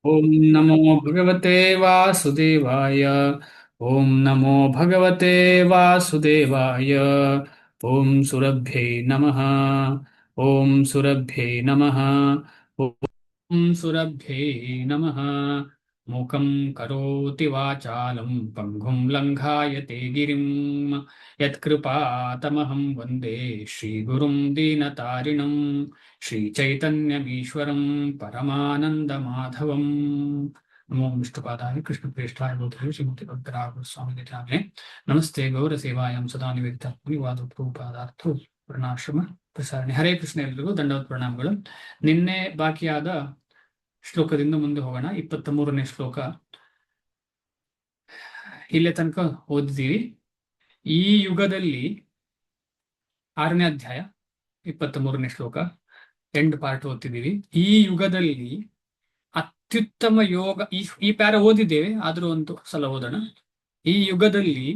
ಓಂ ನಮೋ ಭಗವತೆ ವಾಸುದೇವಾಯ. ಓಂ ನಮೋ ಭಗವತೆ ವಾಸುದೇವಾಯ. ಓಂ ಸುರಭ್ಯೈ ನಮಃ. ಓಂ ಸುರಭ್ಯೈ ನಮಃ. ಓಂ ಸುರಭ್ಯೈ ನಮಃ. ಮೂಕಂ ಕರೋತಿ ವಾಚಾಲಂ ಪಂಗುಂ ಲಂಘಾಯತೆ ಗಿರಿಂ ಯತ್ಕೃಪಾತಮಹಂ ವಂದೇ ಶ್ರೀಗುರುಂ ದೀನತಾರಿಣಂ ಶ್ರೀಚೈತನ್ಯಮೀಶ್ವರಂ ಪರಮಾನಂದಮಾಧವಂ. ನಮೋ ವಿಷ್ಣುಪಾದಾಯ ಕೃಷ್ಣಪ್ರೇಷ್ಠಾಯ ಭೂತಲೆ ಶ್ರೀಮತಿ ಸ್ವಾಮಿ ನಮಸ್ತೆ ಗೌರಸೇವಾಯಂ ಸದಾ ನಿವೇದಿತ ಮುನಿವಾದ ಪ್ರಭುಪಾದಾರ್ಥೋ ವರ್ಣಾಶ್ರಮ ಪ್ರಸಾರಣೆ. ಹರೇ ಕೃಷ್ಣ. ಎಲ್ರಿಗೂ ದಂಡವತ್ ಪ್ರಣಾಮಗಳು. ನಿನ್ನೆ ಬಾಕಿಯಾದ ಶ್ಲೋಕದಿಂದ ಮುಂದೆ ಹೋಗೋಣ. 23ನೇ ಶ್ಲೋಕ ಇಲ್ಲೇ ತನಕ ಓದಿದ್ದೀವಿ. ಈ ಯುಗದಲ್ಲಿ 6ನೇ ಅಧ್ಯಾಯ 23ನೇ ಶ್ಲೋಕ ಎಂಡ್ ಪಾರ್ಟ್ ಓದ್ತಿದ್ದೀವಿ. ಈ ಯುಗದಲ್ಲಿ ಅತ್ಯುತ್ತಮ ಯೋಗ, ಈ ಪ್ಯಾರ ಓದಿದ್ದೇವೆ, ಆದ್ರೂ ಒಂದು ಸಲ ಓದೋಣ. ಈ ಯುಗದಲ್ಲಿ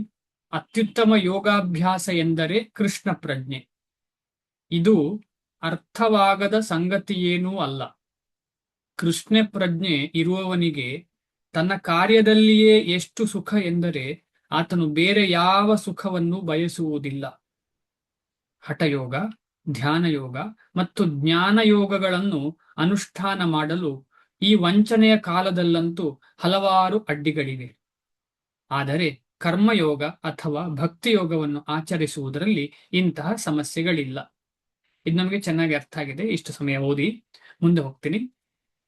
ಅತ್ಯುತ್ತಮ ಯೋಗಾಭ್ಯಾಸ ಎಂದರೆ ಕೃಷ್ಣ ಪ್ರಜ್ಞೆ. ಇದು ಅರ್ಥವಾಗದ ಸಂಗತಿಯೇನೂ ಅಲ್ಲ. ಕೃಷ್ಣ ಪ್ರಜ್ಞೆ ಇರುವವನಿಗೆ ತನ್ನ ಕಾರ್ಯದಲ್ಲಿಯೇ ಎಷ್ಟು ಸುಖ ಎಂದರೆ ಆತನು ಬೇರೆ ಯಾವ ಸುಖವನ್ನು ಬಯಸುವುದಿಲ್ಲ. ಹಠಯೋಗ, ಧ್ಯಾನಯೋಗ ಮತ್ತು ಜ್ಞಾನಯೋಗಗಳನ್ನು ಅನುಷ್ಠಾನ ಮಾಡಲು ಈ ವಂಚನೆಯ ಕಾಲದಲ್ಲಂತೂ ಹಲವಾರು ಅಡ್ಡಿಗಳಿವೆ. ಆದರೆ ಕರ್ಮಯೋಗ ಅಥವಾ ಭಕ್ತಿಯೋಗವನ್ನು ಆಚರಿಸುವುದರಲ್ಲಿ ಇಂತಹ ಸಮಸ್ಯೆಗಳಿಲ್ಲ. ಇದು ನಮಗೆ ಚೆನ್ನಾಗಿ ಅರ್ಥ ಆಗಿದೆ. ಇಷ್ಟು ಸಮಯ ಓದಿ ಮುಂದೆ ಹೋಗ್ತೀನಿ.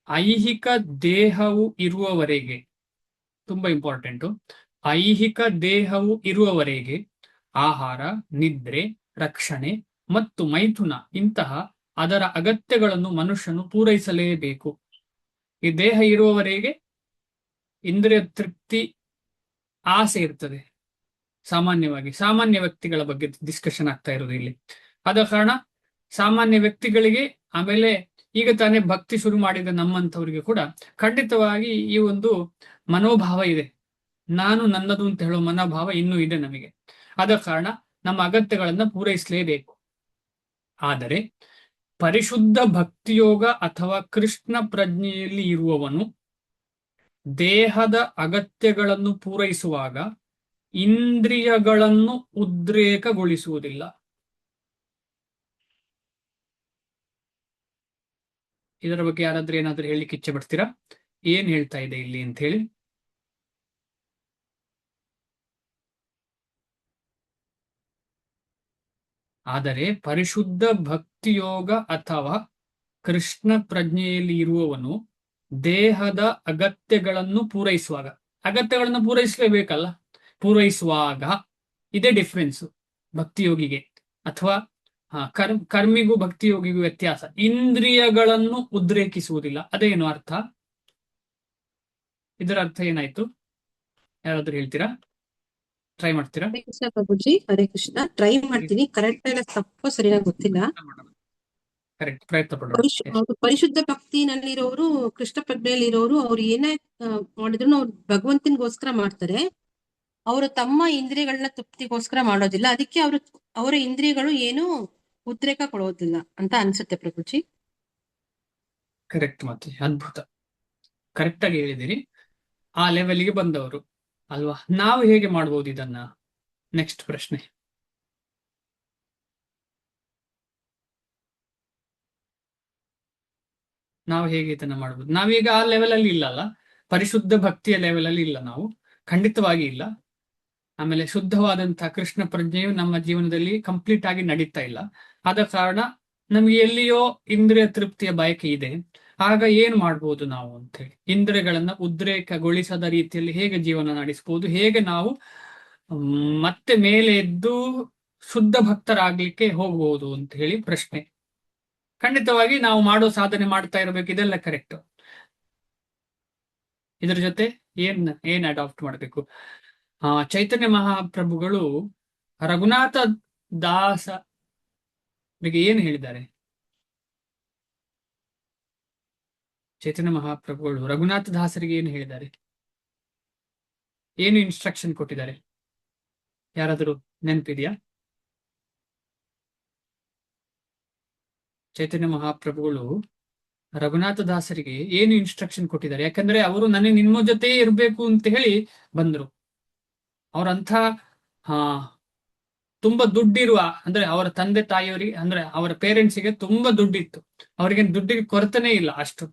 ಐಹಿಕ ದೇಹವು ಇರುವವರೆಗೆ, ತುಂಬಾ ಇಂಪಾರ್ಟೆಂಟು, ಐಹಿಕ ದೇಹವು ಇರುವವರೆಗೆ ಆಹಾರ, ನಿದ್ರೆ, ರಕ್ಷಣೆ ಮತ್ತು ಮೈಥುನ ಇಂತಹ ಅದರ ಅಗತ್ಯಗಳನ್ನು ಮನುಷ್ಯನು ಪೂರೈಸಲೇಬೇಕು. ಈ ದೇಹ ಇರುವವರೆಗೆ ಇಂದ್ರಿಯ ತೃಪ್ತಿ ಆಸೆ ಇರ್ತದೆ. ಸಾಮಾನ್ಯವಾಗಿ ಸಾಮಾನ್ಯ ವ್ಯಕ್ತಿಗಳ ಬಗ್ಗೆ ಡಿಸ್ಕಷನ್ ಆಗ್ತಾ ಇರೋದು ಇಲ್ಲಿ. ಆದ ಕಾರಣ ಸಾಮಾನ್ಯ ವ್ಯಕ್ತಿಗಳಿಗೆ, ಆಮೇಲೆ ಈಗ ತಾನೇ ಭಕ್ತಿ ಶುರು ಮಾಡಿದ ನಮ್ಮಂಥವರಿಗೆ ಕೂಡ ಖಂಡಿತವಾಗಿ ಈ ಒಂದು ಮನೋಭಾವ ಇದೆ. ನಾನು ನನ್ನದು ಅಂತ ಹೇಳೋ ಮನೋಭಾವ ಇನ್ನೂ ಇದೆ ನಮಗೆ. ಆದ ಕಾರಣ ನಮ್ಮ ಅಗತ್ಯಗಳನ್ನ ಪೂರೈಸಲೇಬೇಕು. ಆದರೆ ಪರಿಶುದ್ಧ ಭಕ್ತಿಯೋಗ ಅಥವಾ ಕೃಷ್ಣ ಪ್ರಜ್ಞೆಯಲ್ಲಿ ಇರುವವನು ದೇಹದ ಅಗತ್ಯಗಳನ್ನು ಪೂರೈಸುವಾಗ ಇಂದ್ರಿಯಗಳನ್ನು ಉದ್ರೇಕಗೊಳಿಸುವುದಿಲ್ಲ. ಇದರ ಬಗ್ಗೆ ಯಾರಾದ್ರೂ ಏನಾದ್ರೂ ಹೇಳಲಿಕ್ಕೆ ಇಚ್ಛೆ ಪಡ್ತೀರಾ? ಏನ್ ಹೇಳ್ತಾ ಇದೆ ಇಲ್ಲಿ ಅಂತ ಹೇಳಿ. ಆದರೆ ಪರಿಶುದ್ಧ ಭಕ್ತಿಯೋಗ ಅಥವಾ ಕೃಷ್ಣ ಪ್ರಜ್ಞೆಯಲ್ಲಿ ಇರುವವನು ದೇಹದ ಅಗತ್ಯಗಳನ್ನು ಪೂರೈಸುವಾಗ, ಅಗತ್ಯಗಳನ್ನು ಪೂರೈಸಲೇಬೇಕಲ್ಲ, ಪೂರೈಸುವಾಗ ಇದೇ ಡಿಫ್ರೆನ್ಸ್ ಭಕ್ತಿಯೋಗಿಗೆ ಅಥವಾ ಕರ್ಮಿಗೂ ಭಕ್ತಿಯೋಗಿಗೂ ವ್ಯತ್ಯಾಸ. ಇಂದ್ರಿಯಗಳನ್ನು ಉದ್ರೇಕಿಸುವುದಿಲ್ಲ. ಅದೇನು ಅರ್ಥ? ಇದರ ಅರ್ಥ ಏನಾಯ್ತು? ಯಾರಾದ್ರೂ ಹೇಳ್ತೀರಾ? ಟ್ರೈ ಮಾಡ್ತೀರಾ? ಹರೇ ಕೃಷ್ಣ ಪ್ರಭುಜಿ. ಹರೇ ಕೃಷ್ಣ. ಟ್ರೈ ಮಾಡ್ತೀನಿ. ಕರೆಕ್ಟ್ ಎಲ್ಲ ತಪ್ಪು ಸರಿಯಾಗಿ ಗೊತ್ತಿಲ್ಲ. ಕರೆಕ್ಟ್, ಪ್ರಯತ್ನ ಪಡೋಣ. ಪರಿಶುದ್ಧ ಭಕ್ತಿನಲ್ಲಿರೋರು, ಕೃಷ್ಣ ಪ್ರಜ್ಞೆಯಲ್ಲಿ ಇರೋರು, ಅವ್ರು ಏನೇ ಮಾಡಿದ್ರು ಅವ್ರು ಭಗವಂತನಿಗೋಸ್ಕರ ಮಾಡ್ತಾರೆ. ಅವರು ತಮ್ಮ ಇಂದ್ರಿಯಗಳನ್ನ ತೃಪ್ತಿಗೋಸ್ಕರ ಮಾಡೋದಿಲ್ಲ. ಅದಕ್ಕೆ ಅವರ ಇಂದ್ರಿಯಗಳು ಏನು ಉದ್ರೇಕ ಕೊಡೋದಿಲ್ಲ ಅಂತ ಅನ್ಸುತ್ತೆ ಪ್ರಭುಜಿ. ಕರೆಕ್ಟ್, ಮತ್ತೆ ಅದ್ಭುತ, ಕರೆಕ್ಟ್ ಆಗಿ ಹೇಳಿದಿರಿ. ಆ ಲೆವೆಲ್ಗೆ ಬಂದವರು ಅಲ್ವಾ? ನಾವು ಹೇಗೆ ಮಾಡ್ಬೋದು ಇದನ್ನ? ನೆಕ್ಸ್ಟ್ ಪ್ರಶ್ನೆ. ನಾವು ಹೇಗೆ ಇದನ್ನ ಮಾಡ್ಬೋದು? ನಾವೀಗ ಆ ಲೆವೆಲ್ ಅಲ್ಲಿ ಇಲ್ಲಲ್ಲ, ಪರಿಶುದ್ಧ ಭಕ್ತಿಯ ಲೆವೆಲ್ ಅಲ್ಲಿ ಇಲ್ಲ ನಾವು, ಖಂಡಿತವಾಗಿ ಇಲ್ಲ. ಆಮೇಲೆ ಶುದ್ಧವಾದಂತಹ ಕೃಷ್ಣ ಪ್ರಜ್ಞೆಯು ನಮ್ಮ ಜೀವನದಲ್ಲಿ ಕಂಪ್ಲೀಟ್ ಆಗಿ ನಡೀತಾ ಇಲ್ಲ. ಆದ ಕಾರಣ ನಮ್ಗೆ ಎಲ್ಲಿಯೋ ಇಂದ್ರಿಯ ತೃಪ್ತಿಯ ಬಯಕೆ ಇದೆ. ಆಗ ಏನ್ ಮಾಡ್ಬೋದು ನಾವು ಅಂತ ಹೇಳಿ, ಇಂದ್ರಿಯಗಳನ್ನ ಉದ್ರೇಕಗೊಳಿಸದ ರೀತಿಯಲ್ಲಿ ಹೇಗೆ ಜೀವನ ನಡೆಸಬಹುದು, ಹೇಗೆ ನಾವು ಮತ್ತೆ ಮೇಲೆ ಎದ್ದು ಶುದ್ಧ ಭಕ್ತರಾಗ್ಲಿಕ್ಕೆ ಹೋಗ್ಬೋದು ಅಂತ ಹೇಳಿ ಪ್ರಶ್ನೆ. ಖಂಡಿತವಾಗಿ ನಾವು ಮಾಡೋ ಸಾಧನೆ ಮಾಡ್ತಾ ಇರಬೇಕು, ಇದೆಲ್ಲ ಕರೆಕ್ಟ್. ಇದ್ರ ಜೊತೆ ಏನ್ ಅಡಾಪ್ಟ್ ಮಾಡಬೇಕು? ಚೈತನ್ಯ ಮಹಾಪ್ರಭುಗಳು ರಘುನಾಥ ದಾಸರಿಗೆ ಏನು ಹೇಳಿದ್ದಾರೆ? ಚೈತನ್ಯ ಮಹಾಪ್ರಭುಗಳು ರಘುನಾಥ ದಾಸರಿಗೆ ಏನು ಹೇಳಿದ್ದಾರೆ? ಏನು ಇನ್ಸ್ಟ್ರಕ್ಷನ್ ಕೊಟ್ಟಿದ್ದಾರೆ? ಯಾರಾದರೂ ನೆನಪಿದೆಯಾ? ಚೈತನ್ಯ ಮಹಾಪ್ರಭುಗಳು ರಘುನಾಥ ದಾಸರಿಗೆ ಏನು ಇನ್ಸ್ಟ್ರಕ್ಷನ್ ಕೊಟ್ಟಿದ್ದಾರೆ? ಯಾಕಂದ್ರೆ ಅವರು ನನಗೆ ನಿಮ್ಮ ಜೊತೆ ಇರ್ಬೇಕು ಅಂತ ಹೇಳಿ ಬಂದ್ರು. ಅವರಂಥ ಆ ತುಂಬಾ ದುಡ್ಡಿರುವ, ಅಂದ್ರೆ ಅವರ ತಂದೆ ತಾಯಿಯವರಿಗೆ, ಅಂದ್ರೆ ಅವರ ಪೇರೆಂಟ್ಸಿಗೆ ತುಂಬಾ ದುಡ್ಡಿತ್ತು. ಅವರಿಗೆ ದುಡ್ಡಿಗೆ ಕೊರತೆನೇ ಇಲ್ಲ, ಅಷ್ಟು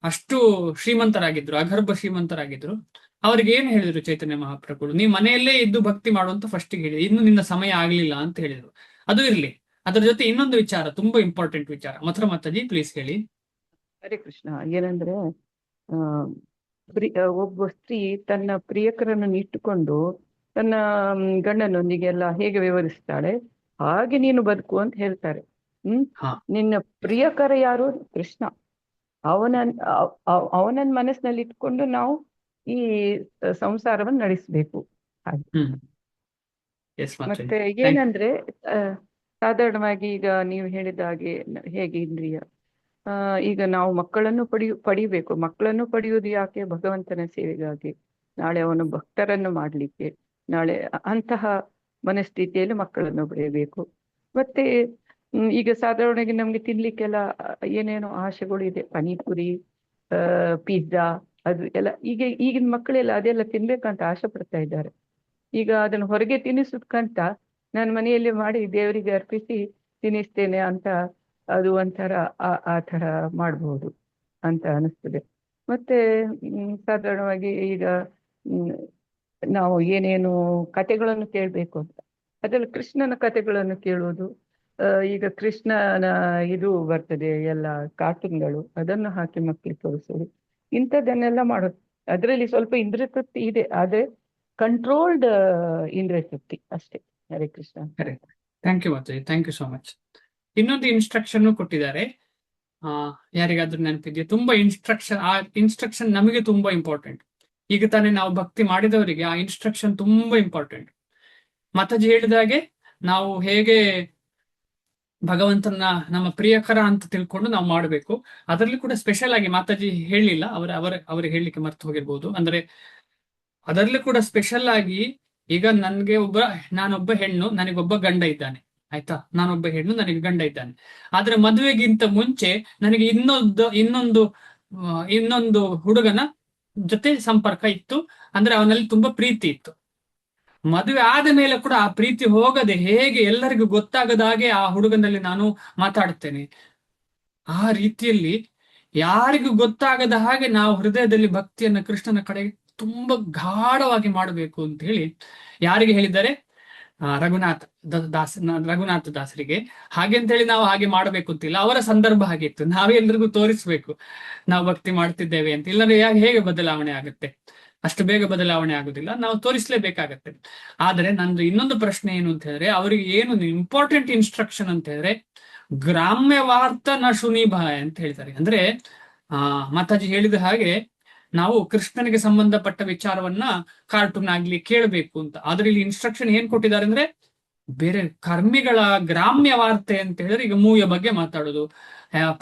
ಅಷ್ಟು ಶ್ರೀಮಂತರಾಗಿದ್ರು, ಅಗರ್ಭ ಶ್ರೀಮಂತರಾಗಿದ್ರು. ಅವ್ರಿಗೆ ಏನ್ ಹೇಳಿದ್ರು ಚೈತನ್ಯ ಮಹಾಪ್ರಭುಗಳು? ನೀವ್ ಮನೆಯಲ್ಲೇ ಇದ್ದು ಭಕ್ತಿ ಮಾಡುವಂತ ಫಸ್ಟಿಗೆ ಹೇಳಿ, ಇನ್ನು ನಿನ್ನ ಸಮಯ ಆಗ್ಲಿಲ್ಲ ಅಂತ ಹೇಳಿದ್ರು. ಅದು ಇರ್ಲಿ, ಅದರ ಜೊತೆ ಇನ್ನೊಂದು ವಿಚಾರ, ತುಂಬಾ ಇಂಪಾರ್ಟೆಂಟ್ ವಿಚಾರ. ಮಥುರಾ ಮಾತಾಜಿ ಪ್ಲೀಸ್ ಹೇಳಿ. ಹರೇ ಕೃಷ್ಣ. ಏನಂದ್ರೆ ಆ ಒಬ್ಬ ಸ್ತ್ರೀ ತನ್ನ ಪ್ರಿಯಕರನ್ನು ಇಟ್ಟುಕೊಂಡು ತನ್ನ ಗಂಡನೊಂದಿಗೆಲ್ಲ ಹೇಗೆ ವ್ಯವಹರಿಸ್ತಾಳೆ ಹಾಗೆ ನೀನು ಬದುಕು ಅಂತ ಹೇಳ್ತಾರೆ. ಹಾ. ನಿನ್ನ ಪ್ರಿಯಕರ ಯಾರು? ಕೃಷ್ಣ. ಅವನನ್ನ ಮನಸ್ಸಿನಲ್ಲಿ ಇಟ್ಕೊಂಡು ನಾವು ಈ ಸಂಸಾರವನ್ನು ನಡೆಸಬೇಕು ಹಾಗೆ. ಎಸ್ ಮಾತಾಜಿ. ಮತ್ತೆ ಏನಂದ್ರೆ ಸಾಧಾರಣವಾಗಿ ಈಗ ನೀವು ಹೇಳಿದ ಹಾಗೆ ಹೇಗೆ ಇಂದ್ರಿಯ ಈಗ ನಾವು ಮಕ್ಕಳನ್ನು ಪಡಿಬೇಕು. ಮಕ್ಕಳನ್ನು ಪಡೆಯುವುದು ಯಾಕೆ? ಭಗವಂತನ ಸೇವೆಗಾಗಿ, ನಾಳೆ ಅವನು ಭಕ್ತರನ್ನು ಮಾಡ್ಲಿಕ್ಕೆ, ನಾಳೆ ಅಂತಹ ಮನಸ್ಥಿತಿಯಲ್ಲಿ ಮಕ್ಕಳನ್ನು ಬೆಳೆಯಬೇಕು. ಮತ್ತೆ ಈಗ ಸಾಧಾರಣವಾಗಿ ನಮ್ಗೆ ತಿನ್ಲಿಕ್ಕೆಲ್ಲ ಏನೇನೋ ಆಶೆಗಳು ಇದೆ, ಪಾನಿಪುರಿ, ಪಿಜ್ಜಾ, ಅದು ಎಲ್ಲ ಈಗಿನ ಮಕ್ಕಳೆಲ್ಲ ಅದೆಲ್ಲ ತಿನ್ಬೇಕಂತ ಆಸೆ ಪಡ್ತಾ ಇದ್ದಾರೆ. ಈಗ ಅದನ್ನು ಹೊರಗೆ ತಿನ್ನಿಸೋದ್ಕಂತ ನಾನು ಮನೆಯಲ್ಲಿ ಮಾಡಿ ದೇವರಿಗೆ ಅರ್ಪಿಸಿ ತಿನ್ನಿಸ್ತೇನೆ ಅಂತ, ಅದು ಒಂಥರ ಆ ತರ ಮಾಡಬಹುದು ಅಂತ ಅನಿಸ್ತದೆ. ಮತ್ತೆ ಸಾಧಾರಣವಾಗಿ ಈಗ ನಾವು ಏನೇನು ಕಥೆಗಳನ್ನು ಕೇಳಬೇಕು ಅಂತ, ಅದರಲ್ಲಿ ಕೃಷ್ಣನ ಕಥೆಗಳನ್ನು ಕೇಳುವುದು. ಈಗ ಕೃಷ್ಣನ ಇದು ಬರ್ತದೆ ಎಲ್ಲ ಕಾರ್ಟೂನ್ಗಳು, ಅದನ್ನು ಹಾಕಿ ಮಕ್ಕಳಿಗೆ ತೋರಿಸೋದು, ಇಂಥದ್ದನ್ನೆಲ್ಲ ಮಾಡೋದು. ಅದರಲ್ಲಿ ಸ್ವಲ್ಪ ಇಂದ್ರಿಯ ತೃಪ್ತಿ ಇದೆ, ಆದ್ರೆ ಕಂಟ್ರೋಲ್ಡ್ ಇಂದ್ರಿಯ ತೃಪ್ತಿ ಅಷ್ಟೇ. Hare Krishna. Thank you Mataji, thank you so much. ಇನ್ನೊಂದು ಇನ್ಸ್ಟ್ರಕ್ಷನ್ ಕೊಟ್ಟಿದ್ದಾರೆ, ಯಾರಿಗಾದ್ರೂ ನೆನಪಿದೆಯಾ? ತುಂಬಾ ಇನ್ಸ್ಟ್ರಕ್ಷನ್, ಆ ಇನ್ಸ್ಟ್ರಕ್ಷನ್ ನಮಗೆ ತುಂಬಾ ಇಂಪಾರ್ಟೆಂಟ್. ಈಗ ತಾನೇ ನಾವು ಭಕ್ತಿ ಮಾಡಿದವರಿಗೆ ಆ ಇನ್ಸ್ಟ್ರಕ್ಷನ್ ತುಂಬಾ ಇಂಪಾರ್ಟೆಂಟ್. ಮಾತಾಜಿ ಹೇಳಿದಾಗೆ ನಾವು ಹೇಗೆ ಭಗವಂತನ ನಮ್ಮ ಪ್ರಿಯಕರ ಅಂತ ತಿಳ್ಕೊಂಡು ನಾವು ಮಾಡಬೇಕು. ಅದರಲ್ಲಿ ಕೂಡ ಸ್ಪೆಷಲ್ ಆಗಿ ಮಾತಾಜಿ ಹೇಳಿಲ್ಲ, ಅವ್ರಿಗೆ ಹೇಳಲಿಕ್ಕೆ ಮರ್ತು ಹೋಗಿರ್ಬೋದು. ಅಂದ್ರೆ ಅದರಲ್ಲಿ ಕೂಡ ಸ್ಪೆಷಲ್ ಆಗಿ, ಈಗ ನಾನೊಬ್ಬ ಹೆಣ್ಣು, ನನಗೊಬ್ಬ ಗಂಡ ಇದ್ದಾನೆ, ಆಯ್ತಾ? ನಾನೊಬ್ಬ ಹೆಣ್ಣು, ನನಗೆ ಗಂಡ ಇದ್ದಾನೆ. ಆದ್ರೆ ಮದುವೆಗಿಂತ ಮುಂಚೆ ನನಗೆ ಇನ್ನೊಂದು ಹುಡುಗನ ಜೊತೆ ಸಂಪರ್ಕ ಇತ್ತು, ಅಂದ್ರೆ ಅವನಲ್ಲಿ ತುಂಬಾ ಪ್ರೀತಿ ಇತ್ತು. ಮದುವೆ ಆದ ಮೇಲೆ ಕೂಡ ಆ ಪ್ರೀತಿ ಹೋಗದೆ ಹೇಗೆ ಎಲ್ಲರಿಗೂ ಗೊತ್ತಾಗದ ಹಾಗೆ ಆ ಹುಡುಗನಲ್ಲಿ ನಾನು ಮಾತಾಡುತ್ತೇನೆ, ಆ ರೀತಿಯಲ್ಲಿ ಯಾರಿಗೂ ಗೊತ್ತಾಗದ ಹಾಗೆ ನಾವು ಹೃದಯದಲ್ಲಿ ಭಕ್ತಿಯನ್ನ ಕೃಷ್ಣನ ಕಡೆಗೆ ತುಂಬಾ ಗಾಢವಾಗಿ ಮಾಡಬೇಕು ಅಂತ ಹೇಳಿ ಯಾರಿಗೆ ಹೇಳಿದ್ದಾರೆ? ರಘುನಾಥ ದಾಸರಿಗೆ. ಹಾಗೆ ಅಂತ ಹೇಳಿ ನಾವು ಹಾಗೆ ಮಾಡಬೇಕು ಅಂತಿಲ್ಲ, ಅವರ ಸಂದರ್ಭ ಹಾಗಿತ್ತು. ನಾವೆಲ್ಲರಿಗೂ ತೋರಿಸ್ಬೇಕು ನಾವು ಭಕ್ತಿ ಮಾಡ್ತಿದ್ದೇವೆ ಅಂತ. ಇಲ್ಲಾಂದ್ರೆ ಹೇಗೆ ಬದಲಾವಣೆ ಆಗುತ್ತೆ? ಅಷ್ಟು ಬೇಗ ಬದಲಾವಣೆ ಆಗುದಿಲ್ಲ, ನಾವು ತೋರಿಸ್ಲೇಬೇಕಾಗತ್ತೆ. ಆದ್ರೆ ನಂದು ಇನ್ನೊಂದು ಪ್ರಶ್ನೆ ಏನು ಅಂತ ಹೇಳಿದ್ರೆ, ಅವರಿಗೆ ಏನು ಇಂಪಾರ್ಟೆಂಟ್ ಇನ್ಸ್ಟ್ರಕ್ಷನ್ ಅಂತ ಹೇಳಿದ್ರೆ, ಗ್ರಾಮ್ಯ ವಾರ್ತ ನ ಶುನಿಭಾಯ ಅಂತ ಹೇಳ್ತಾರೆ. ಅಂದ್ರೆ ಮಾತಾಜಿ ಹೇಳಿದ ಹಾಗೆ ನಾವು ಕೃಷ್ಣನಿಗೆ ಸಂಬಂಧಪಟ್ಟ ವಿಚಾರವನ್ನ ಕಾರ್ಟೂನ್ ಆಗ್ಲಿ ಕೇಳಬೇಕು ಅಂತ. ಆದ್ರೆ ಇಲ್ಲಿ ಇನ್ಸ್ಟ್ರಕ್ಷನ್ ಏನ್ ಕೊಟ್ಟಿದ್ದಾರೆ ಅಂದ್ರೆ, ಬೇರೆ ಕರ್ಮಿಗಳ ಗ್ರಾಮ್ಯ ವಾರ್ತೆ ಅಂತ ಹೇಳಿದ್ರೆ, ಈಗ ಮೂವಿಯ ಬಗ್ಗೆ ಮಾತಾಡೋದು,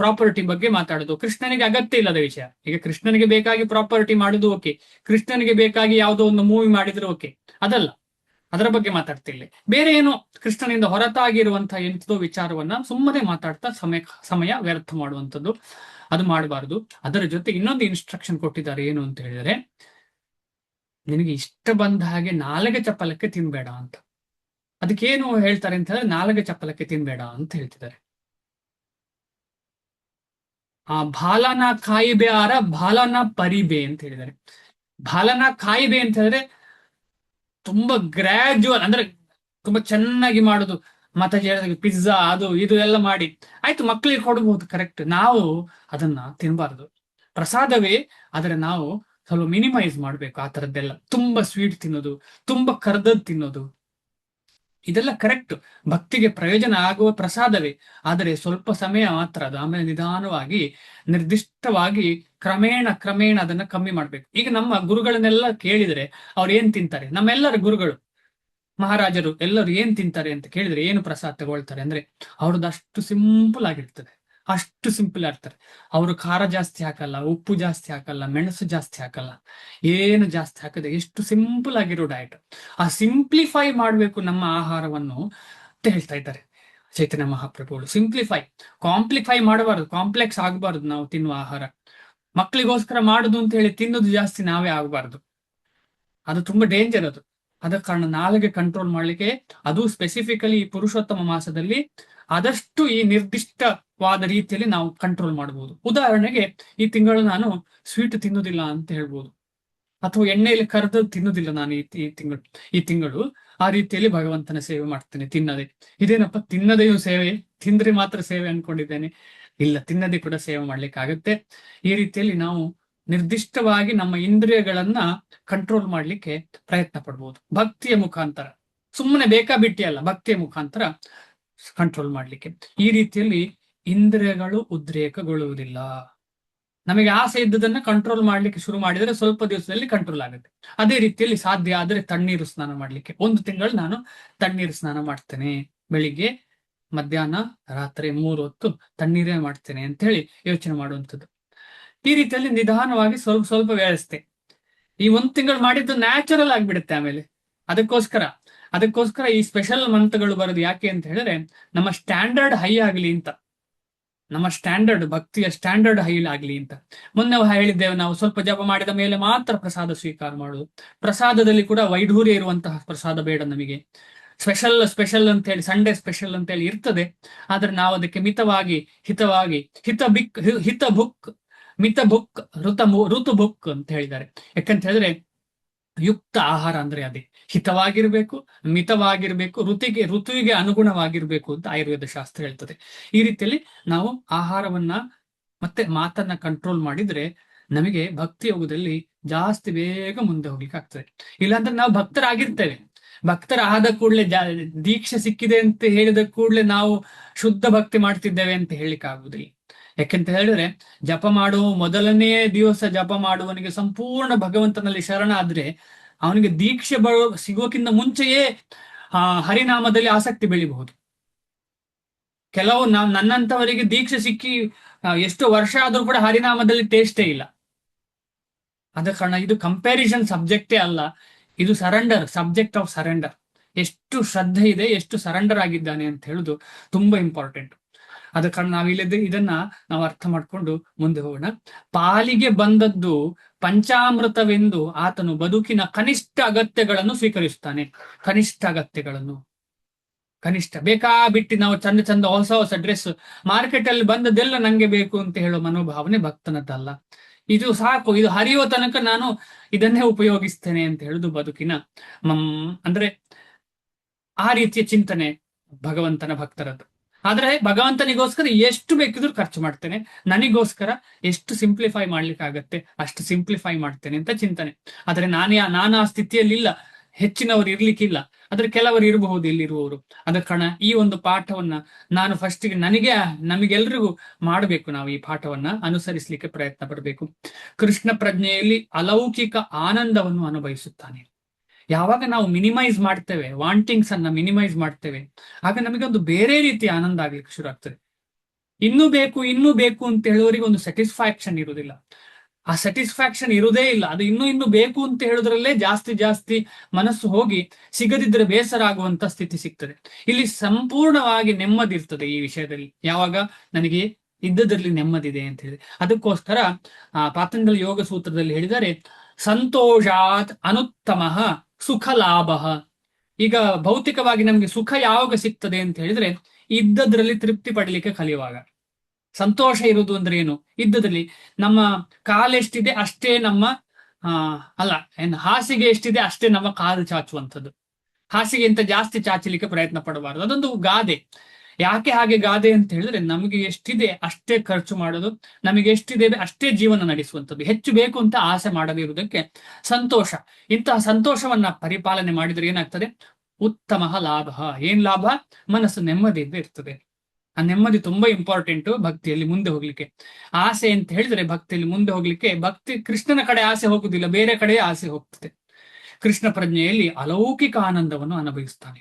ಪ್ರಾಪರ್ಟಿ ಬಗ್ಗೆ ಮಾತಾಡೋದು, ಕೃಷ್ಣನಿಗೆ ಅಗತ್ಯ ಇಲ್ಲದ ವಿಷಯ. ಈಗ ಕೃಷ್ಣನಿಗೆ ಬೇಕಾಗಿ ಪ್ರಾಪರ್ಟಿ ಮಾಡುದು ಓಕೆ, ಕೃಷ್ಣನಿಗೆ ಬೇಕಾಗಿ ಯಾವುದೋ ಒಂದು ಮೂವಿ ಮಾಡಿದ್ರೆ ಓಕೆ, ಅದಲ್ಲ, ಅದರ ಬಗ್ಗೆ ಮಾತಾಡ್ತಿಲ್ಲ. ಬೇರೆ ಏನೋ ಕೃಷ್ಣನಿಂದ ಹೊರತಾಗಿರುವಂತಹ ಎಂಥದೋ ವಿಚಾರವನ್ನ ಸುಮ್ಮನೆ ಮಾತಾಡ್ತಾ ಸಮಯ ವ್ಯರ್ಥ ಮಾಡುವಂಥದ್ದು, ಅದು ಮಾಡಬಾರ್ದು. ಅದರ ಜೊತೆ ಇನ್ನೊಂದು ಇನ್ಸ್ಟ್ರಕ್ಷನ್ ಕೊಟ್ಟಿದ್ದಾರೆ, ಏನು ಅಂತ ಹೇಳಿದರೆ, ನಿನಗೆ ಇಷ್ಟ ಬಂದ ಹಾಗೆ ನಾಲಿಗೆ ಚಪ್ಪಲಕ್ಕೆ ತಿನ್ಬೇಡ ಅಂತ. ಅದಕ್ಕೇನು ಹೇಳ್ತಾರೆ ಅಂತ ಹೇಳಿದ್ರೆ, ನಾಲಿಗೆ ಚಪ್ಪಲಕ್ಕೆ ತಿನ್ಬೇಡ ಅಂತ ಹೇಳ್ತಿದ್ದಾರೆ. ಬಾಲನ ಕಾಯಿಬೆ ಆರ ಬಾಲನ ಪರಿಬೆ ಅಂತ ಹೇಳಿದ್ದಾರೆ. ಬಾಲನ ಕಾಯಿಬೆ ಅಂತ ಹೇಳಿದ್ರೆ ತುಂಬಾ ಗ್ರಾಜುವಲ್, ಅಂದ್ರೆ ತುಂಬಾ ಚೆನ್ನಾಗಿ ಮಾಡುದು. ಮಾತಾಜಿ ಹೇಳಿದಾಗ ಪಿಜ್ಜಾ ಅದು ಇದು ಎಲ್ಲ ಮಾಡಿ ಆಯ್ತು, ಮಕ್ಕಳಿಗೆ ಕೊಡಬಹುದು, ಕರೆಕ್ಟ್. ನಾವು ಅದನ್ನ ತಿನ್ಬಾರ್ದು, ಪ್ರಸಾದವೇ. ಆದ್ರೆ ನಾವು ಸ್ವಲ್ಪ ಮಿನಿಮೈಸ್ ಮಾಡ್ಬೇಕು ಆ ತರದ್ದೆಲ್ಲ. ತುಂಬಾ ಸ್ವೀಟ್ ತಿನ್ನೋದು, ತುಂಬಾ ಕರ್ದದ್ ತಿನ್ನೋದು, ಇದೆಲ್ಲ ಕರೆಕ್ಟ್, ಭಕ್ತಿಗೆ ಪ್ರಯೋಜನ ಆಗುವ ಪ್ರಸಾದವೇ. ಆದರೆ ಸ್ವಲ್ಪ ಸಮಯ ಮಾತ್ರ ಅದು, ಆಮೇಲೆ ನಿಧಾನವಾಗಿ ನಿರ್ದಿಷ್ಟವಾಗಿ ಕ್ರಮೇಣ ಅದನ್ನ ಕಮ್ಮಿ ಮಾಡ್ಬೇಕು. ಈಗ ನಮ್ಮ ಗುರುಗಳನ್ನೆಲ್ಲ ಕೇಳಿದ್ರೆ ಅವ್ರು ಏನ್ ತಿಂತಾರೆ, ನಮ್ಮೆಲ್ಲರ ಗುರುಗಳು ಮಹಾರಾಜರು ಎಲ್ಲರೂ ಏನ್ ತಿಂತಾರೆ ಅಂತ ಕೇಳಿದ್ರೆ ಏನು ಪ್ರಸಾದ ತಗೊಳ್ತಾರೆ ಅಂದ್ರೆ, ಅವ್ರದ್ದು ಅಷ್ಟು ಸಿಂಪಲ್ ಆಗಿರ್ತದೆ, ಅಷ್ಟು ಸಿಂಪಲ್ ಆಗ್ತಾರೆ. ಅವರು ಖಾರ ಜಾಸ್ತಿ ಹಾಕಲ್ಲ, ಉಪ್ಪು ಜಾಸ್ತಿ ಹಾಕಲ್ಲ, ಮೆಣಸು ಜಾಸ್ತಿ ಹಾಕಲ್ಲ, ಏನು ಜಾಸ್ತಿ ಹಾಕದೆ ಎಷ್ಟು ಸಿಂಪಲ್ ಆಗಿರೋ ಡಯಟ್. ಆ ಸಿಂಪ್ಲಿಫೈ ಮಾಡ್ಬೇಕು ನಮ್ಮ ಆಹಾರವನ್ನು ಅಂತ ಹೇಳ್ತಾ ಇದ್ದಾರೆ. ಚೈತನ್ಯ ಮಹಾಪ್ರಭುಗಳು. ಸಿಂಪ್ಲಿಫೈ, ಕಾಂಪ್ಲಿಫೈ ಮಾಡಬಾರದು, ಕಾಂಪ್ಲೆಕ್ಸ್ ಆಗಬಾರದು ನಾವು ತಿನ್ನುವ ಆಹಾರ. ಮಕ್ಕಳಿಗೋಸ್ಕರ ಮಾಡುದು ಅಂತ ಹೇಳಿ ತಿನ್ನೋದು ಜಾಸ್ತಿ ನಾವೇ ಆಗಬಾರ್ದು, ಅದು ತುಂಬಾ ಡೇಂಜರ್ ಅದು. ಆದ ಕಾರಣ ನಾಲಿಗೆ ಕಂಟ್ರೋಲ್ ಮಾಡ್ಲಿಕ್ಕೆ, ಅದು ಸ್ಪೆಸಿಫಿಕಲಿ ಈ ಪುರುಷೋತ್ತಮ ಮಾಸದಲ್ಲಿ ಆದಷ್ಟು ಈ ನಿರ್ದಿಷ್ಟವಾದ ರೀತಿಯಲ್ಲಿ ನಾವು ಕಂಟ್ರೋಲ್ ಮಾಡಬಹುದು. ಉದಾಹರಣೆಗೆ ಈ ತಿಂಗಳು ನಾನು ಸ್ವೀಟ್ ತಿನ್ನುವುದಿಲ್ಲ ಅಂತ ಹೇಳ್ಬೋದು, ಅಥವಾ ಎಣ್ಣೆಯಲ್ಲಿ ಕರೆದು ತಿನ್ನುವುದಿಲ್ಲ ನಾನು ಈ ತಿಂಗಳು ಆ ರೀತಿಯಲ್ಲಿ ಭಗವಂತನ ಸೇವೆ ಮಾಡ್ತೇನೆ ತಿನ್ನದೆ. ಇದೇನಪ್ಪ ತಿನ್ನದೆಯೂ ಸೇವೆ, ತಿಂದ್ರೆ ಮಾತ್ರ ಸೇವೆ ಅನ್ಕೊಂಡಿದ್ದೇನೆ? ಇಲ್ಲ, ತಿನ್ನದೆ ಕೂಡ ಸೇವೆ ಮಾಡ್ಲಿಕ್ಕೆ ಆಗುತ್ತೆ. ಈ ರೀತಿಯಲ್ಲಿ ನಾವು ನಿರ್ದಿಷ್ಟವಾಗಿ ನಮ್ಮ ಇಂದ್ರಿಯಗಳನ್ನ ಕಂಟ್ರೋಲ್ ಮಾಡ್ಲಿಕ್ಕೆ ಪ್ರಯತ್ನ ಪಡ್ಬೋದು ಭಕ್ತಿಯ ಮುಖಾಂತರ. ಸುಮ್ಮನೆ ಬೇಕಾಬಿಟ್ಟಿ ಅಲ್ಲ, ಭಕ್ತಿಯ ಮುಖಾಂತರ ಕಂಟ್ರೋಲ್ ಮಾಡ್ಲಿಕ್ಕೆ. ಈ ರೀತಿಯಲ್ಲಿ ಇಂದ್ರಿಯಗಳು ಉದ್ರೇಕಗೊಳ್ಳುವುದಿಲ್ಲ. ನಮಗೆ ಆಸೆ ಇದ್ದದನ್ನ ಕಂಟ್ರೋಲ್ ಮಾಡ್ಲಿಕ್ಕೆ ಶುರು ಮಾಡಿದರೆ ಸ್ವಲ್ಪ ದಿವಸದಲ್ಲಿ ಕಂಟ್ರೋಲ್ ಆಗುತ್ತೆ. ಅದೇ ರೀತಿಯಲ್ಲಿ ಸಾಧ್ಯ ಆದ್ರೆ ತಣ್ಣೀರು ಸ್ನಾನ ಮಾಡ್ಲಿಕ್ಕೆ 1 ತಿಂಗಳು ನಾನು ತಣ್ಣೀರು ಸ್ನಾನ ಮಾಡ್ತೇನೆ, ಬೆಳಿಗ್ಗೆ ಮಧ್ಯಾಹ್ನ ರಾತ್ರಿ 3 ಹೊತ್ತು ತಣ್ಣೀರೇ ಮಾಡ್ತೇನೆ ಅಂತ ಹೇಳಿ ಯೋಚನೆ ಮಾಡುವಂಥದ್ದು. ಈ ರೀತಿಯಲ್ಲಿ ನಿಧಾನವಾಗಿ ಸ್ವಲ್ಪ ಸ್ವಲ್ಪ ವ್ಯವಸ್ಥೆ. ಈ 1 ತಿಂಗಳು ಮಾಡಿದ್ದು ನ್ಯಾಚುರಲ್ ಆಗಿಬಿಡುತ್ತೆ ಆಮೇಲೆ. ಅದಕ್ಕೋಸ್ಕರ ಈ ಸ್ಪೆಷಲ್ ಮಂತ್ರಗಳು ಬರೋದು ಯಾಕೆ ಅಂತ ಹೇಳಿದ್ರೆ, ನಮ್ಮ ಸ್ಟ್ಯಾಂಡರ್ಡ್ ಹೈ ಆಗಲಿ ಅಂತ, ನಮ್ಮ ಸ್ಟ್ಯಾಂಡರ್ಡ್ ಭಕ್ತಿಯ ಸ್ಟ್ಯಾಂಡರ್ಡ್ ಹೈ ಆಗಲಿ ಅಂತ. ಮೊನ್ನೆ ಹೇಳಿದ್ದೇವೆ ನಾವು, ಸ್ವಲ್ಪ ಜಪ ಮಾಡಿದ ಮೇಲೆ ಮಾತ್ರ ಪ್ರಸಾದ ಸ್ವೀಕಾರ ಮಾಡುದು. ಪ್ರಸಾದದಲ್ಲಿ ಕೂಡ ವೈಢೂರ್ಯ ಇರುವಂತಹ ಪ್ರಸಾದ ಬೇಡ ನಮಗೆ. ಸ್ಪೆಷಲ್ ಅಂತ ಹೇಳಿ, ಸಂಡೇ ಸ್ಪೆಷಲ್ ಅಂತ ಹೇಳಿ ಇರ್ತದೆ, ಆದ್ರೆ ನಾವು ಅದಕ್ಕೆ ಮಿತವಾಗಿ, ಹಿತವಾಗಿ, ಹಿತ ಭುಕ್ ಮಿತ ಭುಕ್ ಋತು ಭುಕ್ ಅಂತ ಹೇಳಿದ್ದಾರೆ. ಯಾಕಂತ ಹೇಳಿದ್ರೆ ಯುಕ್ತ ಆಹಾರ ಅಂದ್ರೆ ಅದೇ, ಹಿತವಾಗಿರ್ಬೇಕು, ಮಿತವಾಗಿರ್ಬೇಕು, ಋತುವಿಗೆ ಅನುಗುಣವಾಗಿರ್ಬೇಕು ಅಂತ ಆಯುರ್ವೇದ ಶಾಸ್ತ್ರ ಹೇಳ್ತದೆ. ಈ ರೀತಿಯಲ್ಲಿ ನಾವು ಆಹಾರವನ್ನ ಮತ್ತೆ ಮಾತನ್ನ ಕಂಟ್ರೋಲ್ ಮಾಡಿದ್ರೆ ನಮಗೆ ಭಕ್ತಿ ಯೋಗದಲ್ಲಿ ಜಾಸ್ತಿ ಬೇಗ ಮುಂದೆ ಹೋಗ್ಲಿಕ್ಕೆ ಆಗ್ತದೆ. ಇಲ್ಲಾಂದ್ರೆ ನಾವು ಭಕ್ತರಾಗಿರ್ತೇವೆ, ಭಕ್ತರಾದ ಕೂಡಲೇ ದೀಕ್ಷೆ ಸಿಕ್ಕಿದೆ ಅಂತ ಹೇಳಿದ ಕೂಡಲೇ ನಾವು ಶುದ್ಧ ಭಕ್ತಿ ಮಾಡ್ತಿದ್ದೇವೆ ಅಂತ ಹೇಳಿಕ್ಕೆ ಆಗುದಿಲ್ಲ. ಯಾಕೆಂತ ಹೇಳಿದ್ರೆ, ಜಪ ಮಾಡುವ ಮೊದಲನೇ ದಿವಸ ಜಪ ಮಾಡುವವನಿಗೆ ಸಂಪೂರ್ಣ ಭಗವಂತನಲ್ಲಿ ಶರಣ ಆದ್ರೆ ಅವನಿಗೆ ದೀಕ್ಷೆ ಸಿಗೋಕ್ಕಿಂತ ಮುಂಚೆಯೇ ಹರಿನಾಮದಲ್ಲಿ ಆಸಕ್ತಿ ಬೆಳಿಬಹುದು. ಕೆಲವು ನನ್ನಂತವರಿಗೆ ದೀಕ್ಷೆ ಸಿಕ್ಕಿ ಎಷ್ಟು ವರ್ಷ ಆದ್ರೂ ಕೂಡ ಹರಿನಾಮದಲ್ಲಿ ಟೇಸ್ಟೇ ಇಲ್ಲ. ಆದ ಕಾರಣ ಇದು ಕಂಪ್ಯಾರಿಸನ್ ಸಬ್ಜೆಕ್ಟೇ ಅಲ್ಲ, ಇದು ಸಬ್ಜೆಕ್ಟ್ ಆಫ್ ಸರೆಂಡರ್. ಎಷ್ಟು ಶ್ರದ್ಧೆ ಇದೆ, ಎಷ್ಟು ಸರೆಂಡರ್ ಆಗಿದ್ದಾನೆ ಅಂತ ಹೇಳುದು ತುಂಬಾ ಇಂಪಾರ್ಟೆಂಟ್. ಆದ ಕಾರಣ ಇದನ್ನ ನಾವು ಅರ್ಥ ಮಾಡ್ಕೊಂಡು ಮುಂದೆ ಹೋಗೋಣ. ಪಾಲಿಗೆ ಬಂದದ್ದು ಪಂಚಾಮೃತವೆಂದು ಆತನು ಬದುಕಿನ ಕನಿಷ್ಠ ಅಗತ್ಯಗಳನ್ನು ಸ್ವೀಕರಿಸುತ್ತಾನೆ. ಕನಿಷ್ಠ ಬೇಕಾಬಿಟ್ಟು ನಾವು ಚಂದ ಹೊಸ ಡ್ರೆಸ್ ಮಾರ್ಕೆಟ್ ಅಲ್ಲಿ ಬಂದದ್ದೆಲ್ಲ ನಂಗೆ ಬೇಕು ಅಂತ ಹೇಳೋ ಮನೋಭಾವನೆ ಭಕ್ತನದ್ದಲ್ಲ. ಇದು ಸಾಕು, ಇದು ಹರಿಯುವ ತನಕ ನಾನು ಇದನ್ನೇ ಉಪಯೋಗಿಸ್ತೇನೆ ಅಂತ ಹೇಳುದು ಬದುಕಿನ ಅಂದ್ರೆ ಆ ರೀತಿಯ ಚಿಂತನೆ ಭಗವಂತನ ಭಕ್ತರದ್ದು. ಆದ್ರೆ ಭಗವಂತನಿಗೋಸ್ಕರ ಎಷ್ಟು ಬೇಕಿದ್ರು ಖರ್ಚು ಮಾಡ್ತೇನೆ, ನನಗೋಸ್ಕರ ಎಷ್ಟು ಸಿಂಪ್ಲಿಫೈ ಮಾಡ್ಲಿಕ್ಕೆ ಆಗತ್ತೆ ಅಷ್ಟು ಸಿಂಪ್ಲಿಫೈ ಮಾಡ್ತೇನೆ ಅಂತ ಚಿಂತನೆ. ಆದ್ರೆ ನಾನು ಆ ಸ್ಥಿತಿಯಲ್ಲಿ ಇಲ್ಲ, ಹೆಚ್ಚಿನವರು ಇರ್ಲಿಕ್ಕಿಲ್ಲ, ಆದ್ರೆ ಕೆಲವರು ಇರಬಹುದು ಇಲ್ಲಿರುವವರು. ಅದ ಕಾರಣ ಈ ಒಂದು ಪಾಠವನ್ನ ನಾನು ಫಸ್ಟಿಗೆ ನಮಗೆಲ್ರಿಗೂ ಮಾಡಬೇಕು. ನಾವು ಈ ಪಾಠವನ್ನ ಅನುಸರಿಸಲಿಕ್ಕೆ ಪ್ರಯತ್ನ ಪಡಬೇಕು. ಕೃಷ್ಣ ಪ್ರಜ್ಞೆಯಲ್ಲಿ ಅಲೌಕಿಕ ಆನಂದವನ್ನು ಅನುಭವಿಸುತ್ತಾನೆ. ಯಾವಾಗ ನಾವು ಮಿನಿಮೈಸ್ ಮಾಡ್ತೇವೆ, ವಾಂಟಿಂಗ್ಸ್ ಅನ್ನ ಮಿನಿಮೈಸ್ ಮಾಡ್ತೇವೆ, ಆಗ ನಮಗೊಂದು ಬೇರೆ ರೀತಿಯ ಆನಂದ ಆಗ್ಲಿಕ್ಕೆ ಶುರು ಆಗ್ತದೆ. ಇನ್ನೂ ಬೇಕು ಅಂತ ಹೇಳುವವರಿಗೆ ಒಂದು ಸ್ಯಾಟಿಸ್ಫ್ಯಾಕ್ಷನ್ ಇರುವುದಿಲ್ಲ. ಆ ಸ್ಯಾಟಿಸ್ಫ್ಯಾಕ್ಷನ್ ಇರುವುದೇ ಇಲ್ಲ. ಅದು ಇನ್ನೂ ಬೇಕು ಅಂತ ಹೇಳುದ್ರಲ್ಲೇ ಜಾಸ್ತಿ ಮನಸ್ಸು ಹೋಗಿ ಸಿಗದಿದ್ರೆ ಬೇಸರ ಆಗುವಂತ ಸ್ಥಿತಿ ಸಿಗ್ತದೆ. ಇಲ್ಲಿ ಸಂಪೂರ್ಣವಾಗಿ ನೆಮ್ಮದಿ ಇರ್ತದೆ ಈ ವಿಷಯದಲ್ಲಿ, ಯಾವಾಗ ನನಗೆ ಇದ್ದದ್ರಲ್ಲಿ ನೆಮ್ಮದಿದೆ ಅಂತ ಹೇಳಿ. ಅದಕ್ಕೋಸ್ಕರ ಪಾತಂಜಲ ಯೋಗ ಸೂತ್ರದಲ್ಲಿ ಹೇಳಿದರೆ, ಸಂತೋಷಾತ್ ಅನುತ್ತಮಃ ಸುಖ ಲಾಭ. ಈಗ ಭೌತಿಕವಾಗಿ ನಮ್ಗೆ ಸುಖ ಯಾವಾಗ ಸಿಗ್ತದೆ ಅಂತ ಹೇಳಿದ್ರೆ, ಇದ್ದದ್ರಲ್ಲಿ ತೃಪ್ತಿ ಪಡಲಿಕ್ಕೆ ಕಲಿಯುವಾಗ. ಸಂತೋಷ ಇರುವುದು ಅಂದ್ರೆ ಏನು? ಇದ್ದದಲ್ಲಿ ನಮ್ಮ ಕಾಲೆಷ್ಟಿದೆ ಅಷ್ಟೇ ನಮ್ಮ ಹಾಸಿಗೆ ಎಷ್ಟಿದೆ ಅಷ್ಟೇ ನಮ್ಮ ಕಾಲು ಚಾಚುವಂಥದ್ದು. ಹಾಸಿಗೆ ಅಂತ ಜಾಸ್ತಿ ಚಾಚಲಿಕ್ಕೆ ಪ್ರಯತ್ನ ಪಡಬಾರದು. ಅದೊಂದು ಗಾದೆ. ಯಾಕೆ ಹಾಗೆ ಗಾದೆ ಅಂತ ಹೇಳಿದ್ರೆ, ನಮಗೆ ಎಷ್ಟಿದೆ ಅಷ್ಟೇ ಖರ್ಚು ಮಾಡೋದು, ನಮಗೆ ಎಷ್ಟಿದೆ ಅಷ್ಟೇ ಜೀವನ ನಡೆಸುವಂಥದ್ದು. ಹೆಚ್ಚು ಬೇಕು ಅಂತ ಆಸೆ ಮಾಡದೇ ಇರುವುದಕ್ಕೆ ಸಂತೋಷ. ಇಂತಹ ಸಂತೋಷವನ್ನ ಪರಿಪಾಲನೆ ಮಾಡಿದ್ರೆ ಏನಾಗ್ತದೆ? ಉತ್ತಮ ಲಾಭ. ಏನ್ ಲಾಭ? ಮನಸ್ಸು ನೆಮ್ಮದಿಯಿಂದ ಇರ್ತದೆ. ಆ ನೆಮ್ಮದಿ ತುಂಬಾ ಇಂಪಾರ್ಟೆಂಟು ಭಕ್ತಿಯಲ್ಲಿ ಮುಂದೆ ಹೋಗ್ಲಿಕ್ಕೆ. ಆಸೆ ಅಂತ ಹೇಳಿದ್ರೆ ಭಕ್ತಿಯಲ್ಲಿ ಮುಂದೆ ಹೋಗ್ಲಿಕ್ಕೆ, ಭಕ್ತಿ ಕೃಷ್ಣನ ಕಡೆ ಆಸೆ ಹೋಗುದಿಲ್ಲ, ಬೇರೆ ಕಡೆ ಆಸೆ ಹೋಗ್ತದೆ. ಕೃಷ್ಣ ಪ್ರಜ್ಞೆಯಲ್ಲಿ ಅಲೌಕಿಕ ಆನಂದವನ್ನು ಅನುಭವಿಸ್ತಾನೆ.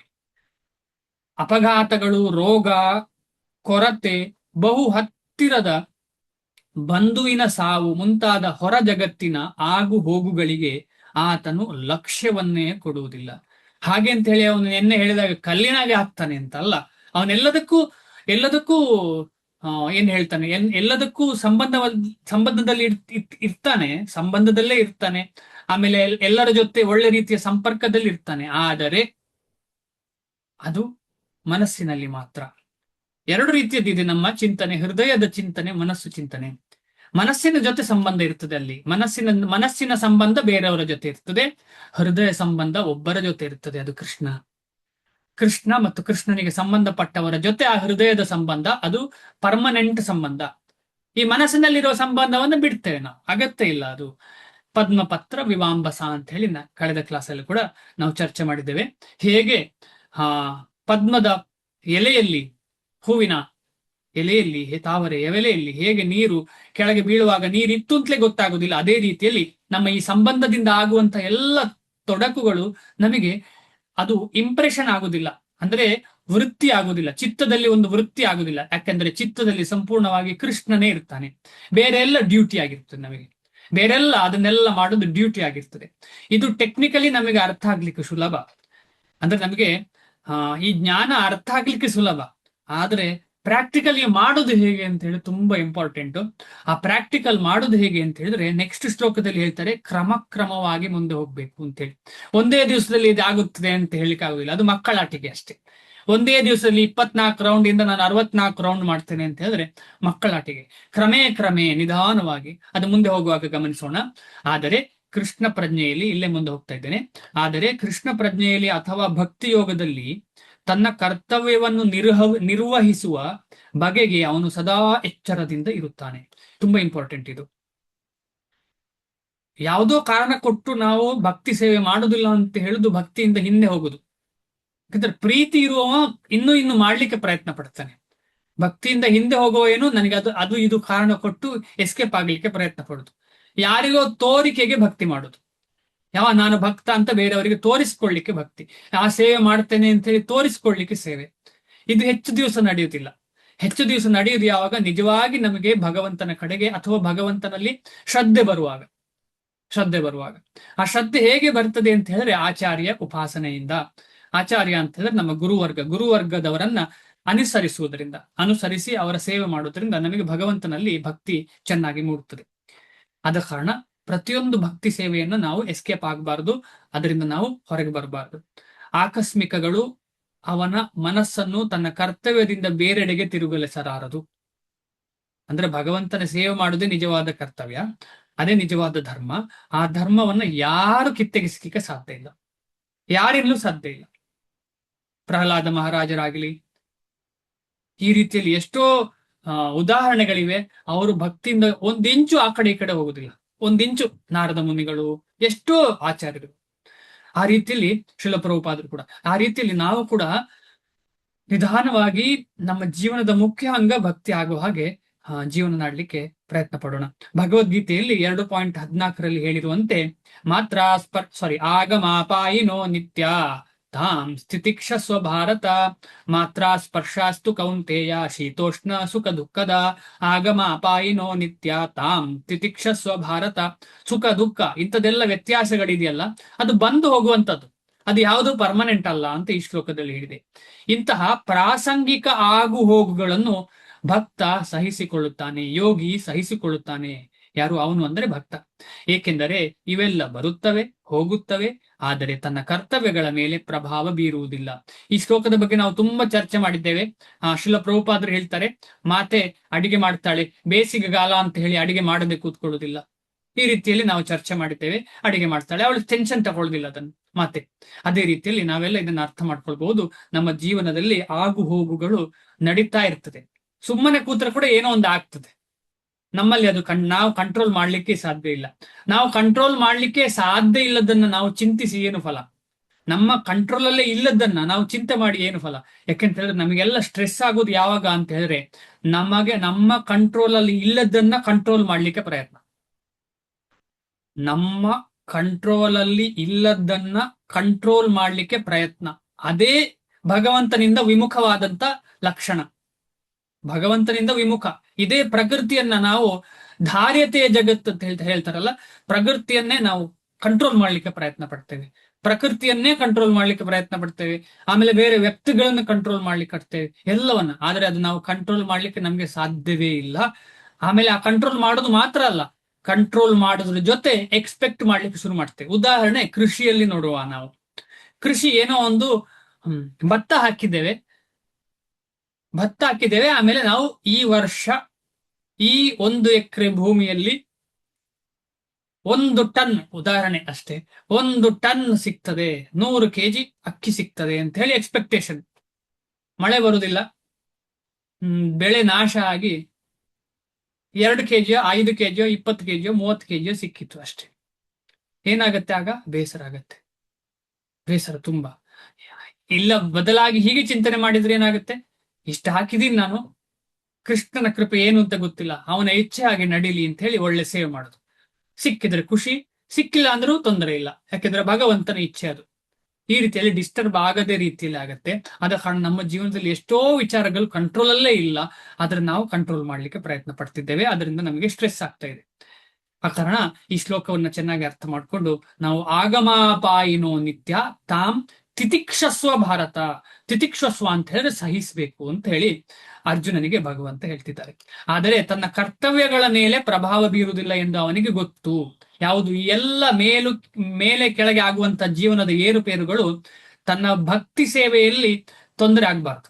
ಅಪಘಾತಗಳು, ರೋಗ, ಕೊರತೆ, ಬಹು ಹತ್ತಿರದ ಬಂಧುವಿನ ಸಾವು ಮುಂತಾದ ಹೊರ ಜಗತ್ತಿನ ಆಗು ಹೋಗುಗಳಿಗೆ ಆತನು ಲಕ್ಷ್ಯವನ್ನೇ ಕೊಡುವುದಿಲ್ಲ. ಹಾಗೆ ಅಂತ ಹೇಳಿ ಅವನು ಎನ್ನೆ ಹೇಳಿದಾಗ ಕಲ್ಲಿನಾಗೆ ಹಾಕ್ತಾನೆ ಅಂತಲ್ಲ, ಅವನೆಲ್ಲದಕ್ಕೂ ಎಲ್ಲದಕ್ಕೂ ಏನ್ ಹೇಳ್ತಾನೆ, ಎಲ್ಲದಕ್ಕೂ ಸಂಬಂಧದಲ್ಲಿ ಇರ್ತಾನೆ, ಸಂಬಂಧದಲ್ಲೇ ಇರ್ತಾನೆ. ಆಮೇಲೆ ಎಲ್ಲರ ಜೊತೆ ಒಳ್ಳೆ ರೀತಿಯ ಸಂಪರ್ಕದಲ್ಲಿ ಇರ್ತಾನೆ. ಆದರೆ ಅದು ಮನಸ್ಸಿನಲ್ಲಿ ಮಾತ್ರ. ಎರಡು ರೀತಿಯದಿದೆ ನಮ್ಮ ಚಿಂತನೆ: ಹೃದಯದ ಚಿಂತನೆ, ಮನಸ್ಸು ಚಿಂತನೆ. ಮನಸ್ಸಿನ ಜೊತೆ ಸಂಬಂಧ ಇರ್ತದೆ ಅಲ್ಲಿ, ಮನಸ್ಸಿನ ಸಂಬಂಧ ಬೇರೆಯವರ ಜೊತೆ ಇರ್ತದೆ, ಹೃದಯ ಸಂಬಂಧ ಒಬ್ಬರ ಜೊತೆ ಇರ್ತದೆ, ಅದು ಕೃಷ್ಣ ಮತ್ತು ಕೃಷ್ಣನಿಗೆ ಸಂಬಂಧಪಟ್ಟವರ ಜೊತೆ ಆ ಹೃದಯದ ಸಂಬಂಧ, ಅದು ಪರ್ಮನೆಂಟ್ ಸಂಬಂಧ. ಈ ಮನಸ್ಸಿನಲ್ಲಿರುವ ಸಂಬಂಧವನ್ನು ಬಿಡ್ತೇವೆ ನಾವು, ಅಗತ್ಯ ಇಲ್ಲ. ಅದು ಪದ್ಮಪತ್ರ ವಿವಾಂಬಸ ಅಂತ ಹೇಳಿ ಕಳೆದ ಕ್ಲಾಸಲ್ಲಿ ಕೂಡ ನಾವು ಚರ್ಚೆ ಮಾಡಿದ್ದೇವೆ. ಹೇಗೆ ಪದ್ಮದ ಎಲೆಯಲ್ಲಿ, ಹೂವಿನ ಎಲೆಯಲ್ಲಿ, ತಾವರೆ ಎಲೆಯಲ್ಲಿ ಹೇಗೆ ನೀರು ಕೆಳಗೆ ಬೀಳುವಾಗ ನೀರಿತ್ತು ಅಂತಲೇ ಗೊತ್ತಾಗುದಿಲ್ಲ, ಅದೇ ರೀತಿಯಲ್ಲಿ ನಮ್ಮ ಈ ಸಂಬಂಧದಿಂದ ಆಗುವಂತ ಎಲ್ಲ ತೊಡಕುಗಳು ನಮಗೆ ಅದು ಇಂಪ್ರೆಷನ್ ಆಗುದಿಲ್ಲ, ಅಂದ್ರೆ ವೃತ್ತಿ ಆಗುದಿಲ್ಲ, ಚಿತ್ತದಲ್ಲಿ ಒಂದು ವೃತ್ತಿ ಆಗುದಿಲ್ಲ. ಯಾಕೆಂದ್ರೆ ಚಿತ್ತದಲ್ಲಿ ಸಂಪೂರ್ಣವಾಗಿ ಕೃಷ್ಣನೇ ಇರ್ತಾನೆ. ಬೇರೆ ಎಲ್ಲ ಡ್ಯೂಟಿ ಆಗಿರ್ತದೆ ನಮಗೆ, ಬೇರೆಲ್ಲ ಅದನ್ನೆಲ್ಲ ಮಾಡೋದು ಡ್ಯೂಟಿ ಆಗಿರ್ತದೆ. ಇದು ಟೆಕ್ನಿಕಲಿ ನಮಗೆ ಅರ್ಥ ಆಗ್ಲಿಕ್ಕೆ ಸುಲಭ, ಅಂದ್ರೆ ನಮಗೆ ಈ ಜ್ಞಾನ ಅರ್ಥ ಆಗ್ಲಿಕ್ಕೆ ಸುಲಭ. ಆದ್ರೆ ಪ್ರಾಕ್ಟಿಕಲಿ ಮಾಡೋದು ಹೇಗೆ ಅಂತ ಹೇಳಿ ತುಂಬಾ ಇಂಪಾರ್ಟೆಂಟ್. ಆ ಪ್ರಾಕ್ಟಿಕಲ್ ಮಾಡೋದು ಹೇಗೆ ಅಂತ ಹೇಳಿದ್ರೆ ನೆಕ್ಸ್ಟ್ ಶ್ಲೋಕದಲ್ಲಿ ಹೇಳ್ತಾರೆ, ಕ್ರಮವಾಗಿ ಮುಂದೆ ಹೋಗ್ಬೇಕು ಅಂತ ಹೇಳಿ. ಒಂದೇ ದಿವಸದಲ್ಲಿ ಇದು ಆಗುತ್ತದೆ ಅಂತ ಹೇಳಿಕ್ಕೆ ಆಗುದಿಲ್ಲ, ಅದು ಮಕ್ಕಳಾಟಿಕೆ ಅಷ್ಟೇ. ಒಂದೇ ದಿವಸದಲ್ಲಿ 24 ರೌಂಡ್ ಇಂದ ನಾನು 64 ರೌಂಡ್ ಮಾಡ್ತೇನೆ ಅಂತ ಹೇಳಿದ್ರೆ ಮಕ್ಕಳಾಟಿಕೆ. ಕ್ರಮೇ ನಿಧಾನವಾಗಿ ಅದು ಮುಂದೆ ಹೋಗುವಾಗ ಗಮನಿಸೋಣ. ಆದರೆ ಕೃಷ್ಣ ಪ್ರಜ್ಞೆಯಲ್ಲಿ, ಇಲ್ಲೇ ಮುಂದೆ ಹೋಗ್ತಾ ಇದ್ದೇನೆ, ಆದರೆ ಕೃಷ್ಣ ಪ್ರಜ್ಞೆಯಲ್ಲಿ ಅಥವಾ ಭಕ್ತಿ ಯೋಗದಲ್ಲಿ ತನ್ನ ಕರ್ತವ್ಯವನ್ನು ನಿರ್ವಹಿಸುವ ಬಗೆಗೆ ಅವನು ಸದಾ ಎಚ್ಚರದಿಂದ ಇರುತ್ತಾನೆ. ತುಂಬಾ ಇಂಪಾರ್ಟೆಂಟ್ ಇದು. ಯಾವುದೋ ಕಾರಣ ಕೊಟ್ಟು ನಾವು ಭಕ್ತಿ ಸೇವೆ ಮಾಡುದಿಲ್ಲ ಅಂತ ಹೇಳುದು ಭಕ್ತಿಯಿಂದ ಹಿಂದೆ ಹೋಗುದು. ಯಾಕಂದ್ರೆ ಪ್ರೀತಿ ಇರುವವ ಇನ್ನು ಮಾಡ್ಲಿಕ್ಕೆ ಪ್ರಯತ್ನ ಪಡ್ತಾನೆ. ಭಕ್ತಿಯಿಂದ ಹಿಂದೆ ಹೋಗುವ ಏನು, ನನಗೆ ಅದು ಇದು ಕಾರಣ ಕೊಟ್ಟು ಎಸ್ಕೇಪ್ ಆಗ್ಲಿಕ್ಕೆ ಪ್ರಯತ್ನ ಪಡುದು. ಯಾರಿಗೋ ತೋರಿಕೆಗೆ ಭಕ್ತಿ ಮಾಡುದು, ನಾನು ಭಕ್ತ ಅಂತ ಬೇರೆಯವರಿಗೆ ತೋರಿಸ್ಕೊಳ್ಳಿಕ್ಕೆ ಭಕ್ತಿ, ಆ ಸೇವೆ ಮಾಡ್ತೇನೆ ಅಂತ ಹೇಳಿ ತೋರಿಸ್ಕೊಳ್ಳಿಕ್ಕೆ ಸೇವೆ. ಇದು ಹೆಚ್ಚು ದಿವಸ ನಡೆಯುವುದಿಲ್ಲ. ಹೆಚ್ಚು ದಿವಸ ನಡೆಯುವುದು ಯಾವಾಗ ನಿಜವಾಗಿ ನಮಗೆ ಭಗವಂತನ ಕಡೆಗೆ ಅಥವಾ ಭಗವಂತನಲ್ಲಿ ಶ್ರದ್ಧೆ ಬರುವಾಗ. ಆ ಶ್ರದ್ಧೆ ಹೇಗೆ ಬರ್ತದೆ ಅಂತ ಹೇಳಿದ್ರೆ ಆಚಾರ್ಯ ಉಪಾಸನೆಯಿಂದ. ಆಚಾರ್ಯ ಅಂತ ಹೇಳಿದ್ರೆ ನಮ್ಮ ಗುರುವರ್ಗದವರನ್ನ ಅನುಸರಿಸಿ ಅವರ ಸೇವೆ ಮಾಡೋದ್ರಿಂದ ನಮಗೆ ಭಗವಂತನಲ್ಲಿ ಭಕ್ತಿ ಚೆನ್ನಾಗಿ ಮೂಡುತ್ತದೆ. ಆದ ಕಾರಣ ಪ್ರತಿಯೊಂದು ಭಕ್ತಿ ಸೇವೆಯನ್ನು ನಾವು ಎಸ್ಕೇಪ್ ಆಗಬಾರದು, ಅದರಿಂದ ನಾವು ಹೊರಗೆ ಬರಬಾರದು. ಆಕಸ್ಮಿಕಗಳು ಅವನ ಮನಸ್ಸನ್ನು ತನ್ನ ಕರ್ತವ್ಯದಿಂದ ಬೇರೆಡೆಗೆ ತಿರುಗಲಿಸಲಾರದು. ಅಂದ್ರೆ ಭಗವಂತನ ಸೇವೆ ಮಾಡುವುದೇ ನಿಜವಾದ ಕರ್ತವ್ಯ, ಅದೇ ನಿಜವಾದ ಧರ್ಮ. ಆ ಧರ್ಮವನ್ನ ಯಾರು ಕಿತ್ತೆಗೆಸಲಿಕ್ಕೆ ಸಾಧ್ಯ ಇಲ್ಲ, ಯಾರಿಂದಲೂ ಸಾಧ್ಯ ಇಲ್ಲ. ಪ್ರಹ್ಲಾದ ಮಹಾರಾಜರಾಗಲಿ, ಈ ರೀತಿಯಲ್ಲಿ ಎಷ್ಟೋ ಉದಾಹರಣೆಗಳಿವೆ. ಅವರು ಭಕ್ತಿಯಿಂದ ಒಂದಿಂಚು ಆ ಕಡೆ ಈ ಕಡೆ ಹೋಗುದಿಲ್ಲ, ಒಂದಿಂಚು. ನಾರದ ಮುನಿಗಳು, ಎಷ್ಟೋ ಆಚಾರ್ಯರು, ಆ ರೀತಿಯಲ್ಲಿ ಶ್ರೀಲ ಪ್ರಭುಪಾದರು ಕೂಡ. ಆ ರೀತಿಯಲ್ಲಿ ನಾವು ಕೂಡ ನಿಧಾನವಾಗಿ ನಮ್ಮ ಜೀವನದ ಮುಖ್ಯ ಅಂಗ ಭಕ್ತಿ ಆಗುವ ಹಾಗೆ ಜೀವನ ಮಾಡಲಿಕ್ಕೆ ಪ್ರಯತ್ನ ಪಡೋಣ. ಭಗವದ್ಗೀತೆಯಲ್ಲಿ 2.14 ಹೇಳಿರುವಂತೆ ಆಗಮಾಪಾಯಿನೋ ನಿತ್ಯ ತಾಂ ಸ್ಥಿತಿಕ್ಷಸ್ವ ಭಾರತ ಮಾತ್ರ ಸ್ಪರ್ಶಾಸ್ತು ಕೌಂತೆಯ ಶೀತೋಷ್ಣ ಸುಖ ದುಃಖದ ಆಗಮ ಅಪಾಯಿನೋ ನಿತ್ಯ ತಾಂ ತಿತಿಕ್ಷಸ್ವ ಭಾರತ. ಸುಖ ದುಃಖ ಇಂಥದೆಲ್ಲ ವ್ಯತ್ಯಾಸಗಳಿದೆಯಲ್ಲ, ಅದು ಬಂದು ಹೋಗುವಂಥದ್ದು, ಅದು ಯಾವುದು ಪರ್ಮನೆಂಟ್ ಅಲ್ಲ ಅಂತ ಈ ಶ್ಲೋಕದಲ್ಲಿ ಹೇಳಿದೆ. ಇಂತಹ ಪ್ರಾಸಂಗಿಕ ಆಗು ಹೋಗುಗಳನ್ನು ಭಕ್ತ ಸಹಿಸಿಕೊಳ್ಳುತ್ತಾನೆ, ಯೋಗಿ ಸಹಿಸಿಕೊಳ್ಳುತ್ತಾನೆ. ಯಾರು? ಅವನು ಅಂದ್ರೆ ಭಕ್ತ. ಏಕೆಂದರೆ ಇವೆಲ್ಲ ಬರುತ್ತವೆ ಹೋಗುತ್ತವೆ, ಆದರೆ ತನ್ನ ಕರ್ತವ್ಯಗಳ ಮೇಲೆ ಪ್ರಭಾವ ಬೀರುವುದಿಲ್ಲ. ಈ ಶ್ಲೋಕದ ಬಗ್ಗೆ ನಾವು ತುಂಬಾ ಚರ್ಚೆ ಮಾಡಿದ್ದೇವೆ. ಶ್ರೀಲ ಪ್ರಭುಪಾದರು ಹೇಳ್ತಾರೆ, ಮಾತೆ ಅಡಿಗೆ ಮಾಡ್ತಾಳೆ, ಬೇಸಿಗೆಗಾಲ ಅಂತ ಹೇಳಿ ಅಡಿಗೆ ಮಾಡದೆ ಕೂತ್ಕೊಳ್ಳುವುದಿಲ್ಲ. ಈ ರೀತಿಯಲ್ಲಿ ನಾವು ಚರ್ಚೆ ಮಾಡಿದ್ದೇವೆ. ಅಡಿಗೆ ಮಾಡ್ತಾಳೆ, ಅವಳು ಟೆನ್ಷನ್ ತಗೊಳ್ಳೋದಿಲ್ಲ ಅದನ್ನು ಮಾತೆ. ಅದೇ ರೀತಿಯಲ್ಲಿ ನಾವೆಲ್ಲ ಇದನ್ನ ಅರ್ಥ ಮಾಡ್ಕೊಳ್ಬಹುದು. ನಮ್ಮ ಜೀವನದಲ್ಲಿ ಆಗು ಹೋಗುಗಳು ನಡೀತಾ ಇರ್ತದೆ. ಸುಮ್ಮನೆ ಕೂತ್ರೆ ಕೂಡ ಏನೋ ಒಂದು ಆಗ್ತದೆ ನಮ್ಮಲ್ಲಿ. ಅದು ನಾವು ಕಂಟ್ರೋಲ್ ಮಾಡ್ಲಿಕ್ಕೆ ಸಾಧ್ಯ ಇಲ್ಲ. ನಾವು ಕಂಟ್ರೋಲ್ ಮಾಡ್ಲಿಕ್ಕೆ ಸಾಧ್ಯ ಇಲ್ಲದನ್ನ ನಾವು ಚಿಂತಿಸಿ ಏನು ಫಲ? ನಮ್ಮ ಕಂಟ್ರೋಲ್ ಅಲ್ಲೇ ಇಲ್ಲದನ್ನ ನಾವು ಚಿಂತೆ ಮಾಡಿ ಏನು ಫಲ? ಯಾಕೆಂತ ಹೇಳಿದ್ರೆ ನಮಗೆಲ್ಲ ಸ್ಟ್ರೆಸ್ ಆಗೋದು ಯಾವಾಗ ಅಂತ ಹೇಳಿದ್ರೆ, ನಮ್ಮ ಕಂಟ್ರೋಲ್ ಅಲ್ಲಿ ಇಲ್ಲದನ್ನ ಕಂಟ್ರೋಲ್ ಮಾಡ್ಲಿಕ್ಕೆ ಪ್ರಯತ್ನ. ನಮ್ಮ ಕಂಟ್ರೋಲ್ ಅಲ್ಲಿ ಇಲ್ಲದನ್ನ ಕಂಟ್ರೋಲ್ ಮಾಡ್ಲಿಕ್ಕೆ ಪ್ರಯತ್ನ, ಅದೇ ಭಗವಂತನಿಂದ ವಿಮುಖವಾದಂತ ಲಕ್ಷಣ. ಭಗವಂತನಿಂದ ವಿಮುಖ. ಇದೇ ಪ್ರಕೃತಿಯನ್ನ ನಾವು ಧಾರ್ಯತೆಯ ಜಗತ್ತು ಅಂತ ಹೇಳ್ತಾರಲ್ಲ, ಪ್ರಕೃತಿಯನ್ನೇ ನಾವು ಕಂಟ್ರೋಲ್ ಮಾಡ್ಲಿಕ್ಕೆ ಪ್ರಯತ್ನ ಪಡ್ತೇವೆ. ಪ್ರಕೃತಿಯನ್ನೇ ಕಂಟ್ರೋಲ್ ಮಾಡ್ಲಿಕ್ಕೆ ಪ್ರಯತ್ನ ಪಡ್ತೇವೆ, ಆಮೇಲೆ ಬೇರೆ ವ್ಯಕ್ತಿಗಳನ್ನು ಕಂಟ್ರೋಲ್ ಮಾಡ್ಲಿಕ್ಕೆ ಆಗ್ತೇವೆ ಎಲ್ಲವನ್ನ. ಆದ್ರೆ ಅದು ನಾವು ಕಂಟ್ರೋಲ್ ಮಾಡ್ಲಿಕ್ಕೆ ನಮ್ಗೆ ಸಾಧ್ಯವೇ ಇಲ್ಲ. ಆಮೇಲೆ ಆ ಕಂಟ್ರೋಲ್ ಮಾಡೋದು ಮಾತ್ರ ಅಲ್ಲ, ಕಂಟ್ರೋಲ್ ಮಾಡೋದ್ರ ಜೊತೆ ಎಕ್ಸ್ಪೆಕ್ಟ್ ಮಾಡ್ಲಿಕ್ಕೆ ಶುರು ಮಾಡ್ತೇವೆ. ಉದಾಹರಣೆ ಕೃಷಿಯಲ್ಲಿ ನೋಡುವ ನಾವು. ಕೃಷಿ ಏನೋ ಒಂದು ಭತ್ತ ಹಾಕಿದ್ದೇವೆ, ಆಮೇಲೆ ನಾವು ಈ ವರ್ಷ ಈ 1 ಎಕರೆ ಭೂಮಿಯಲ್ಲಿ 1 ಟನ್, ಉದಾಹರಣೆ ಅಷ್ಟೇ, 1 ಟನ್ ಸಿಗ್ತದೆ, 100 ಕೆಜಿ ಅಕ್ಕಿ ಸಿಗ್ತದೆ ಅಂತ ಹೇಳಿ ಎಕ್ಸ್ಪೆಕ್ಟೇಷನ್. ಮಳೆ ಬರುದಿಲ್ಲ, ಬೆಳೆ ನಾಶ ಆಗಿ 2 ಕೆಜಿಯೋ 5 ಕೆಜಿಯೋ 20 ಕೆಜಿಯೋ 30 ಕೆಜಿಯೋ ಸಿಕ್ಕಿತ್ತು ಅಷ್ಟೇ. ಏನಾಗತ್ತೆ ಆಗ? ಬೇಸರ ಆಗತ್ತೆ, ಬೇಸರ ತುಂಬಾ. ಇಲ್ಲ, ಬದಲಾಗಿ ಹೀಗೆ ಚಿಂತನೆ ಮಾಡಿದ್ರೆ ಏನಾಗುತ್ತೆ, ಇಷ್ಟ ಹಾಕಿದೀನಿ ನಾನು, ಕೃಷ್ಣನ ಕೃಪೆ ಏನು ಅಂತ ಗೊತ್ತಿಲ್ಲ, ಅವನ ಇಚ್ಛೆ ಹಾಗೆ ನಡೀಲಿ ಅಂತ ಹೇಳಿ ಒಳ್ಳೆ ಸೇವೆ ಮಾಡೋದು. ಸಿಕ್ಕಿದ್ರೆ ಖುಷಿ, ಸಿಕ್ಕಿಲ್ಲ ಅಂದ್ರೂ ತೊಂದರೆ ಇಲ್ಲ, ಯಾಕೆಂದ್ರೆ ಭಗವಂತನ ಇಚ್ಛೆ ಅದು. ಈ ರೀತಿಯಲ್ಲಿ ಡಿಸ್ಟರ್ಬ್ ಆಗದೆ ರೀತಿಯಲ್ಲಿ ಆಗತ್ತೆ. ಆದ ಕಾರಣ ನಮ್ಮ ಜೀವನದಲ್ಲಿ ಎಷ್ಟೋ ವಿಚಾರಗಳು ಕಂಟ್ರೋಲ್ ಅಲ್ಲೇ ಇಲ್ಲ, ಆದ್ರೆ ನಾವು ಕಂಟ್ರೋಲ್ ಮಾಡ್ಲಿಕ್ಕೆ ಪ್ರಯತ್ನ ಪಡ್ತಿದ್ದೇವೆ, ಅದರಿಂದ ನಮಗೆ ಸ್ಟ್ರೆಸ್ ಆಗ್ತಾ ಇದೆ. ಆ ಕಾರಣ ಈ ಶ್ಲೋಕವನ್ನ ಚೆನ್ನಾಗಿ ಅರ್ಥ ಮಾಡ್ಕೊಂಡು ನಾವು ಆಗಮಾಪಾಯಿನೋ ನಿತ್ಯ ತಾಂ ತಿತಿಕ್ಷಸ್ವ ಭಾರತ, ತಿತಿಕ್ಷಸ್ವ ಅಂತ ಹೇಳಿದ್ರೆ ಸಹಿಸಬೇಕು ಅಂತ ಹೇಳಿ ಅರ್ಜುನನಿಗೆ ಭಗವಂತ ಹೇಳ್ತಿದ್ದಾರೆ. ಆದರೆ ತನ್ನ ಕರ್ತವ್ಯಗಳ ಮೇಲೆ ಪ್ರಭಾವ ಬೀರುವುದಿಲ್ಲ ಎಂದು ಅವನಿಗೆ ಗೊತ್ತು. ಯಾವುದು? ಈ ಎಲ್ಲ ಮೇಲೆ ಕೆಳಗೆ ಆಗುವಂತ ಜೀವನದ ಏರುಪೇರುಗಳು ತನ್ನ ಭಕ್ತಿ ಸೇವೆಯಲ್ಲಿ ತೊಂದರೆ ಆಗ್ಬಾರ್ದು.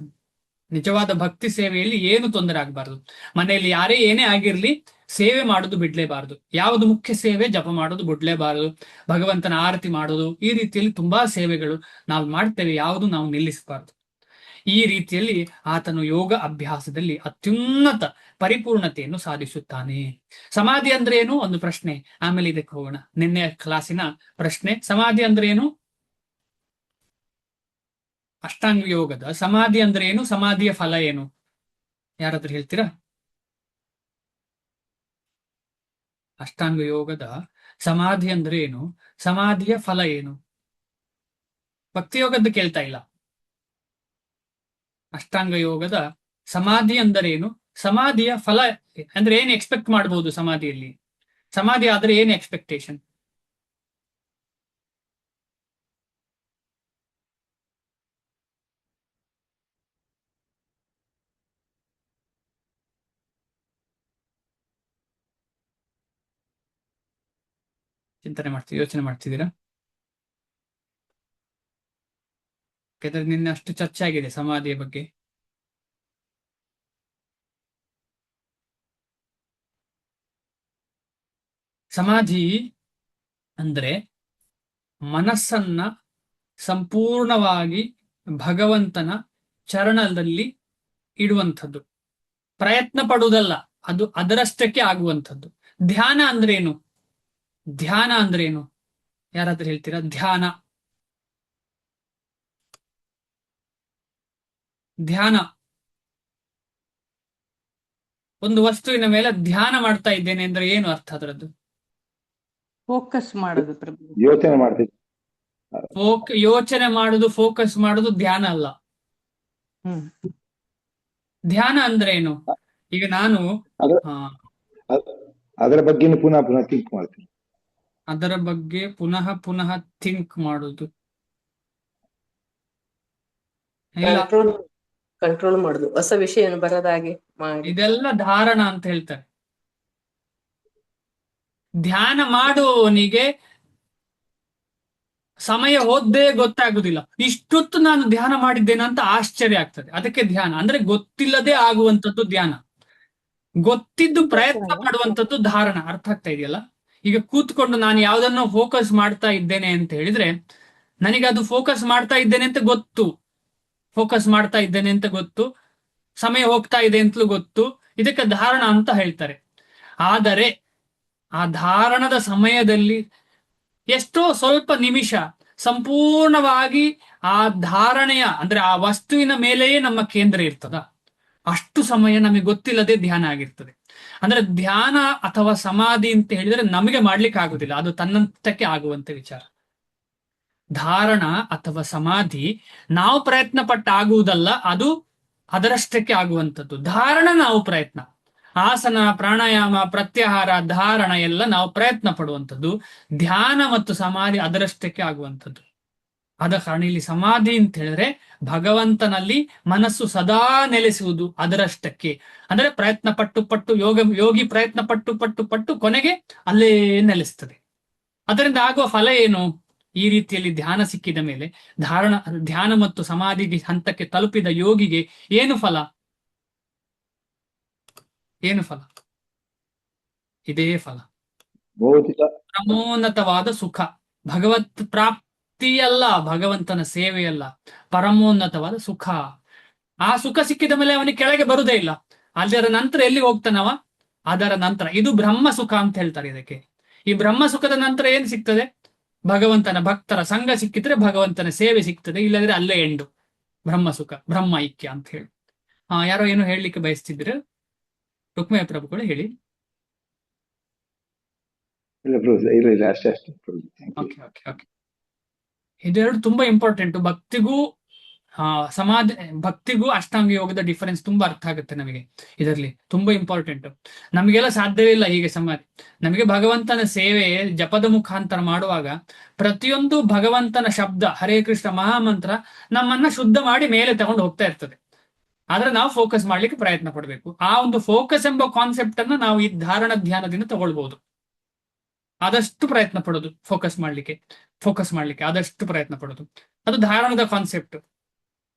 ನಿಜವಾದ ಭಕ್ತಿ ಸೇವೆಯಲ್ಲಿ ಏನು ತೊಂದರೆ ಆಗ್ಬಾರ್ದು. ಮನೆಯಲ್ಲಿ ಯಾರೇ ಏನೇ ಆಗಿರ್ಲಿ, ಸೇವೆ ಮಾಡೋದು ಬಿಡ್ಲೇಬಾರದು. ಯಾವುದು ಮುಖ್ಯ ಸೇವೆ? ಜಪ ಮಾಡೋದು ಬಿಡ್ಲೇಬಾರದು, ಭಗವಂತನ ಆರತಿ ಮಾಡೋದು, ಈ ರೀತಿಯಲ್ಲಿ ತುಂಬಾ ಸೇವೆಗಳು ನಾವು ಮಾಡ್ತೇವೆ, ಯಾವುದು ನಾವು ನಿಲ್ಲಿಸಬಾರದು. ಈ ರೀತಿಯಲ್ಲಿ ಆತನು ಯೋಗ ಅಭ್ಯಾಸದಲ್ಲಿ ಅತ್ಯುನ್ನತ ಪರಿಪೂರ್ಣತೆಯನ್ನು ಸಾಧಿಸುತ್ತಾನೆ. ಸಮಾಧಿ ಅಂದ್ರೆ ಏನು? ಒಂದು ಪ್ರಶ್ನೆ, ಆಮೇಲೆ ಇದಕ್ಕೆ ಹೋಗೋಣ. ನಿನ್ನೆ ಕ್ಲಾಸಿನ ಪ್ರಶ್ನೆ, ಸಮಾಧಿ ಅಂದ್ರೆ ಏನು? ಅಷ್ಟಾಂಗ ಯೋಗದ ಸಮಾಧಿ ಅಂದ್ರೆ ಏನು? ಸಮಾಧಿಯ ಫಲ ಏನು? ಯಾರಾದ್ರೂ ಹೇಳ್ತೀರಾ? ಅಷ್ಟಾಂಗ ಯೋಗದ ಸಮಾಧಿ ಅಂದ್ರೆ ಏನು? ಸಮಾಧಿಯ ಫಲ ಏನು? ಭಕ್ತಿ ಯೋಗದ್ದು ಕೇಳ್ತಾ ಇಲ್ಲ. ಅಷ್ಟಾಂಗ ಯೋಗದ ಸಮಾಧಿ ಅಂದರೆ ಏನು? ಸಮಾಧಿಯ ಫಲ ಅಂದ್ರೆ ಏನ್ ಎಕ್ಸ್ಪೆಕ್ಟ್ ಮಾಡಬಹುದು ಸಮಾಧಿಯಲ್ಲಿ? ಸಮಾಧಿ ಆದ್ರೆ ಏನ್ ಎಕ್ಸ್ಪೆಕ್ಟೇಷನ್? ಯೋಚನೆ ಮಾಡ್ತಿದ್ದೀರಾ? ಯಾಕಂದ್ರೆ ನಿನ್ನೆ ಅಷ್ಟು ಚರ್ಚೆ ಆಗಿದೆ ಸಮಾಧಿಯ ಬಗ್ಗೆ. ಸಮಾಧಿ ಅಂದ್ರೆ ಮನಸ್ಸನ್ನ ಸಂಪೂರ್ಣವಾಗಿ ಭಗವಂತನ ಚರಣದಲ್ಲಿ ಇಡುವಂಥದ್ದು. ಪ್ರಯತ್ನ ಪಡುವುದಲ್ಲ, ಅದು ಅದರಷ್ಟಕ್ಕೆ ಆಗುವಂಥದ್ದು. ಧ್ಯಾನ ಅಂದ್ರೇನು? ಧ್ಯಾನ ಅಂದ್ರೇನು? ಯಾರಾದ್ರೂ ಹೇಳ್ತೀರಾ? ಧ್ಯಾನ ಧ್ಯಾನ ಒಂದು ವಸ್ತುವಿನ ಮೇಲೆ ಧ್ಯಾನ ಮಾಡ್ತಾ ಇದ್ದೇನೆ ಅಂದ್ರೆ ಏನು ಅರ್ಥ ಅದರದ್ದು? ಫೋಕಸ್ ಮಾಡೋದು ಪ್ರಭು. ಯೋಚನೆ ಮಾಡ್ತಿದ್ದೆ. ಯೋಚನೆ ಮಾಡುದು, ಫೋಕಸ್ ಮಾಡುದು ಧ್ಯಾನ ಅಲ್ಲ. ಧ್ಯಾನ ಅಂದ್ರೆ ಏನು? ಈಗ ನಾನು ಅದರ ಬಗ್ಗೆ ಪುನಃ ಪುನಃ ಥಿಂಕ್ ಮಾಡ್ತೀನಿ. ಅದರ ಬಗ್ಗೆ ಪುನಃ ಪುನಃ ಥಿಂಕ್ ಮಾಡುದು ಇಲ್ಲ, ಕಂಟ್ರೋಲ್ ಮಾಡುದು, ಹೊಸ ವಿಷಯ ಬರದಾಗೆ ಮಾಡಿ, ಇದೆಲ್ಲ ಧಾರಣ ಅಂತ ಹೇಳ್ತಾರೆ. ಧ್ಯಾನ ಮಾಡುವವನಿಗೆ ಸಮಯ ಹೋದ್ದೇ ಗೊತ್ತಾಗುದಿಲ್ಲ. ಇಷ್ಟೊತ್ತು ನಾನು ಧ್ಯಾನ ಮಾಡಿದ್ದೇನೆ ಅಂತ ಆಶ್ಚರ್ಯ ಆಗ್ತದೆ. ಅದಕ್ಕೆ ಧ್ಯಾನ ಅಂದ್ರೆ ಗೊತ್ತಿಲ್ಲದೆ ಆಗುವಂಥದ್ದು ಧ್ಯಾನ. ಗೊತ್ತಿದ್ದು ಪ್ರಯತ್ನ ಮಾಡುವಂಥದ್ದು ಧಾರಣ. ಅರ್ಥ ಆಗ್ತಾ ಇದೆಯಲ್ಲ? ಈಗ ಕೂತ್ಕೊಂಡು ನಾನು ಯಾವ್ದನ್ನೋ ಫೋಕಸ್ ಮಾಡ್ತಾ ಇದ್ದೇನೆ ಅಂತ ಹೇಳಿದ್ರೆ, ನನಗೆ ಅದು ಫೋಕಸ್ ಮಾಡ್ತಾ ಇದ್ದೇನೆ ಅಂತ ಗೊತ್ತು, ಸಮಯ ಹೋಗ್ತಾ ಇದೆ ಅಂತಲೂ ಗೊತ್ತು. ಇದಕ್ಕೆ ಧಾರಣ ಅಂತ ಹೇಳ್ತಾರೆ. ಆದರೆ ಆ ಧಾರಣದ ಸಮಯದಲ್ಲಿ ಎಷ್ಟೋ ಸ್ವಲ್ಪ ನಿಮಿಷ ಸಂಪೂರ್ಣವಾಗಿ ಆ ಧಾರಣೆಯ ಅಂದ್ರೆ ಆ ವಸ್ತುವಿನ ಮೇಲೆಯೇ ನಮ್ಮ ಕೇಂದ್ರ ಇರ್ತದ, ಅಷ್ಟು ಸಮಯ ನಮಗೆ ಗೊತ್ತಿಲ್ಲದೆ ಧ್ಯಾನ ಆಗಿರ್ತದೆ. ಅಂದ್ರೆ ಧ್ಯಾನ ಅಥವಾ ಸಮಾಧಿ ಅಂತ ಹೇಳಿದ್ರೆ ನಮಗೆ ಮಾಡ್ಲಿಕ್ಕೆ ಆಗುದಿಲ್ಲ, ಅದು ತನ್ನಂತಕ್ಕೆ ಆಗುವಂತ ವಿಚಾರ. ಧಾರಣ ಅಥವಾ ಸಮಾಧಿ ನಾವು ಪ್ರಯತ್ನ ಪಟ್ಟ ಆಗುವುದಲ್ಲ, ಅದು ಅದರಷ್ಟಕ್ಕೆ ಆಗುವಂಥದ್ದು. ಧಾರಣ ನಾವು ಪ್ರಯತ್ನ, ಆಸನ, ಪ್ರಾಣಾಯಾಮ, ಪ್ರತ್ಯಾಹಾರ, ಧಾರಣ ಎಲ್ಲ ನಾವು ಪ್ರಯತ್ನ ಪಡುವಂಥದ್ದು. ಧ್ಯಾನ ಮತ್ತು ಸಮಾಧಿ ಅದರಷ್ಟಕ್ಕೆ ಆಗುವಂಥದ್ದು. ಆದ ಕಾರಣ ಇಲ್ಲಿ ಸಮಾಧಿ ಅಂತ ಹೇಳಿದ್ರೆ ಭಗವಂತನಲ್ಲಿ ಮನಸ್ಸು ಸದಾ ನೆಲೆಸುವುದು ಅದರಷ್ಟಕ್ಕೆ. ಅಂದ್ರೆ ಪ್ರಯತ್ನ ಪಟ್ಟು ಪಟ್ಟು ಯೋಗಿ ಪ್ರಯತ್ನ ಪಟ್ಟು ಪಟ್ಟು ಪಟ್ಟು ಕೊನೆಗೆ ಅಲ್ಲೇ ನೆಲೆಸ್ತದೆ. ಅದರಿಂದ ಆಗುವ ಫಲ ಏನು? ಈ ರೀತಿಯಲ್ಲಿ ಧ್ಯಾನ ಸಿಕ್ಕಿದ ಮೇಲೆ ಧ್ಯಾನ ಮತ್ತು ಸಮಾಧಿ ಹಂತಕ್ಕೆ ತಲುಪಿದ ಯೋಗಿಗೆ ಏನು ಫಲ? ಏನು ಫಲ? ಇದೇ ಫಲ, ಭೌತಿಕ ಪರಮೋನ್ನತವಾದ ಸುಖ. ಭಗವತ್ ಪ್ರಾಪ್ತಿಯಲ್ಲ, ಭಗವಂತನ ಸೇವೆಯಲ್ಲ, ಪರಮೋನ್ನತವಾದ ಸುಖ. ಆ ಸುಖ ಸಿಕ್ಕಿದ ಮೇಲೆ ಅವನಿಗೆ ಕೆಳಗೆ ಬರುದೇ ಇಲ್ಲ. ಅದರ ನಂತರ ಎಲ್ಲಿ ಹೋಗ್ತಾನವ? ಅದರ ನಂತರ ಇದು ಬ್ರಹ್ಮ ಸುಖ ಅಂತ ಹೇಳ್ತಾರೆ ಇದಕ್ಕೆ. ಈ ಬ್ರಹ್ಮ ಸುಖದ ನಂತರ ಏನ್ ಸಿಗ್ತದೆ? ಭಗವಂತನ ಭಕ್ತರ ಸಂಘ ಸಿಕ್ಕಿದ್ರೆ ಭಗವಂತನ ಸೇವೆ ಸಿಗ್ತದೆ, ಇಲ್ಲದ್ರೆ ಅಲ್ಲೇ ಎಂಡು ಬ್ರಹ್ಮ ಸುಖ, ಬ್ರಹ್ಮ ಐಕ್ಯ ಅಂತ ಹೇಳಿ. ಯಾರೋ ಏನು ಹೇಳಲಿಕ್ಕೆ ಬಯಸ್ತಿದ್ರೆ ರುಕ್ಮಯ್ಯ ಪ್ರಭುಗಳು ಹೇಳಿ. ಇಲ್ಲ ಪ್ರಭು, ಇಲ್ಲ ಅಷ್ಟೇ ಪ್ರಭು. Thank you. Okay okay okay. ಇದೆರಡು ತುಂಬಾ ಇಂಪಾರ್ಟೆಂಟ್. ಭಕ್ತಿಗೂ ಅಷ್ಟಾಂಗ ಯೋಗದ ಡಿಫರೆನ್ಸ್ ತುಂಬಾ ಅರ್ಥ ಆಗುತ್ತೆ ನಮಗೆ. ಇದರಲ್ಲಿ ತುಂಬಾ ಇಂಪಾರ್ಟೆಂಟ್. ನಮಗೆಲ್ಲ ಸಾಧ್ಯವೇ ಇಲ್ಲ ಹೀಗೆ ಸಮಾಧಿ. ನಮಗೆ ಭಗವಂತನ ಸೇವೆ ಜಪದ ಮುಖಾಂತರ ಮಾಡುವಾಗ ಪ್ರತಿಯೊಂದು ಭಗವಂತನ ಶಬ್ದ, ಹರೇ ಕೃಷ್ಣ ಮಹಾಮಂತ್ರ ನಮ್ಮನ್ನ ಶುದ್ಧ ಮಾಡಿ ಮೇಲೆ ತಗೊಂಡು ಹೋಗ್ತಾ ಇರ್ತದೆ. ಆದ್ರೆ ನಾವು ಫೋಕಸ್ ಮಾಡ್ಲಿಕ್ಕೆ ಪ್ರಯತ್ನ ಪಡಬೇಕು. ಆ ಒಂದು ಫೋಕಸ್ ಎಂಬ ಕಾನ್ಸೆಪ್ಟ್ ಅನ್ನ ನಾವು ಈ ಧಾರಣ ಧ್ಯಾನದಿಂದ ತಗೊಳ್ಬಹುದು. ಆದಷ್ಟು ಪ್ರಯತ್ನ ಪಡೋದು ಫೋಕಸ್ ಮಾಡ್ಲಿಕ್ಕೆ ಆದಷ್ಟು ಪ್ರಯತ್ನ ಪಡೋದು, ಅದು ಧಾರಣದ ಕಾನ್ಸೆಪ್ಟ್.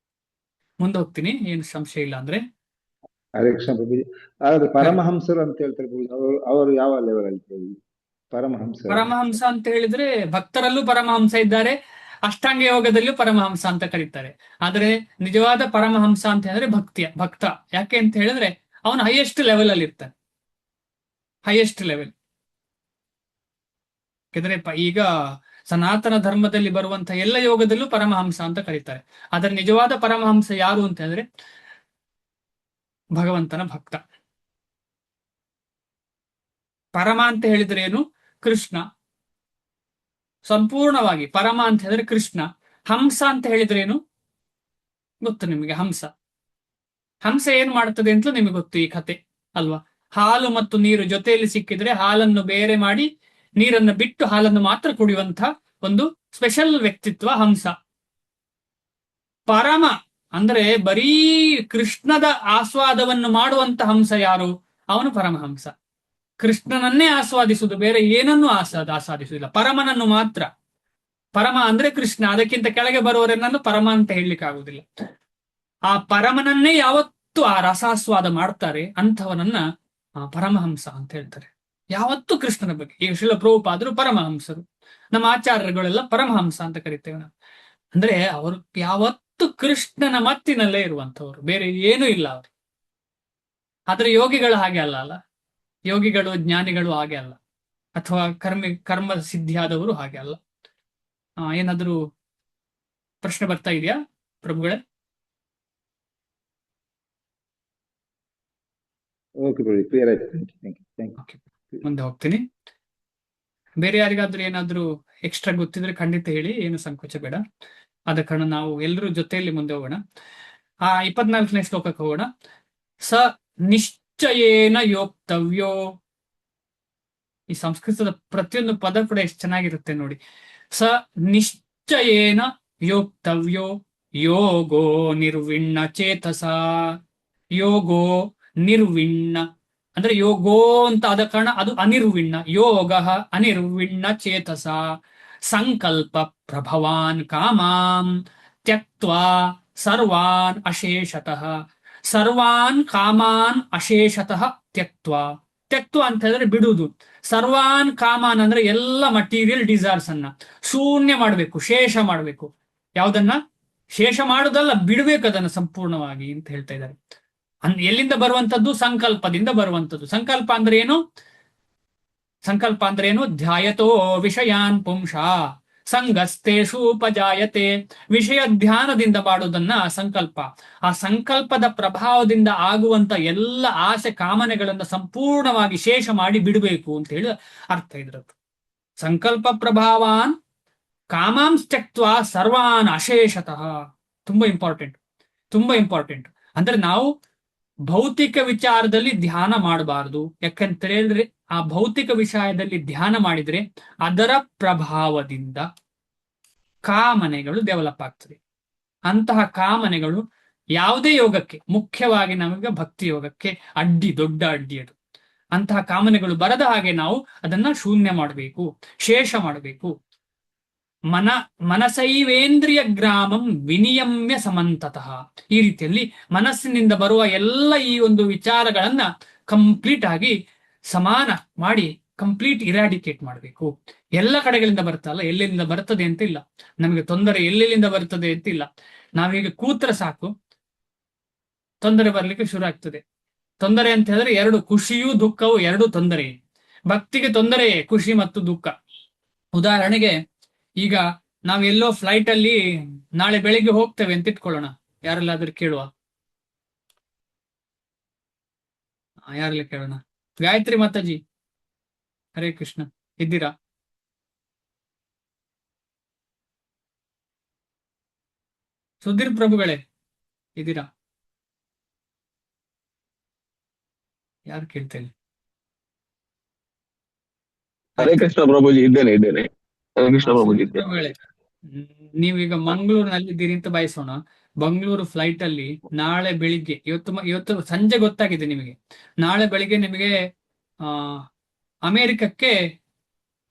ಮುಂದೆ ಹೋಗ್ತೀನಿ, ಏನು ಸಂಶಯ ಇಲ್ಲ. ಅಂದ್ರೆ ಹರೇ ಕೃಷ್ಣ ಪ್ರಭುಜಿ. ಹಾಗಾದ್ರೆ ಪರಮಹಂಸರು ಅಂತ ಹೇಳ್ತಾರೆ ಪ್ರಭು, ಅವರು ಯಾವ ಲೆವೆಲ್ ಅಲ್ಲಿ ಪ್ರಭು? ಪರಮಹಂಸ ಅಂತ ಹೇಳಿದ್ರೆ ಭಕ್ತರಲ್ಲೂ ಪರಮಹಂಸ ಇದ್ದಾರೆ, ಅಷ್ಟಾಂಗ ಯೋಗದಲ್ಲೂ ಪರಮಹಂಸ ಅಂತ ಕರೀತಾರೆ. ಆದ್ರೆ ನಿಜವಾದ ಪರಮಹಂಸ ಅಂತ ಹೇಳಿದ್ರೆ ಭಕ್ತ. ಯಾಕೆ ಅಂತ ಹೇಳಿದ್ರೆ ಅವನು ಹೈಯೆಸ್ಟ್ ಲೆವೆಲ್ ಅಲ್ಲಿ ಇರ್ತಾನೆ, ಹೈಯೆಸ್ಟ್ ಲೆವೆಲ್. ಯಾಕಂದ್ರೆ ಈಗ ಸನಾತನ ಧರ್ಮದಲ್ಲಿ ಬರುವಂತಹ ಎಲ್ಲ ಯೋಗದಲ್ಲೂ ಪರಮಹಂಸ ಅಂತ ಕರೀತಾರೆ. ಅದರ ನಿಜವಾದ ಪರಮಹಂಸ ಯಾರು ಅಂತ ಹೇಳಿದ್ರೆ ಭಗವಂತನ ಭಕ್ತ. ಪರಮ ಅಂತ ಹೇಳಿದ್ರೆ ಏನು? ಕೃಷ್ಣ. ಸಂಪೂರ್ಣವಾಗಿ ಪರಮ ಅಂತ ಹೇಳಿದ್ರೆ ಕೃಷ್ಣ. ಹಂಸ ಅಂತ ಹೇಳಿದ್ರೆ ಏನು ಗೊತ್ತು ನಿಮಗೆ? ಹಂಸ ಏನ್ ಮಾಡ್ತದೆ ಅಂತಲೂ ನಿಮಗೆ ಗೊತ್ತು ಈ ಕತೆ ಅಲ್ವಾ? ಹಾಲು ಮತ್ತು ನೀರು ಜೊತೆಯಲ್ಲಿ ಸಿಕ್ಕಿದ್ರೆ ಹಾಲನ್ನು ಬೇರೆ ಮಾಡಿ ನೀರನ್ನು ಬಿಟ್ಟು ಹಾಲನ್ನು ಮಾತ್ರ ಕುಡಿಯುವಂತ ಒಂದು ಸ್ಪೆಷಲ್ ವ್ಯಕ್ತಿತ್ವ ಹಂಸ. ಪರಮ ಅಂದ್ರೆ ಬರೀ ಕೃಷ್ಣದ ಆಸ್ವಾದವನ್ನು ಮಾಡುವಂತ ಹಂಸ ಯಾರು? ಅವನು ಪರಮಹಂಸ. ಕೃಷ್ಣನನ್ನೇ ಆಸ್ವಾದಿಸುವುದು, ಬೇರೆ ಏನನ್ನೂ ಆಸ್ವಾದಿಸುವುದಿಲ್ಲ, ಪರಮನನ್ನು ಮಾತ್ರ. ಪರಮ ಅಂದ್ರೆ ಕೃಷ್ಣ, ಅದಕ್ಕಿಂತ ಕೆಳಗೆ ಬರುವವರನ್ನು ಪರಮ ಅಂತ ಹೇಳಲಿಕ್ಕೆ ಆಗುದಿಲ್ಲ. ಆ ಪರಮನನ್ನೇ ಯಾವತ್ತು ಆ ರಸಾಸ್ವಾದ ಮಾಡ್ತಾರೆ ಅಂಥವನನ್ನ ಪರಮಹಂಸ ಅಂತ ಹೇಳ್ತಾರೆ. ಯಾವತ್ತು ಕೃಷ್ಣನ ಬಗ್ಗೆ. ಈಗ ಶ್ರೀಲ ಪ್ರಭುಪಾದರು ಪರಮಹಂಸರು, ನಮ್ಮ ಆಚಾರ್ಯಗಳೆಲ್ಲ ಪರಮಹಂಸ ಅಂತ ಕರಿತೇವೆ ನಾವು. ಅಂದ್ರೆ ಅವರು ಯಾವತ್ತು ಕೃಷ್ಣನ ಮತ್ತಿನಲ್ಲೇ ಇರುವಂತವ್ರು, ಬೇರೆ ಏನೂ ಇಲ್ಲ ಅವರು. ಆದ್ರೆ ಯೋಗಿಗಳು ಹಾಗೆ ಅಲ್ಲ. ಯೋಗಿಗಳು ಜ್ಞಾನಿಗಳು ಹಾಗೆ ಅಲ್ಲ, ಅಥವಾ ಕರ್ಮ ಸಿದ್ಧಿಯಾದವರು ಹಾಗೆ ಅಲ್ಲ. ಏನಾದರೂ ಪ್ರಶ್ನೆ ಬರ್ತಾ ಇದೆಯಾ ಪ್ರಭುಗಳೇ? ಓಕೆ ಪ್ರಭು, ಕ್ಲಿಯರ್ ಆಯ್ತು. Thank you. ಮುಂದೆ ಹೋಗ್ತೀನಿ. ಬೇರೆ ಯಾರಿಗಾದ್ರೂ ಏನಾದ್ರೂ ಎಕ್ಸ್ಟ್ರಾ ಗೊತ್ತಿದ್ರೆ ಖಂಡಿತ ಹೇಳಿ, ಏನು ಸಂಕೋಚ ಬೇಡ. ಆದ ಕಾರಣ ನಾವು ಎಲ್ಲರೂ ಜೊತೆಯಲ್ಲಿ ಮುಂದೆ ಹೋಗೋಣ. 24ನೇ ಶ್ಲೋಕಕ್ಕೆ ಹೋಗೋಣ. ಸ ನಿಶ್ಚಯೇನ ಯೋಕ್ತವ್ಯೋ. ಈ ಸಂಸ್ಕೃತದ ಪ್ರತಿಯೊಂದು ಪದ ಕೂಡ ಎಷ್ಟು ಚೆನ್ನಾಗಿರುತ್ತೆ ನೋಡಿ. ಸ ನಿಶ್ಚಯೇನ ಯೋಕ್ತವ್ಯೋ ಯೋಗೋ ನಿರ್ವಿಣ್ಣ ಚೇತಸ. ಯೋಗೋ ನಿರ್ವಿಣ್ಣ ಅಂದ್ರೆ ಯೋಗೋ ಅಂತ ಆದ ಕಾರಣ ಅದು ಅನಿರ್ವಿಣ್ಣ. ಯೋಗ ಅನಿರ್ವಿಣ್ಣ ಚೇತಸ ಸಂಕಲ್ಪ ಪ್ರಭವಾನ್ ಕಾಮಾನ್ ತ್ಯಕ್ತ್ವಾ ಸರ್ವಾನ್ ಅಶೇಷತಃ. ಸರ್ವಾನ್ ಕಾಮಾನ್ ಅಶೇಷತಃ ತ್ಯಕ್ತ್ವಾ. ತ್ಯಕ್ತ್ವ ಅಂತ ಹೇಳಿದ್ರೆ ಬಿಡುವುದು. ಸರ್ವಾನ್ ಕಾಮಾನ್ ಅಂದ್ರೆ ಎಲ್ಲ ಮಟೀರಿಯಲ್ ಡಿಸೈರ್ಸ್ ಅನ್ನ ಶೂನ್ಯ ಮಾಡಬೇಕು, ಶೇಷ ಮಾಡಬೇಕು. ಯಾವುದನ್ನ ಶೇಷ ಮಾಡುದಲ್ಲ, ಬಿಡಬೇಕು ಅದನ್ನ ಸಂಪೂರ್ಣವಾಗಿ ಅಂತ ಹೇಳ್ತಾ ಇದ್ದಾರೆ. ಎಲ್ಲಿಂದ ಬರುವಂತದ್ದು? ಸಂಕಲ್ಪದಿಂದ ಬರುವಂತದ್ದು. ಸಂಕಲ್ಪ ಅಂದ್ರೆ ಏನು? ಧ್ಯಾಯತೋ ವಿಷಯಾನ್ ಪುಂಷ ಸಂಗಸ್ತೇಷು ಉಪಜಾಯತೆ. ವಿಷಯ ಧ್ಯಾನದಿಂದ ಮಾಡುವುದನ್ನ ಸಂಕಲ್ಪ. ಆ ಸಂಕಲ್ಪದ ಪ್ರಭಾವದಿಂದ ಆಗುವಂತ ಎಲ್ಲ ಆಸೆ ಕಾಮನೆಗಳನ್ನ ಸಂಪೂರ್ಣವಾಗಿ ಶೇಷ ಮಾಡಿ ಬಿಡಬೇಕು ಅಂತ ಹೇಳಿ ಅರ್ಥ ಇದ್ರದ್ದು. ಸಂಕಲ್ಪ ಪ್ರಭಾವಾನ್ ಕಾಮಾಂಸ್ ತ್ಯಕ್ತ್ವಾ ಸರ್ವಾನ್ ಅಶೇಷತಃ. ತುಂಬಾ ಇಂಪಾರ್ಟೆಂಟ್. ಅಂದ್ರೆ ನಾವು ಭೌತಿಕ ವಿಚಾರದಲ್ಲಿ ಧ್ಯಾನ ಮಾಡಬಾರದು. ಯಾಕಂತ ಹೇಳಿದ್ರೆ ಆ ಭೌತಿಕ ವಿಷಯದಲ್ಲಿ ಧ್ಯಾನ ಮಾಡಿದ್ರೆ ಅದರ ಪ್ರಭಾವದಿಂದ ಕಾಮನೆಗಳು ಡೆವಲಪ್ ಆಗ್ತದೆ. ಅಂತಹ ಕಾಮನೆಗಳು ಯಾವುದೇ ಯೋಗಕ್ಕೆ, ಮುಖ್ಯವಾಗಿ ನಮಗೆ ಭಕ್ತಿ ಯೋಗಕ್ಕೆ ದೊಡ್ಡ ಅಡ್ಡಿ ಅದು. ಅಂತಹ ಕಾಮನೆಗಳು ಬರದ ಹಾಗೆ ನಾವು ಅದನ್ನ ಶೂನ್ಯ ಮಾಡಬೇಕು, ಶೇಷ ಮಾಡಬೇಕು. ಮನಸೈವೇಂದ್ರಿಯ ಗ್ರಾಮಂ ವಿನಿಯಮ್ಯ ಸಮಂತತಃ. ಈ ರೀತಿಯಲ್ಲಿ ಮನಸ್ಸಿನಿಂದ ಬರುವ ಎಲ್ಲ ಈ ಒಂದು ವಿಚಾರಗಳನ್ನ ಕಂಪ್ಲೀಟ್ ಆಗಿ ಸಮಾನ ಮಾಡಿ ಕಂಪ್ಲೀಟ್ ಇರಾಡಿಕೇಟ್ ಮಾಡಬೇಕು. ಎಲ್ಲ ಕಡೆಗಳಿಂದ ಬರ್ತಲ್ಲ, ಎಲ್ಲೆಲ್ಲಿಂದ ಬರ್ತದೆ ಅಂತ ಇಲ್ಲ, ನಮಗೆ ತೊಂದರೆ ಎಲ್ಲೆಲ್ಲಿಂದ ಬರ್ತದೆ ಅಂತ ಇಲ್ಲ. ನಾವೀಗ ಕೂತ್ರೆ ಸಾಕು ತೊಂದರೆ ಬರ್ಲಿಕ್ಕೆ ಶುರು ಆಗ್ತದೆ. ತೊಂದರೆ ಅಂತ ಹೇಳಿದ್ರೆ ಎರಡು, ಖುಷಿಯೂ ದುಃಖವೂ ಎರಡು ತೊಂದರೆ. ಭಕ್ತಿಗೆ ತೊಂದರೆಯೇ ಖುಷಿ ಮತ್ತು ದುಃಖ. ಉದಾಹರಣೆಗೆ ಈಗ ನಾವೆಲ್ಲೋ ಫ್ಲೈಟ್ ಅಲ್ಲಿ ನಾಳೆ ಬೆಳಿಗ್ಗೆ ಹೋಗ್ತೇವೆ ಅಂತ ಇಟ್ಕೊಳ್ಳೋಣ, ಯಾರೆಲ್ಲಾದ್ರೂ ಕೇಳುವ, ಯಾರೆಲ್ಲ ಕೇಳೋಣ? ಗಾಯತ್ರಿ ಮಾತಾಜಿ, ಹರೇ ಕೃಷ್ಣ, ಇದ್ದೀರಾ? ಸುಧೀರ್ ಪ್ರಭುಗಳೇ ಇದ್ದೀರಾ? ಯಾರು ಕೇಳ್ತೇನೆ? ಹರೇ ಕೃಷ್ಣ ಪ್ರಭುಜಿ, ಇದ್ದೇನೆ. ಹರೇ ಕೃಷ್ಣ ಪ್ರಭುಜಿ, ಇದ್ದೇನೆ. ಪ್ರಭುಗಳೇ, ನೀವೀಗ ಮಂಗಳೂರಿನಲ್ಲಿ ಇದ್ದೀರಿ ಅಂತ ಬಯಸೋಣ. ಮಂಗಳೂರು ಫ್ಲೈಟ್ ಅಲ್ಲಿ ನಾಳೆ ಬೆಳಿಗ್ಗೆ, ಇವತ್ತು ಸಂಜೆ ಗೊತ್ತಾಗಿದೆ ನಿಮಗೆ, ನಾಳೆ ಬೆಳಿಗ್ಗೆ ನಿಮಗೆ ಅಮೆರಿಕಕ್ಕೆ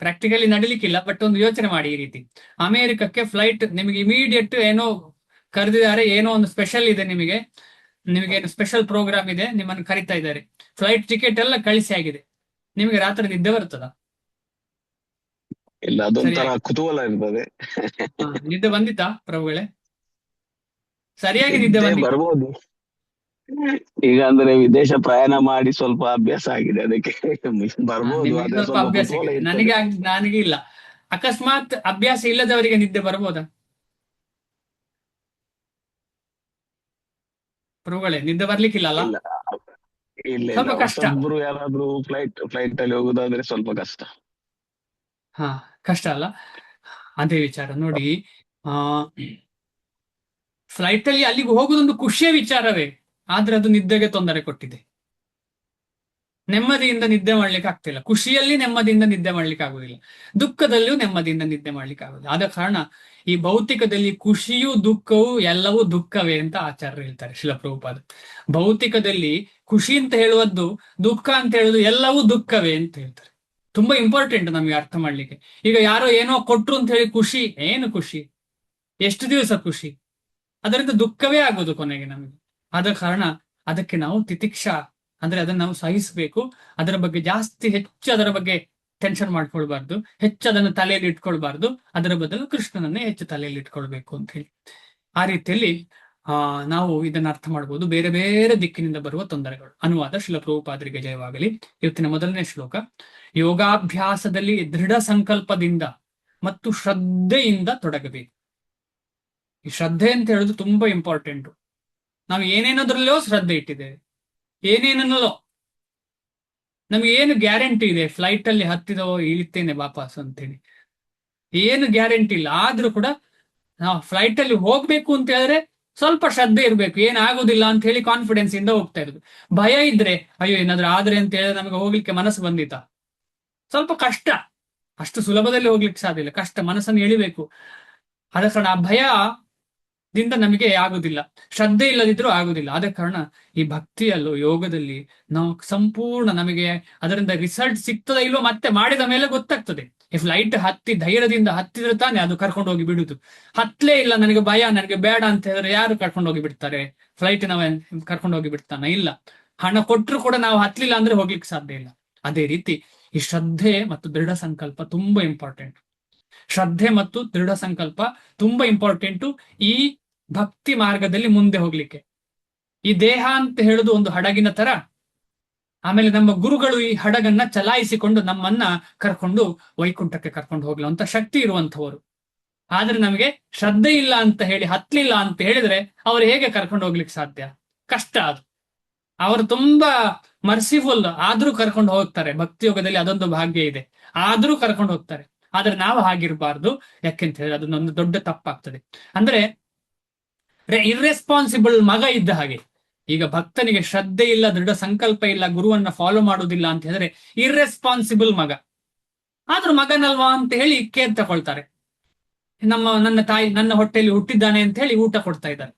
ಪ್ರಾಕ್ಟಿಕಲಿ ನಡಿಲಿಕ್ಕಿಲ್ಲ, ಬಟ್ ಒಂದು ಯೋಚನೆ ಮಾಡಿ ಈ ರೀತಿ. ಅಮೆರಿಕಕ್ಕೆ ಫ್ಲೈಟ್ ನಿಮಗೆ ಇಮಿಡಿಯೇಟ್ ಏನೋ ಕರೆದಿದ್ದಾರೆ, ಏನೋ ಒಂದು ಸ್ಪೆಷಲ್ ಇದೆ, ನಿಮಗೆ ಏನು ಸ್ಪೆಷಲ್ ಪ್ರೋಗ್ರಾಮ್ ಇದೆ, ನಿಮ್ಮನ್ನು ಕರಿತಾ ಇದ್ದಾರೆ, ಫ್ಲೈಟ್ ಟಿಕೆಟ್ ಎಲ್ಲ ಕಳಿಸಿ ಆಗಿದೆ. ನಿಮಗೆ ರಾತ್ರಿ ನಿದ್ದೆ ಬರ್ತದ? ಇಲ್ಲ, ಅದೊಂಥರ ಕುತೂಹಲ ಇರ್ತದೆ. ನಿದ್ದೆ ಬಂದಿತ್ತಾ ಪ್ರಭುಗಳೇ? ಸರಿಯಾಗಿ ನಿದ್ದೆ ಬರ್ಬೋದು. ಈಗ ಅಂದ್ರೆ ವಿದೇಶ ಪ್ರಯಾಣ ಮಾಡಿ ಸ್ವಲ್ಪ ಅಭ್ಯಾಸ ಆಗಿದೆ, ಅದಕ್ಕೆ ಬರ್ಬೋದು. ಸ್ವಲ್ಪ ಅಭ್ಯಾಸ ಇದೆ, ನನಗೆ ಇಲ್ಲ. ಅಕಸ್ಮಾತ್ ಅಭ್ಯಾಸ ಇಲ್ಲದವರಿಗೆ ನಿದ್ದೆ ಬರ್ಬೋದಾ ಪ್ರಭುಗಳೇ? ನಿದ್ದೆ ಬರ್ಲಿಕ್ಕಿಲ್ಲ ಅಲ್ಲ? ಸ್ವಲ್ಪ ಕಷ್ಟ. ಒಬ್ರು ಯಾರಾದ್ರೂ ಫ್ಲೈಟ್ ಅಲ್ಲಿ ಹೋಗುದಾದ್ರೆ ಸ್ವಲ್ಪ ಕಷ್ಟ. ಕಷ್ಟ ಅಲ್ಲ? ಅದೇ ವಿಚಾರ ನೋಡಿ. ಫ್ಲೈಟ್ ಅಲ್ಲಿ ಅಲ್ಲಿಗೆ ಹೋಗುದೊಂದು ಖುಷಿಯ ವಿಚಾರವೇ, ಆದ್ರೆ ಅದು ನಿದ್ದೆಗೆ ತೊಂದರೆ ಕೊಟ್ಟಿದೆ. ನೆಮ್ಮದಿಯಿಂದ ನಿದ್ದೆ ಮಾಡ್ಲಿಕ್ಕೆ ಆಗ್ತಿಲ್ಲ. ಖುಷಿಯಲ್ಲಿ ನೆಮ್ಮದಿಯಿಂದ ನಿದ್ದೆ ಮಾಡ್ಲಿಕ್ಕೆ ಆಗುದಿಲ್ಲ, ದುಃಖದಲ್ಲಿಯೂ ನೆಮ್ಮದಿಯಿಂದ ನಿದ್ದೆ ಮಾಡ್ಲಿಕ್ಕೆ ಆಗುದಿಲ್ಲ. ಆದ ಕಾರಣ ಈ ಭೌತಿಕದಲ್ಲಿ ಖುಷಿಯೂ ದುಃಖವೂ ಎಲ್ಲವೂ ದುಃಖವೇ ಅಂತ ಆಚಾರ್ಯರು ಹೇಳ್ತಾರೆ, ಶಿಲ ಪ್ರಭುಪಾದ. ಭೌತಿಕದಲ್ಲಿ ಖುಷಿ ಅಂತ ಹೇಳುವುದು, ದುಃಖ ಅಂತ ಹೇಳುವುದು ಎಲ್ಲವೂ ದುಃಖವೇ ಅಂತ ಹೇಳ್ತಾರೆ. ತುಂಬಾ ಇಂಪಾರ್ಟೆಂಟ್ ನಮಗೆ ಅರ್ಥ ಮಾಡ್ಲಿಕ್ಕೆ. ಈಗ ಯಾರೋ ಏನೋ ಕೊಟ್ರು ಅಂತ ಹೇಳಿ ಖುಷಿ, ಏನು ಖುಷಿ? ಎಷ್ಟು ದಿವಸ ಖುಷಿ? ಅದರಿಂದ ದುಃಖವೇ ಆಗೋದು ಕೊನೆಗೆ ನಮಗೆ. ಆದ ಕಾರಣ ಅದಕ್ಕೆ ನಾವು ತಿತಿಕ್ಷಾ ಅಂದ್ರೆ ಅದನ್ನ ನಾವು ಸಹಿಸಬೇಕು. ಅದರ ಬಗ್ಗೆ ಹೆಚ್ಚು ಅದರ ಬಗ್ಗೆ ಟೆನ್ಷನ್ ಮಾಡ್ಕೊಳ್ಬಾರ್ದು, ಹೆಚ್ಚು ಅದನ್ನು ತಲೆಯಲ್ಲಿ ಇಟ್ಕೊಳ್ಬಾರ್ದು. ಅದರ ಬದಲು ಕೃಷ್ಣನನ್ನೇ ಹೆಚ್ಚು ತಲೆಯಲ್ಲಿ ಇಟ್ಕೊಳ್ಬೇಕು ಅಂತ ಹೇಳಿ ಆ ರೀತಿಯಲ್ಲಿ ನಾವು ಇದನ್ನ ಅರ್ಥ ಮಾಡ್ಬೋದು. ಬೇರೆ ಬೇರೆ ದಿಕ್ಕಿನಿಂದ ಬರುವ ತೊಂದರೆಗಳು. ಅನುವಾದ ಶಿಲ ಪ್ರಭುಪಾದರಿಗೆ ಜಯವಾಗಲಿ. ಇವತ್ತಿನ ಮೊದಲನೇ ಶ್ಲೋಕ. ಯೋಗಾಭ್ಯಾಸದಲ್ಲಿ ದೃಢ ಸಂಕಲ್ಪದಿಂದ ಮತ್ತು ಶ್ರದ್ಧೆಯಿಂದ ತೊಡಗಬೇಕು. ಈ ಶ್ರದ್ಧೆ ಅಂತ ಹೇಳುದು ತುಂಬಾ ಇಂಪಾರ್ಟೆಂಟು. ನಾವು ಏನೇನದ್ರಲ್ಲೋ ಶ್ರದ್ಧೆ ಇಟ್ಟಿದ್ದೇವೆ, ಏನೇನಲ್ಲೋ. ನಮ್ಗೆ ಏನು ಗ್ಯಾರಂಟಿ ಇದೆ ಫ್ಲೈಟ್ ಅಲ್ಲಿ ಹತ್ತಿದವೋ ಇಳಿತೇನೆ ವಾಪಸ್ ಅಂತೇಳಿ? ಏನು ಗ್ಯಾರಂಟಿ ಇಲ್ಲ. ಆದ್ರೂ ಕೂಡ ನಾವು ಫ್ಲೈಟ್ ಅಲ್ಲಿ ಹೋಗ್ಬೇಕು ಅಂತ ಹೇಳಿದ್ರೆ ಸ್ವಲ್ಪ ಶ್ರದ್ಧೆ ಇರ್ಬೇಕು. ಏನಾಗುದಿಲ್ಲ ಅಂತ ಹೇಳಿ ಕಾನ್ಫಿಡೆನ್ಸ್ ಇಂದ ಹೋಗ್ತಾ ಇರೋದು. ಭಯ ಇದ್ರೆ ಅಯ್ಯೋ ಏನಾದ್ರೂ ಆದ್ರೆ ಅಂತ ಹೇಳಿದ್ರೆ ನಮಗೆ ಹೋಗ್ಲಿಕ್ಕೆ ಮನಸ್ಸು ಬಂದಿತ್ತ? ಸ್ವಲ್ಪ ಕಷ್ಟ. ಅಷ್ಟು ಸುಲಭದಲ್ಲಿ ಹೋಗ್ಲಿಕ್ಕೆ ಸಾಧ್ಯ ಇಲ್ಲ, ಕಷ್ಟ. ಮನಸ್ಸನ್ನು ಎಳಿಬೇಕು. ಆದ ಕಾರಣ ಆ ಭಯದಿಂದ ನಮಗೆ ಆಗುದಿಲ್ಲ, ಶ್ರದ್ಧೆ ಇಲ್ಲದಿದ್ರೂ ಆಗುದಿಲ್ಲ. ಆದ ಕಾರಣ ಈ ಭಕ್ತಿಯಲ್ಲೂ ಯೋಗದಲ್ಲಿ ನಾವು ಸಂಪೂರ್ಣ ನಮಗೆ ಅದರಿಂದ ರಿಸಲ್ಟ್ ಸಿಗ್ತದ ಇಲ್ವೋ ಮತ್ತೆ ಮಾಡಿದ ಮೇಲೆ ಗೊತ್ತಾಗ್ತದೆ. ಈ ಫ್ಲೈಟ್ ಹತ್ತಿ ಧೈರ್ಯದಿಂದ ಹತ್ತಿದ್ರೆ ತಾನೆ ಅದು ಕರ್ಕೊಂಡು ಹೋಗಿ ಬಿಡುದು. ಹತ್ಲೇ ಇಲ್ಲ, ನನಗೆ ಭಯ, ನನಗೆ ಬೇಡ ಅಂತ ಹೇಳಿದ್ರೆ ಯಾರು ಕರ್ಕೊಂಡು ಹೋಗಿ ಬಿಡ್ತಾರೆ? ಫ್ಲೈಟ್ನವ ಕರ್ಕೊಂಡು ಹೋಗಿ ಬಿಡ್ತಾನ? ಇಲ್ಲ. ಹಣ ಕೊಟ್ಟರು ಕೂಡ ನಾವು ಹತ್ಲಿಲ್ಲ ಅಂದ್ರೆ ಹೋಗ್ಲಿಕ್ಕೆ ಸಾಧ್ಯ ಇಲ್ಲ. ಅದೇ ರೀತಿ ಈ ಶ್ರದ್ಧೆ ಮತ್ತು ದೃಢ ಸಂಕಲ್ಪ ತುಂಬಾ ಇಂಪಾರ್ಟೆಂಟ್. ಶ್ರದ್ಧೆ ಮತ್ತು ದೃಢ ಸಂಕಲ್ಪ ತುಂಬಾ ಇಂಪಾರ್ಟೆಂಟು ಈ ಭಕ್ತಿ ಮಾರ್ಗದಲ್ಲಿ ಮುಂದೆ ಹೋಗ್ಲಿಕ್ಕೆ. ಈ ದೇಹ ಅಂತ ಹೇಳುದು ಒಂದು ಹಡಗಿನ ತರ. ಆಮೇಲೆ ನಮ್ಮ ಗುರುಗಳು ಈ ಹಡಗನ್ನ ಚಲಾಯಿಸಿಕೊಂಡು ನಮ್ಮನ್ನ ಕರ್ಕೊಂಡು ವೈಕುಂಠಕ್ಕೆ ಕರ್ಕೊಂಡು ಹೋಗ್ಲುವಂತ ಶಕ್ತಿ ಇರುವಂತವರು. ಆದ್ರೆ ನಮಗೆ ಶ್ರದ್ಧೆ ಇಲ್ಲ ಅಂತ ಹೇಳಿ ಹತ್ಲಿಲ್ಲ ಅಂತ ಹೇಳಿದ್ರೆ ಅವ್ರು ಹೇಗೆ ಕರ್ಕೊಂಡು ಹೋಗ್ಲಿಕ್ಕೆ ಸಾಧ್ಯ? ಕಷ್ಟ ಅದು. ಅವರು ತುಂಬಾ ಮರ್ಸಿಫುಲ್, ಆದ್ರೂ ಕರ್ಕೊಂಡು ಹೋಗ್ತಾರೆ. ಭಕ್ತಿಯೋಗದಲ್ಲಿ ಅದೊಂದು ಭಾಗ್ಯ ಇದೆ, ಆದ್ರೂ ಕರ್ಕೊಂಡು ಹೋಗ್ತಾರೆ. ಆದ್ರೆ ನಾವು ಹಾಗಿರ್ಬಾರ್ದು. ಯಾಕೆಂತ ಹೇಳಿದ್ರೆ ಅದನ್ನೊಂದು ದೊಡ್ಡ ತಪ್ಪಾಗ್ತದೆ. ಅಂದ್ರೆ ಇರ್ರೆಸ್ಪಾನ್ಸಿಬಲ್ ಮಗ ಇದ್ದ ಹಾಗೆ. ಈಗ ಭಕ್ತನಿಗೆ ಶ್ರದ್ಧೆ ಇಲ್ಲ, ದೃಢ ಸಂಕಲ್ಪ ಇಲ್ಲ, ಗುರುವನ್ನ ಫಾಲೋ ಮಾಡುವುದಿಲ್ಲ ಅಂತ ಹೇಳಿದ್ರೆ ಇರ್ರೆಸ್ಪಾನ್ಸಿಬಲ್ ಮಗ. ಆದ್ರೂ ಮಗನಲ್ವಾ ಅಂತ ಹೇಳಿ ಕೇರ್ ತಗೊಳ್ತಾರೆ. ನನ್ನ ತಾಯಿ ನನ್ನ ಹೊಟ್ಟೆಯಲ್ಲಿ ಹುಟ್ಟಿದ್ದಾನೆ ಅಂತ ಹೇಳಿ ಊಟ ಕೊಡ್ತಾ ಇದ್ದಾರೆ.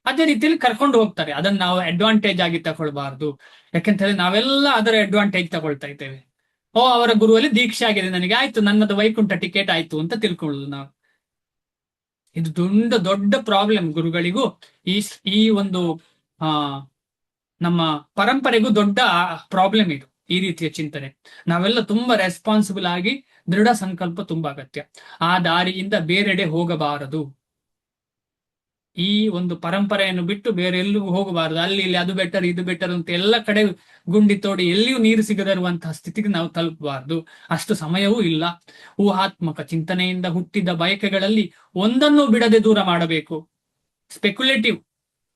ಅದೇ ರೀತಿಯಲ್ಲಿ ಕರ್ಕೊಂಡು ಹೋಗ್ತಾರೆ. ಅದನ್ನ ನಾವು ಅಡ್ವಾಂಟೇಜ್ ಆಗಿ ತಗೊಳ್ಬಾರ್ದು. ಯಾಕೆಂತ ಹೇಳಿದ್ರೆ ನಾವೆಲ್ಲ ಅದರ ಅಡ್ವಾಂಟೇಜ್ ತಗೊಳ್ತಾ ಇದ್ದೇವೆ. ಅವರ ಗುರುವಲ್ಲಿ ದೀಕ್ಷೆ ಆಗಿದೆ, ನನಗೆ ಆಯ್ತು, ನನ್ನದು ವೈಕುಂಠ ಟಿಕೆಟ್ ಆಯ್ತು ಅಂತ ತಿಳ್ಕೊಳ್ಳುದು ನಾವು. ಇದು ದೊಡ್ಡ ಪ್ರಾಬ್ಲಮ್ ಗುರುಗಳಿಗೂ ಈ ಒಂದು ನಮ್ಮ ಪರಂಪರೆಗೂ ದೊಡ್ಡ ಪ್ರಾಬ್ಲಮ್ ಇದು, ಈ ರೀತಿಯ ಚಿಂತನೆ. ನಾವೆಲ್ಲ ತುಂಬಾ ರೆಸ್ಪಾನ್ಸಿಬಲ್ ಆಗಿ ದೃಢ ಸಂಕಲ್ಪ ತುಂಬಾ ಅಗತ್ಯ. ಆ ದಾರಿಯಿಂದ ಬೇರೆಡೆ ಹೋಗಬಾರದು. ಈ ಒಂದು ಪರಂಪರೆಯನ್ನು ಬಿಟ್ಟು ಬೇರೆ ಎಲ್ಲಿಗೂ ಹೋಗಬಾರದು. ಅಲ್ಲಿ ಇಲ್ಲಿ ಅದು ಬೆಟರ್ ಇದು ಬೆಟರ್ ಅಂತ ಎಲ್ಲ ಕಡೆ ಗುಂಡಿ ತೋಡಿ ಎಲ್ಲಿಯೂ ನೀರು ಸಿಗದಿರುವಂತಹ ಸ್ಥಿತಿಗೆ ನಾವು ತಲುಪಬಾರದು. ಅಷ್ಟು ಸಮಯವೂ ಇಲ್ಲ. ಊಹಾತ್ಮಕ ಚಿಂತನೆಯಿಂದ ಹುಟ್ಟಿದ ಬಯಕೆಗಳಲ್ಲಿ ಒಂದನ್ನು ಬಿಡದೆ ದೂರ ಮಾಡಬೇಕು. ಸ್ಪೆಕ್ಯುಲೇಟಿವ್,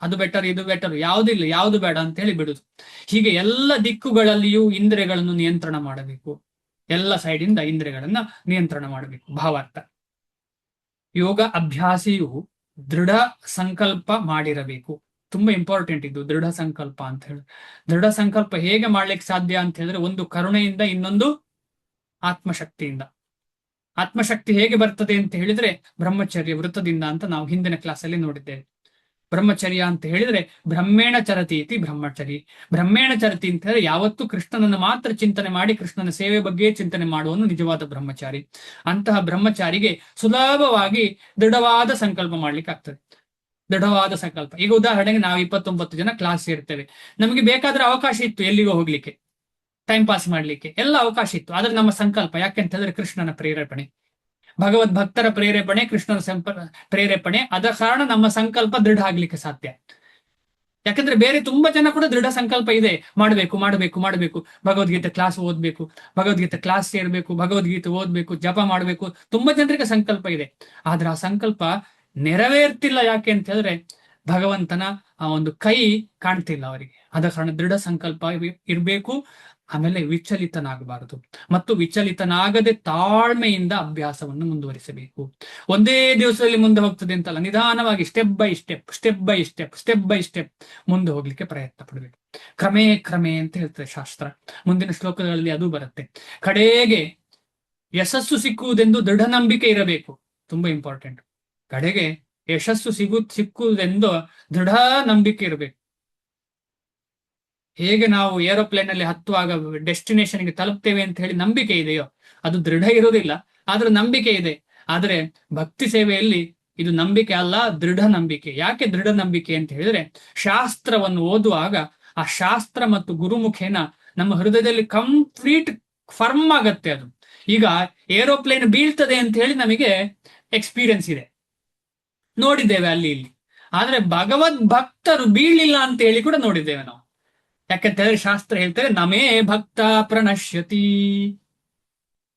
ಅದು ಬೆಟರ್ ಇದು ಬೆಟರ್, ಯಾವುದಿಲ್ಲ ಯಾವುದು ಬೇಡ ಅಂತ ಹೇಳಿ ಬಿಡುದು. ಹೀಗೆ ಎಲ್ಲ ದಿಕ್ಕುಗಳಲ್ಲಿಯೂ ಇಂದ್ರಿಯಗಳನ್ನು ನಿಯಂತ್ರಣ ಮಾಡಬೇಕು. ಎಲ್ಲ ಸೈಡಿಂದ ಇಂದ್ರಿಯಗಳನ್ನ ನಿಯಂತ್ರಣ ಮಾಡಬೇಕು. ಭಾವಾರ್ಥ, ಯೋಗ ಅಭ್ಯಾಸಿಯು ದೃಢ ಸಂಕಲ್ಪ ಮಾಡಿರಬೇಕು. ತುಂಬಾ ಇಂಪಾರ್ಟೆಂಟ್ ಇದು ದೃಢ ಸಂಕಲ್ಪ ಅಂತ ಹೇಳಿ. ದೃಢ ಸಂಕಲ್ಪ ಹೇಗೆ ಮಾಡ್ಲಿಕ್ಕೆ ಸಾಧ್ಯ ಅಂತ ಹೇಳಿದ್ರೆ, ಒಂದು ಕರುಣೆಯಿಂದ, ಇನ್ನೊಂದು ಆತ್ಮಶಕ್ತಿಯಿಂದ. ಆತ್ಮಶಕ್ತಿ ಹೇಗೆ ಬರ್ತದೆ ಅಂತ ಹೇಳಿದ್ರೆ ಬ್ರಹ್ಮಚರ್ಯ ವೃತ್ತದಿಂದ ಅಂತ ನಾವು ಹಿಂದಿನ ಕ್ಲಾಸಲ್ಲಿ ನೋಡಿದ್ದೇವೆ. ಬ್ರಹ್ಮಚರ್ಯ ಅಂತ ಹೇಳಿದ್ರೆ ಬ್ರಹ್ಮೇಣ ಚರತಿ ಇತಿ ಬ್ರಹ್ಮಚರಿ. ಬ್ರಹ್ಮೇಣ ಚರತಿ ಅಂತ ಹೇಳಿದ್ರೆ ಯಾವತ್ತೂ ಕೃಷ್ಣನನ್ನು ಮಾತ್ರ ಚಿಂತನೆ ಮಾಡಿ ಕೃಷ್ಣನ ಸೇವೆ ಬಗ್ಗೆ ಚಿಂತನೆ ಮಾಡುವನು ನಿಜವಾದ ಬ್ರಹ್ಮಚಾರಿ. ಅಂತಹ ಬ್ರಹ್ಮಚಾರಿಗೆ ಸುಲಭವಾಗಿ ದೃಢವಾದ ಸಂಕಲ್ಪ ಮಾಡ್ಲಿಕ್ಕೆ ಆಗ್ತದೆ. ದೃಢವಾದ ಸಂಕಲ್ಪ. ಈಗ ಉದಾಹರಣೆಗೆ ನಾವು 29 ಜನ ಕ್ಲಾಸ್ ಸೇರ್ತೇವೆ. ನಮಗೆ ಬೇಕಾದ್ರೆ ಅವಕಾಶ ಇತ್ತು ಎಲ್ಲಿಗೋ ಹೋಗ್ಲಿಕ್ಕೆ, ಟೈಮ್ ಪಾಸ್ ಮಾಡ್ಲಿಕ್ಕೆ ಎಲ್ಲ ಅವಕಾಶ ಇತ್ತು. ಆದ್ರೆ ನಮ್ಮ ಸಂಕಲ್ಪ ಯಾಕೆಂತ ಹೇಳಿದ್ರೆ ಕೃಷ್ಣನ ಪ್ರೇರೇಪಣೆ, ಭಗವದ್ ಭಕ್ತರ ಪ್ರೇರೇಪಣೆ, ಕೃಷ್ಣನ ಪ್ರೇರೇಪಣೆ. ಅದ ಕಾರಣ ನಮ್ಮ ಸಂಕಲ್ಪ ದೃಢ ಆಗ್ಲಿಕ್ಕೆ ಸಾಧ್ಯ. ಯಾಕಂದ್ರೆ ಬೇರೆ ತುಂಬಾ ಜನ ಕೂಡ ದೃಢ ಸಂಕಲ್ಪ ಇದೆ, ಮಾಡ್ಬೇಕು ಮಾಡ್ಬೇಕು ಮಾಡ್ಬೇಕು, ಭಗವದ್ಗೀತೆ ಕ್ಲಾಸ್ ಓದ್ಬೇಕು, ಭಗವದ್ಗೀತೆ ಕ್ಲಾಸ್ ಸೇರ್ಬೇಕು, ಭಗವದ್ಗೀತೆ ಓದ್ಬೇಕು, ಜಪ ಮಾಡ್ಬೇಕು, ತುಂಬಾ ಜನರಿಗೆ ಸಂಕಲ್ಪ ಇದೆ. ಆದ್ರೆ ಆ ಸಂಕಲ್ಪ ನೆರವೇರ್ತಿಲ್ಲ. ಯಾಕೆ ಅಂತ ಹೇಳಿದ್ರೆ ಭಗವಂತನ ಆ ಒಂದು ಕೈ ಕಾಣ್ತಿಲ್ಲ ಅವರಿಗೆ. ಆದ ಕಾರಣ ದೃಢ ಸಂಕಲ್ಪ ಇರ್ಬೇಕು. ಆಮೇಲೆ ವಿಚಲಿತನಾಗಬಾರದು, ಮತ್ತು ವಿಚಲಿತನಾಗದೆ ತಾಳ್ಮೆಯಿಂದ ಅಭ್ಯಾಸವನ್ನು ಮುಂದುವರಿಸಬೇಕು. ಒಂದೇ ದಿವಸದಲ್ಲಿ ಮುಂದೆ ಹೋಗ್ತದೆ ಅಂತಲ್ಲ, ನಿಧಾನವಾಗಿ ಸ್ಟೆಪ್ ಬೈ ಸ್ಟೆಪ್ ಮುಂದೆ ಹೋಗ್ಲಿಕ್ಕೆ ಪ್ರಯತ್ನ ಪಡಬೇಕು. ಕ್ರಮೇ ಅಂತ ಹೇಳ್ತದೆ ಶಾಸ್ತ್ರ. ಮುಂದಿನ ಶ್ಲೋಕಗಳಲ್ಲಿ ಅದು ಬರುತ್ತೆ. ಕಡೆಗೆ ಯಶಸ್ಸು ಸಿಕ್ಕುವುದೆಂದು ದೃಢ ನಂಬಿಕೆ ಇರಬೇಕು. ತುಂಬಾ ಇಂಪಾರ್ಟೆಂಟ್. ಕಡೆಗೆ ಯಶಸ್ಸು ಸಿಕ್ಕುವುದೆಂದು ದೃಢ ನಂಬಿಕೆ ಇರಬೇಕು. ಹೇಗೆ ನಾವು ಏರೋಪ್ಲೇನ್ ಅಲ್ಲಿ ಹತ್ತುವಾಗ ಡೆಸ್ಟಿನೇಷನ್ಗೆ ತಲುಪ್ತೇವೆ ಅಂತ ಹೇಳಿ ನಂಬಿಕೆ ಇದೆಯೋ, ಅದು ದೃಢ ಇರುವುದಿಲ್ಲ, ಆದ್ರೆ ನಂಬಿಕೆ ಇದೆ. ಆದ್ರೆ ಭಕ್ತಿ ಸೇವೆಯಲ್ಲಿ ಇದು ನಂಬಿಕೆ ಅಲ್ಲ, ದೃಢ ನಂಬಿಕೆ. ಯಾಕೆ ದೃಢ ನಂಬಿಕೆ ಅಂತ ಹೇಳಿದ್ರೆ, ಶಾಸ್ತ್ರವನ್ನು ಓದುವಾಗ ಆ ಶಾಸ್ತ್ರ ಮತ್ತು ಗುರುಮುಖೇನ ನಮ್ಮ ಹೃದಯದಲ್ಲಿ ಕಂಪ್ಲೀಟ್ ಫರ್ಮ್ ಆಗತ್ತೆ ಅದು. ಈಗ ಏರೋಪ್ಲೇನ್ ಬೀಳ್ತದೆ ಅಂತ ಹೇಳಿ ನಮಗೆ ಎಕ್ಸ್ಪೀರಿಯನ್ಸ್ ಇದೆ, ನೋಡಿದ್ದೇವೆ ಅಲ್ಲಿ ಇಲ್ಲಿ. ಆದ್ರೆ ಭಗವದ್ ಭಕ್ತರು ಬೀಳಿಲ್ಲ ಅಂತ ಹೇಳಿ ಕೂಡ ನೋಡಿದ್ದೇವೆ ನಾವು. ಯಾಕಂತ ಹೇಳಿದ್ರೆ ಶಾಸ್ತ್ರ ಹೇಳ್ತಾರೆ, ನಮೇ ಭಕ್ತ ಪ್ರಣಶ್ಯತಿ.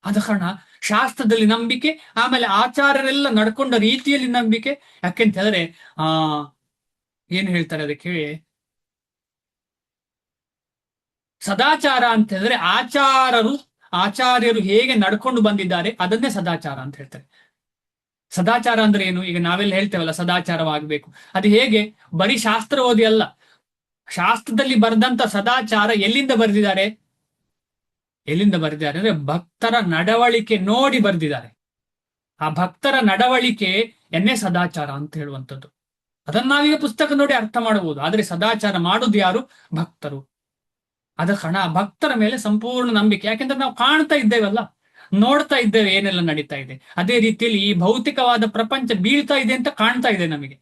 ಆದ ಕಾರಣ ಶಾಸ್ತ್ರದಲ್ಲಿ ನಂಬಿಕೆ, ಆಮೇಲೆ ಆಚಾರ್ಯರೆಲ್ಲ ನಡ್ಕೊಂಡ ರೀತಿಯಲ್ಲಿ ನಂಬಿಕೆ. ಯಾಕೆಂತ ಹೇಳಿದ್ರೆ ಏನ್ ಹೇಳ್ತಾರೆ ಅದಕ್ಕೆ, ಸದಾಚಾರ ಅಂತ ಹೇಳಿದ್ರೆ ಆಚಾರ್ಯರು ಹೇಗೆ ನಡ್ಕೊಂಡು ಬಂದಿದ್ದಾರೆ ಅದನ್ನೇ ಸದಾಚಾರ ಅಂತ ಹೇಳ್ತಾರೆ. ಸದಾಚಾರ ಅಂದ್ರೆ ಏನು? ಈಗ ನಾವೆಲ್ಲ ಹೇಳ್ತೇವಲ್ಲ ಸದಾಚಾರವಾಗಬೇಕು. ಅದು ಹೇಗೆ? ಬರೀ ಶಾಸ್ತ್ರ ಓದಿ ಅಲ್ಲ. ಶಾಸ್ತ್ರದಲ್ಲಿ ಬರೆದಂತ ಸದಾಚಾರ ಎಲ್ಲಿಂದ ಬರೆದಿದ್ದಾರೆ ಅಂದ್ರೆ ಭಕ್ತರ ನಡವಳಿಕೆ ನೋಡಿ ಬರೆದಿದ್ದಾರೆ. ಆ ಭಕ್ತರ ನಡವಳಿಕೆ ಎನ್ನೇ ಸದಾಚಾರ ಅಂತ ಹೇಳುವಂಥದ್ದು. ಅದನ್ನ ನಾವೀಗ ಪುಸ್ತಕ ನೋಡಿ ಅರ್ಥ ಮಾಡಬಹುದು. ಆದ್ರೆ ಸದಾಚಾರ ಮಾಡುದು ಯಾರು? ಭಕ್ತರು. ಅದ ಕಾರಣ ಭಕ್ತರ ಮೇಲೆ ಸಂಪೂರ್ಣ ನಂಬಿಕೆ. ಯಾಕೆಂದ್ರೆ ನಾವು ಕಾಣ್ತಾ ಇದ್ದೇವಲ್ಲ, ನೋಡ್ತಾ ಇದ್ದೇವೆ ಏನೆಲ್ಲ ನಡೀತಾ ಇದೆ. ಅದೇ ರೀತಿಯಲ್ಲಿ ಈ ಭೌತಿಕವಾದ ಪ್ರಪಂಚ ಬೀಳ್ತಾ ಇದೆ ಅಂತ ಕಾಣ್ತಾ ಇದೆ ನಮಗೆ.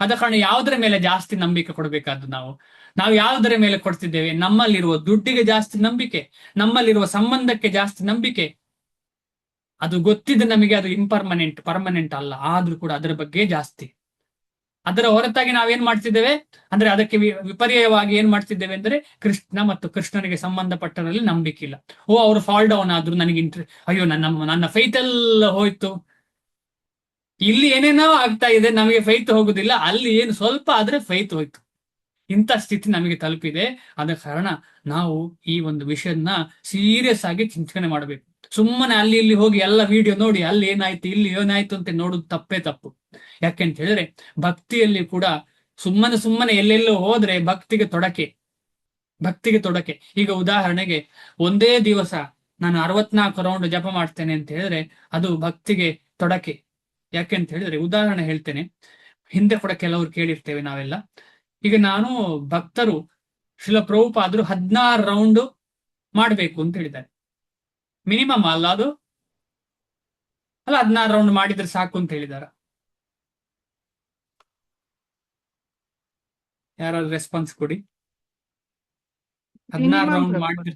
ಆದ ಕಾರಣ ಯಾವುದರ ಮೇಲೆ ಜಾಸ್ತಿ ನಂಬಿಕೆ ಕೊಡಬೇಕಾದ್ದು ನಾವು ಯಾವುದರ ಮೇಲೆ ಕೊಡ್ತಿದ್ದೇವೆ? ನಮ್ಮಲ್ಲಿರುವ ದುಡ್ಡಿಗೆ ಜಾಸ್ತಿ ನಂಬಿಕೆ, ನಮ್ಮಲ್ಲಿರುವ ಸಂಬಂಧಕ್ಕೆ ಜಾಸ್ತಿ ನಂಬಿಕೆ. ಅದು ಗೊತ್ತಿದೆ ನಮಗೆ, ಅದು ಪರ್ಮನೆಂಟ್ ಅಲ್ಲ. ಆದ್ರೂ ಕೂಡ ಅದರ ಬಗ್ಗೆ ಜಾಸ್ತಿ. ಅದರ ಹೊರತಾಗಿ ನಾವೇನ್ ಮಾಡ್ತಿದ್ದೇವೆ ಅಂದ್ರೆ, ಅದಕ್ಕೆ ವಿಪರ್ಯಯವಾಗಿ ಏನ್ ಮಾಡ್ತಿದ್ದೇವೆ ಅಂದ್ರೆ, ಕೃಷ್ಣ ಮತ್ತು ಕೃಷ್ಣನಿಗೆ ಸಂಬಂಧಪಟ್ಟರಲ್ಲಿ ನಂಬಿಕೆ ಇಲ್ಲ. ಅವರು ಫಾಲ್ ಡೌನ್ ಆದ್ರು, ನನಗೆ ಅಯ್ಯೋ ನನ್ನ ಫೈತ್ ಎಲ್ಲ ಹೋಯ್ತು. ಇಲ್ಲಿ ಏನೇನೋ ಆಗ್ತಾ ಇದೆ, ನಮಗೆ ಫೈತ್ ಹೋಗುದಿಲ್ಲ. ಅಲ್ಲಿ ಏನು ಸ್ವಲ್ಪ ಆದ್ರೆ ಫೈತ್ ಹೋಯ್ತು. ಇಂಥ ಸ್ಥಿತಿ ನಮಗೆ ತಲುಪಿದೆ. ಆದ ಕಾರಣ ನಾವು ಈ ಒಂದು ವಿಷಯನ ಸೀರಿಯಸ್ ಆಗಿ ಚಿಂತನೆ ಮಾಡಬೇಕು. ಸುಮ್ಮನೆ ಅಲ್ಲಿ ಇಲ್ಲಿ ಹೋಗಿ ಎಲ್ಲ ವಿಡಿಯೋ ನೋಡಿ ಅಲ್ಲಿ ಏನಾಯ್ತು ಇಲ್ಲಿ ಏನಾಯ್ತು ಅಂತ ನೋಡುದು ತಪ್ಪು. ಯಾಕೆಂತ ಹೇಳಿದ್ರೆ ಭಕ್ತಿಯಲ್ಲಿ ಕೂಡ ಸುಮ್ಮನೆ ಎಲ್ಲೆಲ್ಲೋ ಹೋದ್ರೆ ಭಕ್ತಿಗೆ ತೊಡಕೆ. ಈಗ ಉದಾಹರಣೆಗೆ ಒಂದೇ ದಿವಸ ನಾನು 64 ರೌಂಡ್ ಜಪ ಮಾಡ್ತೇನೆ ಅಂತ ಹೇಳಿದ್ರೆ ಅದು ಭಕ್ತಿಗೆ ತೊಡಕೆ. ಯಾಕೆ ಅಂತ ಹೇಳಿದ್ರೆ, ಉದಾಹರಣೆ ಹೇಳ್ತೇನೆ. ಹಿಂದೆ ಕೂಡ ಕೆಲವರು ಕೇಳಿರ್ತೇವೆ ನಾವೆಲ್ಲ. ಈಗ ನಾನು ಭಕ್ತರು ಶ್ರೀಲ ಪ್ರಭುಪಾದರು 16 ರೌಂಡ್ ಮಾಡಬೇಕು ಅಂತ ಹೇಳಿದ್ದಾರೆ. ಮಿನಿಮಮ್ ಅಲ್ಲ ಅದು? ಅಲ್ಲ, 16 ರೌಂಡ್ ಮಾಡಿದ್ರೆ ಸಾಕು ಅಂತ ಹೇಳಿದಾರ? ಯಾರಾದ್ರು ರೆಸ್ಪಾನ್ಸ್ ಕೊಡಿ. 16 ರೌಂಡ್ ಮಾಡಿದ್ರೆ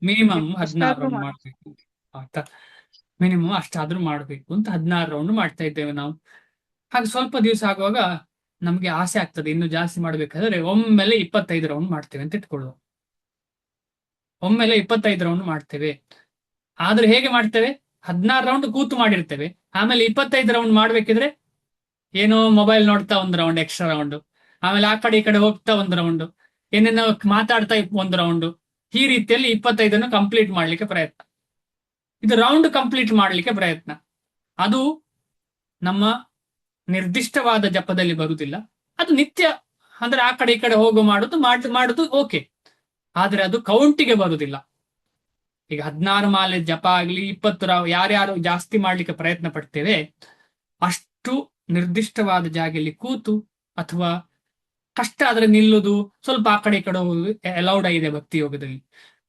ಮಿನಿಮಮ್ 16 ರೌಂಡ್ ಮಾಡ್ಬೇಕು ಆಯ್ತಾ? ಮಿನಿಮಮ್ ಅಷ್ಟಾದ್ರೂ ಮಾಡ್ಬೇಕು ಅಂತ 16 ರೌಂಡ್ ಮಾಡ್ತಾ ಇದ್ದೇವೆ ನಾವು. ಹಾಗೆ ಸ್ವಲ್ಪ ದಿವಸ ಆಗುವಾಗ ನಮ್ಗೆ ಆಸೆ ಆಗ್ತದೆ ಇನ್ನು ಜಾಸ್ತಿ ಮಾಡ್ಬೇಕಾದ್ರೆ ಒಮ್ಮೆಲೆ 25 ರೌಂಡ್ ಮಾಡ್ತೇವೆ ಅಂತ ಇಟ್ಕೊಳ್ಳುವ. ಒಮ್ಮೆಲೆ 25 ರೌಂಡ್ ಮಾಡ್ತೇವೆ. ಆದ್ರೆ ಹೇಗೆ ಮಾಡ್ತೇವೆ? 16 ರೌಂಡ್ ಕೂತು ಮಾಡಿರ್ತೇವೆ. ಆಮೇಲೆ 25 ರೌಂಡ್ ಮಾಡ್ಬೇಕಿದ್ರೆ ಏನೋ ಮೊಬೈಲ್ ನೋಡ್ತಾ 1 ರೌಂಡ್ ಎಕ್ಸ್ಟ್ರಾ ರೌಂಡ್, ಆಮೇಲೆ ಆ ಕಡೆ ಈ ಕಡೆ ಹೋಗ್ತಾ 1 ರೌಂಡ್, ಏನೇನೋ ಮಾತಾಡ್ತಾ 1 ರೌಂಡ್, ಈ ರೀತಿಯಲ್ಲಿ 25 ಕಂಪ್ಲೀಟ್ ಮಾಡ್ಲಿಕ್ಕೆ ಪ್ರಯತ್ನ. ಇದು ರೌಂಡ್ ಕಂಪ್ಲೀಟ್ ಮಾಡ್ಲಿಕ್ಕೆ ಪ್ರಯತ್ನ. ಅದು ನಮ್ಮ ನಿರ್ದಿಷ್ಟವಾದ ಜಪದಲ್ಲಿ ಬರುವುದಿಲ್ಲ. ಅದು ನಿತ್ಯ ಅಂದ್ರೆ ಆ ಕಡೆ ಈ ಕಡೆ ಹೋಗೋ ಮಾಡುದು ಓಕೆ, ಆದ್ರೆ ಅದು ಕೌಂಟಿಗೆ ಬರುವುದಿಲ್ಲ. ಈಗ 16 ಮಾಲೆ ಜಪ ಆಗ್ಲಿ 20 ಯಾರ್ಯಾರು ಜಾಸ್ತಿ ಮಾಡ್ಲಿಕ್ಕೆ ಪ್ರಯತ್ನ ಪಡ್ತೇವೆ ಅಷ್ಟು ನಿರ್ದಿಷ್ಟವಾದ ಜಾಗದಲ್ಲಿ ಕೂತು ಅಥವಾ ಕಷ್ಟ ಆದ್ರೆ ನಿಲ್ಲುದು, ಸ್ವಲ್ಪ ಆ ಕಡೆ ಈ ಕಡೆ ಹೋಗುದು ಅಲೌಡ್ ಆಗಿದೆ ಭಕ್ತಿ ಯೋಗದಲ್ಲಿ.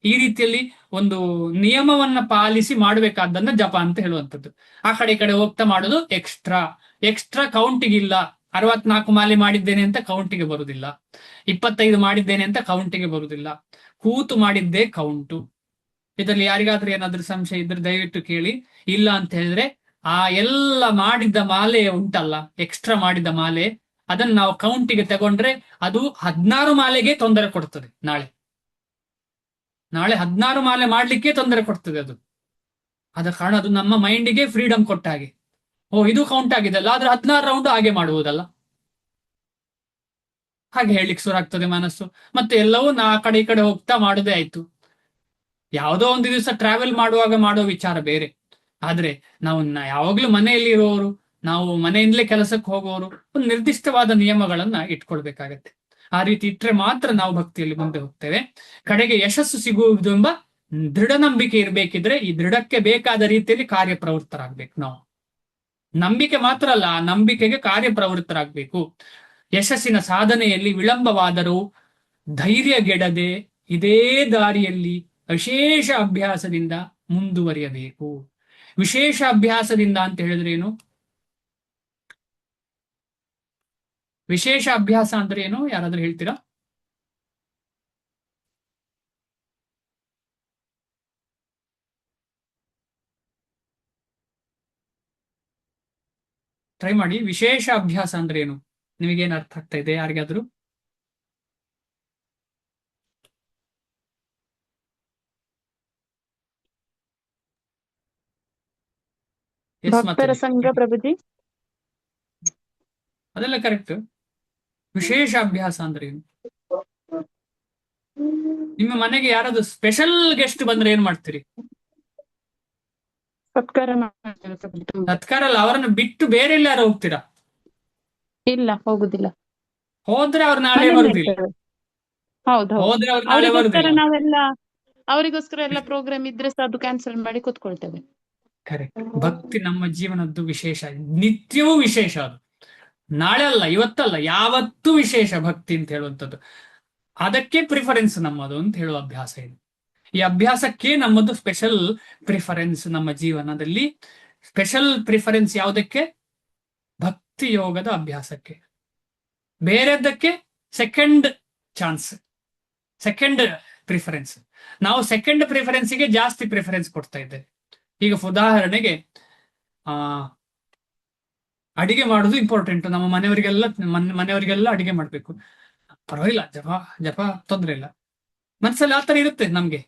ಈ ರೀತಿಯಲ್ಲಿ ಒಂದು ನಿಯಮವನ್ನ ಪಾಲಿಸಿ ಮಾಡಬೇಕಾದನ್ನ ಜಪ ಅಂತ ಹೇಳುವಂಥದ್ದು. ಆ ಕಡೆ ಈ ಕಡೆ ಹೋಗ್ತಾ ಮಾಡೋದು ಎಕ್ಸ್ಟ್ರಾ ಕೌಂಟಿಗೆ ಇಲ್ಲ. 64 ಮಾಲೆ ಮಾಡಿದ್ದೇನೆ ಅಂತ ಕೌಂಟಿಗೆ ಬರುವುದಿಲ್ಲ, 25 ಮಾಡಿದ್ದೇನೆ ಅಂತ ಕೌಂಟಿಗೆ ಬರುವುದಿಲ್ಲ. ಕೂತು ಮಾಡಿದ್ದೇ ಕೌಂಟು. ಇದರಲ್ಲಿ ಯಾರಿಗಾದ್ರೂ ಏನಾದ್ರೂ ಸಂಶಯ ಇದ್ರೆ ದಯವಿಟ್ಟು ಕೇಳಿ. ಇಲ್ಲ ಅಂತ ಹೇಳಿದ್ರೆ ಆ ಎಲ್ಲ ಮಾಡಿದ್ದ ಮಾಲೆ ಉಂಟಲ್ಲ, ಎಕ್ಸ್ಟ್ರಾ ಮಾಡಿದ ಮಾಲೆ, ಅದನ್ನ ನಾವು ಕೌಂಟಿಗೆ ತಗೊಂಡ್ರೆ ಅದು 16 ಮಾಲೆಗೆ ತೊಂದರೆ ಕೊಡ್ತದೆ. ನಾಳೆ 16 ಮಾಲೆ ಮಾಡ್ಲಿಕ್ಕೆ ತೊಂದರೆ ಕೊಡ್ತದೆ ಅದು. ಆದ ಕಾರಣ ಅದು ನಮ್ಮ ಮೈಂಡಿಗೆ ಫ್ರೀಡಮ್ ಕೊಟ್ಟ ಹಾಗೆ. ಓ, ಇದು ಕೌಂಟ್ ಆಗಿದೆಲ್ಲ, ಆದ್ರೆ 16 ರೌಂಡ್ ಹಾಗೆ ಮಾಡುವುದಲ್ಲ, ಹಾಗೆ ಹೇಳಲಿಕ್ಕೆ ಶುರು ಆಗ್ತದೆ ಮನಸ್ಸು. ಮತ್ತೆ ಎಲ್ಲವೂ ಆ ಕಡೆ ಈ ಕಡೆ ಹೋಗ್ತಾ ಮಾಡೋದೇ ಆಯ್ತು. ಯಾವುದೋ ಒಂದು ದಿವಸ ಟ್ರಾವೆಲ್ ಮಾಡುವಾಗ ಮಾಡೋ ವಿಚಾರ ಬೇರೆ. ಆದ್ರೆ ನಾವು ಯಾವಾಗ್ಲೂ ಮನೆಯಲ್ಲಿ ಇರುವವರು, ನಾವು ಮನೆಯಿಂದಲೇ ಕೆಲಸಕ್ಕೆ ಹೋಗುವವರು ಒಂದು ನಿರ್ದಿಷ್ಟವಾದ ನಿಯಮಗಳನ್ನ ಇಟ್ಕೊಳ್ಬೇಕಾಗತ್ತೆ. ಆ ರೀತಿ ಇಟ್ರೆ ಮಾತ್ರ ನಾವು ಭಕ್ತಿಯಲ್ಲಿ ಮುಂದೆ ಹೋಗ್ತೇವೆ. ಕಡೆಗೆ ಯಶಸ್ಸು ಸಿಗುವುದು ಎಂಬ ದೃಢ ನಂಬಿಕೆ ಇರ್ಬೇಕಿದ್ರೆ ಈ ದೃಢಕ್ಕೆ ಬೇಕಾದ ರೀತಿಯಲ್ಲಿ ಕಾರ್ಯಪ್ರವೃತ್ತರಾಗ್ಬೇಕು ನಾವು. ನಂಬಿಕೆ ಮಾತ್ರ ಅಲ್ಲ, ಆ ನಂಬಿಕೆಗೆ ಕಾರ್ಯಪ್ರವೃತ್ತರಾಗ್ಬೇಕು. ಯಶಸ್ಸಿನ ಸಾಧನೆಯಲ್ಲಿ ವಿಳಂಬವಾದರೂ ಧೈರ್ಯಗೆಡದೆ ಇದೇ ದಾರಿಯಲ್ಲಿ ವಿಶೇಷ ಅಭ್ಯಾಸದಿಂದ ಮುಂದುವರಿಯಬೇಕು. ವಿಶೇಷ ಅಭ್ಯಾಸದಿಂದ ಅಂತ ಹೇಳಿದ್ರೆ ಏನು? ವಿಶೇಷ ಅಭ್ಯಾಸ ಅಂದ್ರೆ ಏನು? ಯಾರಾದ್ರೂ ಹೇಳ್ತೀರಾ? ಟ್ರೈ ಮಾಡಿ. ವಿಶೇಷ ಅಭ್ಯಾಸ ಅಂದ್ರೆ ಏನು? ನಿಮಗೇನು ಅರ್ಥ ಆಗ್ತಾ ಇದೆ ಯಾರಿಗಾದ್ರೂ? ಭಕ್ತರ ಸಂಘ ಪ್ರಭುಜಿ. ಅದೆಲ್ಲ ಕರೆಕ್ಟ್. ವಿಶೇಷ ಅಭ್ಯಾಸ ಅಂದ್ರೆ ಏನು? ನಿಮ್ಮ ಮನೆಗೆ ಯಾರಾದ್ರೂ ಸ್ಪೆಷಲ್ ಗೆಸ್ಟ್ ಬಂದ್ರೆ ಏನ್ ಮಾಡ್ತೀರಿ? ಸತ್ಕಾರ ಅಲ್ಲ, ಅವರನ್ನು ಬಿಟ್ಟು ಬೇರೆ ಎಲ್ಲಾರು ಹೋಗ್ತೀರಾ? ಇಲ್ಲ, ಹೋಗುದಿಲ್ಲ. ಹೋದ್ರೆ ಅವ್ರು ನಾಳೆ ಬರುದಿಲ್ಲ. ಹೌದು, ಹೋದ್ರೆ ಅವ್ರು ನಾಳೆ ಬರುದಿಲ್ಲ. ನಾವೆಲ್ಲ ಅವರಿಗೋಸ್ಕರ ಎಲ್ಲ ಪ್ರೋಗ್ರಾಮ್ ಇದ್ರೆ ಅದು ಕ್ಯಾನ್ಸಲ್ ಮಾಡಿ ಕೂತ್ಕೊಳ್ತೇವೆ. ಕರೆಕ್ಟ್. ಭಕ್ತಿ ನಮ್ಮ ಜೀವನದ್ದು ವಿಶೇಷ, ನಿತ್ಯವೂ ವಿಶೇಷ. ಅದು ನಾಳೆ ಅಲ್ಲ, ಇವತ್ತಲ್ಲ, ಯಾವತ್ತೂ ವಿಶೇಷ ಭಕ್ತಿ ಅಂತ ಹೇಳುವಂಥದ್ದು. ಅದಕ್ಕೆ ಪ್ರಿಫರೆನ್ಸ್ ನಮ್ಮದು ಅಂತ ಹೇಳುವ ಅಭ್ಯಾಸ ಇದೆ. ಈ ಅಭ್ಯಾಸಕ್ಕೆ ನಮ್ಮದು ಸ್ಪೆಷಲ್ ಪ್ರಿಫರೆನ್ಸ್. ನಮ್ಮ ಜೀವನದಲ್ಲಿ ಸ್ಪೆಷಲ್ ಪ್ರಿಫರೆನ್ಸ್ ಯಾವುದಕ್ಕೆ? ಭಕ್ತಿ ಯೋಗದ ಅಭ್ಯಾಸಕ್ಕೆ. ಬೇರೆದಕ್ಕೆ ಸೆಕೆಂಡ್ ಚಾನ್ಸ್, ಸೆಕೆಂಡ್ ಪ್ರಿಫರೆನ್ಸ್. ನಾವು ಸೆಕೆಂಡ್ ಪ್ರಿಫರೆನ್ಸ್ಗೆ ಜಾಸ್ತಿ ಪ್ರಿಫರೆನ್ಸ್ ಕೊಡ್ತಾ ಇದ್ದೇವೆ. ಈಗ ಉದಾಹರಣೆಗೆ ಅಡಿಗೆ ಮಾಡುದು ಇಂಪಾರ್ಟೆಂಟ್. ನಮ್ಮ ಮನೆಯವರಿಗೆಲ್ಲ ಅಡಿಗೆ ಮಾಡ್ಬೇಕು, ಪರವಾಗಿಲ್ಲ, ಜಪ ತೊಂದ್ರೆ ಇಲ್ಲ. ಮನಸ್ಸಲ್ಲಿ ಆತರ ಇರುತ್ತೆ ನಮ್ಗೆ,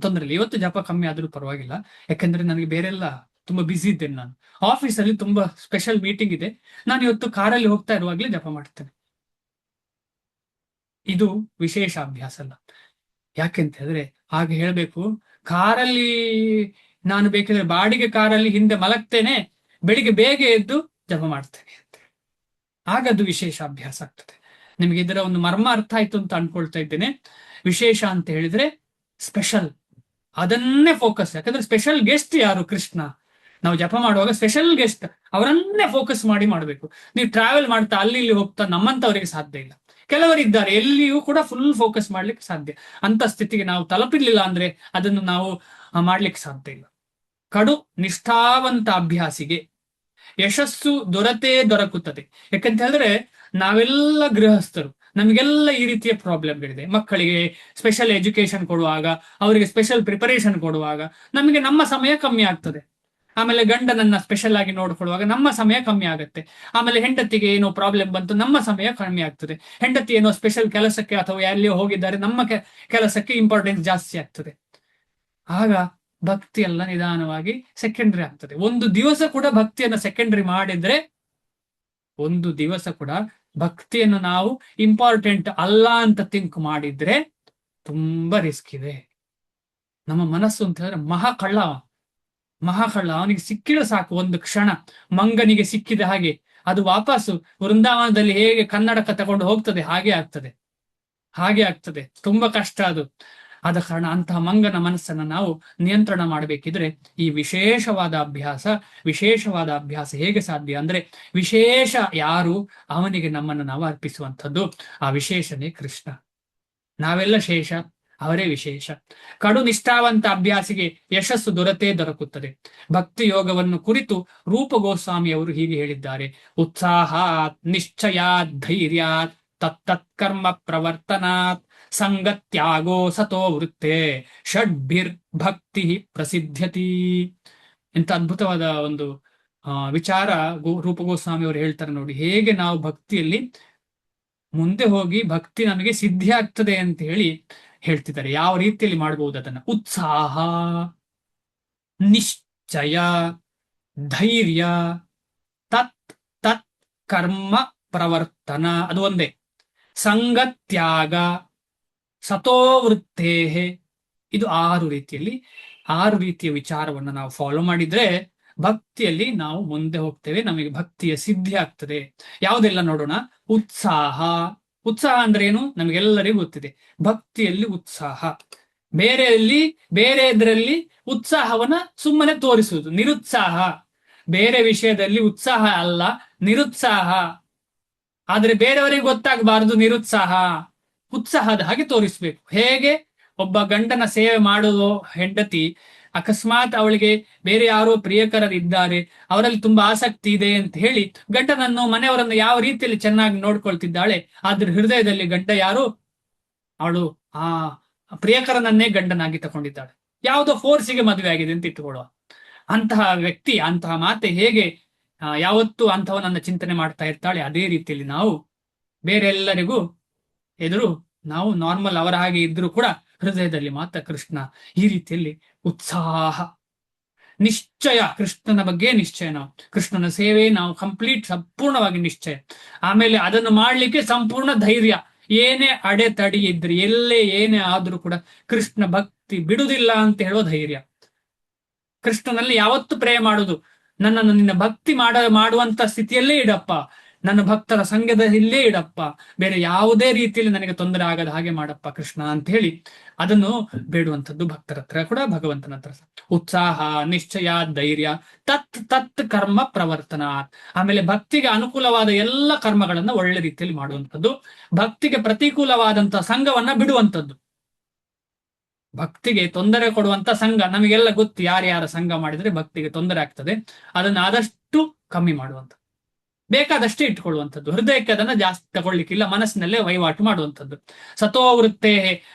ತೊಂದ್ರೆ ಇಲ್ಲ, ಇವತ್ತು ಜಪ ಕಮ್ಮಿ ಆದ್ರೂ ಪರವಾಗಿಲ್ಲ, ಯಾಕಂದ್ರೆ ನನಗೆ ಬೇರೆಲ್ಲ ತುಂಬಾ ಬ್ಯುಸಿ ಇದ್ದೇನೆ. ನಾನು ಆಫೀಸಲ್ಲಿ ತುಂಬಾ ಸ್ಪೆಷಲ್ ಮೀಟಿಂಗ್ ಇದೆ, ನಾನು ಇವತ್ತು ಕಾರಲ್ಲಿ ಹೋಗ್ತಾ ಇರುವಾಗ್ಲೇ ಜಪ ಮಾಡ್ತೇನೆ. ಇದು ವಿಶೇಷ ಅಭ್ಯಾಸ ಅಲ್ಲ. ಯಾಕೆಂತ ಹೇಳಿದ್ರೆ ಹಾಗೆ ಹೇಳ್ಬೇಕು, ಕಾರಲ್ಲಿ ನಾನು ಬೇಕಿದ್ರೆ ಬಾಡಿಗೆ ಕಾರಲ್ಲಿ ಹಿಂದೆ ಮಲಗ್ತೇನೆ, ಬೆಳಿಗ್ಗೆ ಬೇಗ ಎದ್ದು ಜಪ ಮಾಡ್ತೇನೆ ಅಂತ. ಆಗದು ವಿಶೇಷ ಅಭ್ಯಾಸ ಆಗ್ತದೆ. ನಿಮಗೆ ಇದರ ಒಂದು ಮರ್ಮ ಅರ್ಥ ಆಯ್ತು ಅಂತ ಅನ್ಕೊಳ್ತಾ ಇದ್ದೇನೆ. ವಿಶೇಷ ಅಂತ ಹೇಳಿದ್ರೆ ಸ್ಪೆಷಲ್, ಅದನ್ನೇ ಫೋಕಸ್. ಯಾಕಂದ್ರೆ ಸ್ಪೆಷಲ್ ಗೆಸ್ಟ್ ಯಾರು? ಕೃಷ್ಣ. ನಾವು ಜಪ ಮಾಡುವಾಗ ಸ್ಪೆಷಲ್ ಗೆಸ್ಟ್ ಅವರನ್ನೇ ಫೋಕಸ್ ಮಾಡಿ ಮಾಡಬೇಕು. ನೀವು ಟ್ರಾವೆಲ್ ಮಾಡ್ತಾ ಅಲ್ಲಿ ಇಲ್ಲಿ ಹೋಗ್ತಾ ನಮ್ಮಂತವರಿಗೆ ಸಾಧ್ಯ ಇಲ್ಲ. ಕೆಲವರಿದ್ದಾರೆ ಎಲ್ಲಿಯೂ ಕೂಡ ಫುಲ್ ಫೋಕಸ್ ಮಾಡ್ಲಿಕ್ಕೆ ಸಾಧ್ಯ. ಅಂತ ಸ್ಥಿತಿಗೆ ನಾವು ತಲುಪಿರ್ಲಿಲ್ಲ ಅಂದ್ರೆ ಅದನ್ನು ನಾವು ಮಾಡ್ಲಿಕ್ಕೆ ಸಾಧ್ಯ ಇಲ್ಲ. ಕಡು ನಿಷ್ಠಾವಂತ ಅಭ್ಯಾಸಿಗೆ ಯಶಸ್ಸು ದೊರಕುತ್ತದೆ. ಯಾಕಂತ ಹೇಳಿದ್ರೆ ನಾವೆಲ್ಲ ಗೃಹಸ್ಥರು, ನಮಗೆಲ್ಲ ಈ ರೀತಿಯ ಪ್ರಾಬ್ಲಮ್ಗಳಿದೆ. ಮಕ್ಕಳಿಗೆ ಸ್ಪೆಷಲ್ ಎಜುಕೇಶನ್ ಕೊಡುವಾಗ, ಅವರಿಗೆ ಸ್ಪೆಷಲ್ ಪ್ರಿಪರೇಷನ್ ಕೊಡುವಾಗ ನಮಗೆ ನಮ್ಮ ಸಮಯ ಕಮ್ಮಿ ಆಗ್ತದೆ. ಆಮೇಲೆ ಗಂಡನನ್ನ ಸ್ಪೆಷಲ್ ಆಗಿ ನೋಡ್ಕೊಳ್ಳುವಾಗ ನಮ್ಮ ಸಮಯ ಕಮ್ಮಿ ಆಗುತ್ತೆ. ಆಮೇಲೆ ಹೆಂಡತಿಗೆ ಏನೋ ಪ್ರಾಬ್ಲಮ್ ಬಂತು, ನಮ್ಮ ಸಮಯ ಕಮ್ಮಿ ಆಗ್ತದೆ. ಹೆಂಡತಿ ಏನೋ ಸ್ಪೆಷಲ್ ಕೆಲಸಕ್ಕೆ ಅಥವಾ ಎಲ್ಲಿಯೋ ಹೋಗಿದ್ದಾರೆ, ನಮ್ಮ ಕೆಲಸಕ್ಕೆ ಇಂಪಾರ್ಟೆನ್ಸ್ ಜಾಸ್ತಿ ಆಗ್ತದೆ. ಆಗ ಭಕ್ತಿ ಎಲ್ಲ ನಿಧಾನವಾಗಿ ಸೆಕೆಂಡರಿ ಆಗ್ತದೆ. ಒಂದು ದಿವಸ ಕೂಡ ಭಕ್ತಿಯನ್ನು ಸೆಕೆಂಡರಿ ಮಾಡಿದ್ರೆ, ಒಂದು ದಿವಸ ಕೂಡ ಭಕ್ತಿಯನ್ನು ನಾವು ಇಂಪಾರ್ಟೆಂಟ್ ಅಲ್ಲ ಅಂತ ಥಿಂಕ್ ಮಾಡಿದ್ರೆ ತುಂಬಾ ರಿಸ್ಕ್ ಇದೆ. ನಮ್ಮ ಮನಸ್ಸು ಅಂತ ಹೇಳಿದ್ರೆ ಮಹಾಕಳ್ಳ ಅವನಿಗೆ ಸಿಕ್ಕಿದ್ರೆ ಸಾಕು, ಒಂದು ಕ್ಷಣ ಮಂಗನಿಗೆ ಸಿಕ್ಕಿದ ಹಾಗೆ ಅದು ವಾಪಸ್ಸು ವೃಂದಾವನದಲ್ಲಿ ಹೇಗೆ ಕನ್ನಡಕ ತಗೊಂಡು ಹೋಗ್ತದೆ ಹಾಗೆ ಆಗ್ತದೆ. ತುಂಬಾ ಕಷ್ಟ ಅದು. ಆದ ಕಾರಣ ಅಂತಹ ಮಂಗನ ಮನಸ್ಸನ್ನು ನಾವು ನಿಯಂತ್ರಣ ಮಾಡಬೇಕಿದ್ರೆ ಈ ವಿಶೇಷವಾದ ಅಭ್ಯಾಸ ಹೇಗೆ ಸಾಧ್ಯ ಅಂದ್ರೆ, ವಿಶೇಷ ಯಾರು ಅವನಿಗೆ ನಮ್ಮನ್ನು ನಾವು ಅರ್ಪಿಸುವಂಥದ್ದು. ಆ ವಿಶೇಷನೇ ಕೃಷ್ಣ. ನಾವೆಲ್ಲ ಶೇಷ, ಅವರೇ ವಿಶೇಷ. ಕಡು ನಿಷ್ಠಾವಂತ ಅಭ್ಯಾಸಿಗೆ ಯಶಸ್ಸು ದೊರಕುತ್ತದೆ. ಭಕ್ತಿ ಯೋಗವನ್ನು ಕುರಿತು ರೂಪ ಗೋಸ್ವಾಮಿ ಅವರು ಹೀಗೆ ಹೇಳಿದ್ದಾರೆ: ಉತ್ಸಾಹಾತ್ ನಿಶ್ಚಯಾತ್ ಧೈರ್ಯಾತ್ ತತ್ತತ್ಕರ್ಮ ಪ್ರವರ್ತನಾತ್ ಸಂಗತ್ಯಾಗೋ ಸತೋ ವೃತ್ತೆ ಷಡ್ಭಿರ್ ಭಕ್ತಿ ಪ್ರಸಿದ್ಧತಿ. ಎಂತ ಅದ್ಭುತವಾದ ಒಂದು ವಿಚಾರ ರೂಪ ಗೋಸ್ವಾಮಿ ಅವರು ಹೇಳ್ತಾರೆ ನೋಡಿ. ಹೇಗೆ ನಾವು ಭಕ್ತಿಯಲ್ಲಿ ಮುಂದೆ ಹೋಗಿ ಭಕ್ತಿ ನಮಗೆ ಸಿದ್ಧಿ ಆಗ್ತದೆ ಅಂತ ಹೇಳಿ ಹೇಳ್ತಿದ್ದಾರೆ. ಯಾವ ರೀತಿಯಲ್ಲಿ ಮಾಡಬಹುದು ಅದನ್ನ: ಉತ್ಸಾಹ, ನಿಶ್ಚಯ, ಧೈರ್ಯ, ತತ್ ಕರ್ಮ ಪ್ರವರ್ತನ, ಅದು ಒಂದೇ. ಸಂಗತ್ಯಾಗ, ಸತೋವೃತ್ತೇ, ಇದು 6 ರೀತಿಯ ವಿಚಾರವನ್ನು ನಾವು ಫಾಲೋ ಮಾಡಿದ್ರೆ ಭಕ್ತಿಯಲ್ಲಿ ನಾವು ಮುಂದೆ ಹೋಗ್ತೇವೆ, ನಮಗೆ ಭಕ್ತಿಯ ಸಿದ್ಧಿ ಆಗ್ತದೆ. ಯಾವುದೆಲ್ಲ ನೋಡೋಣ. ಉತ್ಸಾಹ ಅಂದ್ರೆ ಏನು? ನಮಗೆಲ್ಲರಿಗೂ ಗೊತ್ತಿದೆ. ಭಕ್ತಿಯಲ್ಲಿ ಉತ್ಸಾಹ, ಬೇರೆ ಇದರಲ್ಲಿ ಉತ್ಸಾಹವನ್ನ ಸುಮ್ಮನೆ ತೋರಿಸುವುದು ನಿರುತ್ಸಾಹ. ಬೇರೆ ವಿಷಯದಲ್ಲಿ ಉತ್ಸಾಹ ಅಲ್ಲ, ನಿರುತ್ಸಾಹ. ಆದ್ರೆ ಬೇರೆಯವರಿಗೆ ಗೊತ್ತಾಗಬಾರದು ನಿರುತ್ಸಾಹ. ಉತ್ಸಾಹದ ಹಾಗೆ ತೋರಿಸ್ಬೇಕು. ಹೇಗೆ ಒಬ್ಬ ಗಂಡನ ಸೇವೆ ಮಾಡುವ ಹೆಂಡತಿ ಅಕಸ್ಮಾತ್ ಅವಳಿಗೆ ಬೇರೆ ಯಾರೋ ಪ್ರಿಯಕರರಿದ್ದಾರೆ, ಅವರಲ್ಲಿ ತುಂಬಾ ಆಸಕ್ತಿ ಇದೆ ಅಂತ ಹೇಳಿ ಗಂಡನನ್ನು, ಮನೆಯವರನ್ನು ಯಾವ ರೀತಿಯಲ್ಲಿ ಚೆನ್ನಾಗಿ ನೋಡ್ಕೊಳ್ತಿದ್ದಾಳೆ, ಆದ್ರೆ ಹೃದಯದಲ್ಲಿ ಗಂಡ ಯಾರು, ಅವಳು ಆ ಪ್ರಿಯಕರನನ್ನೇ ಗಂಡನಾಗಿ ತಗೊಂಡಿದ್ದಾಳೆ. ಯಾವುದೋ ಫೋರ್ಸಿಗೆ ಮದುವೆ ಆಗಿದೆ ಅಂತ ಇಟ್ಟುಕೊಳ್ಳುವ. ಅಂತಹ ವ್ಯಕ್ತಿ, ಅಂತಹ ಮಾತೆ ಹೇಗೆ ಯಾವತ್ತೂ ಅಂತವನನ್ನ ಚಿಂತನೆ ಮಾಡ್ತಾ ಇರ್ತಾಳೆ, ಅದೇ ರೀತಿಯಲ್ಲಿ ನಾವು ಬೇರೆಲ್ಲರಿಗೂ ಎದುರು ನಾವು ನಾರ್ಮಲ್ ಅವರ ಹಾಗೆ ಇದ್ರೂ ಕೂಡ ಹೃದಯದಲ್ಲಿ ಮಾತ್ರ ಕೃಷ್ಣ. ಈ ರೀತಿಯಲ್ಲಿ ಉತ್ಸಾಹ, ನಿಶ್ಚಯ, ಕೃಷ್ಣನ ಬಗ್ಗೆ ನಿಶ್ಚಯ. ನಾವು ಕೃಷ್ಣನ ಸೇವೆ ನಾವು ಸಂಪೂರ್ಣವಾಗಿ ನಿಶ್ಚಯ. ಆಮೇಲೆ ಅದನ್ನು ಮಾಡ್ಲಿಕ್ಕೆ ಸಂಪೂರ್ಣ ಧೈರ್ಯ. ಏನೇ ಅಡೆತಡಿ ಇದ್ರಿ, ಎಲ್ಲೇ ಏನೇ ಆದ್ರೂ ಕೂಡ ಕೃಷ್ಣ ಭಕ್ತಿ ಬಿಡುವುದಿಲ್ಲ ಅಂತ ಹೇಳೋ ಧೈರ್ಯ. ಕೃಷ್ಣನಲ್ಲಿ ಯಾವತ್ತು ಪ್ರೇ ಮಾಡುದು, ನನ್ನನ್ನು ನಿನ್ನ ಭಕ್ತಿ ಮಾಡುವಂತ ಸ್ಥಿತಿಯಲ್ಲೇ ಇಡಪ್ಪ, ನನ್ನ ಭಕ್ತರ ಸಂಘದಲ್ಲೇ ಇಡಪ್ಪ, ಬೇರೆ ಯಾವುದೇ ರೀತಿಯಲ್ಲಿ ನನಗೆ ತೊಂದರೆ ಆಗದ ಹಾಗೆ ಮಾಡಪ್ಪ ಕೃಷ್ಣ ಅಂತ ಹೇಳಿ ಅದನ್ನು ಬೇಡುವಂಥದ್ದು ಭಕ್ತರ ಹತ್ರ ಕೂಡ ಭಗವಂತನ ಹತ್ರ. ಉತ್ಸಾಹ, ನಿಶ್ಚಯ, ಧೈರ್ಯ, ತತ್ ಕರ್ಮ ಪ್ರವರ್ತನ. ಆಮೇಲೆ ಭಕ್ತಿಗೆ ಅನುಕೂಲವಾದ ಎಲ್ಲ ಕರ್ಮಗಳನ್ನ ಒಳ್ಳೆ ರೀತಿಯಲ್ಲಿ ಮಾಡುವಂಥದ್ದು. ಭಕ್ತಿಗೆ ಪ್ರತಿಕೂಲವಾದಂತಹ ಸಂಘವನ್ನ ಬಿಡುವಂಥದ್ದು. ಭಕ್ತಿಗೆ ತೊಂದರೆ ಕೊಡುವಂತ ಸಂಘ ನಮಗೆಲ್ಲ ಗೊತ್ತು, ಯಾರ್ಯಾರ ಸಂಘ ಮಾಡಿದ್ರೆ ಭಕ್ತಿಗೆ ತೊಂದರೆ ಆಗ್ತದೆ, ಅದನ್ನ ಆದಷ್ಟು ಕಮ್ಮಿ ಮಾಡುವಂಥದ್ದು, ಬೇಕಾದಷ್ಟೇ ಇಟ್ಕೊಳ್ಳುವಂಥದ್ದು. ಹೃದಯಕ್ಕೆ ಅದನ್ನ ಜಾಸ್ತಿ ತಗೊಳ್ಲಿಕ್ಕಿಲ್ಲ, ಮನಸ್ಸಿನಲ್ಲೇ ವಹಿವಾಟು ಮಾಡುವಂಥದ್ದು. ಸತೋವೃತ್ತೇ,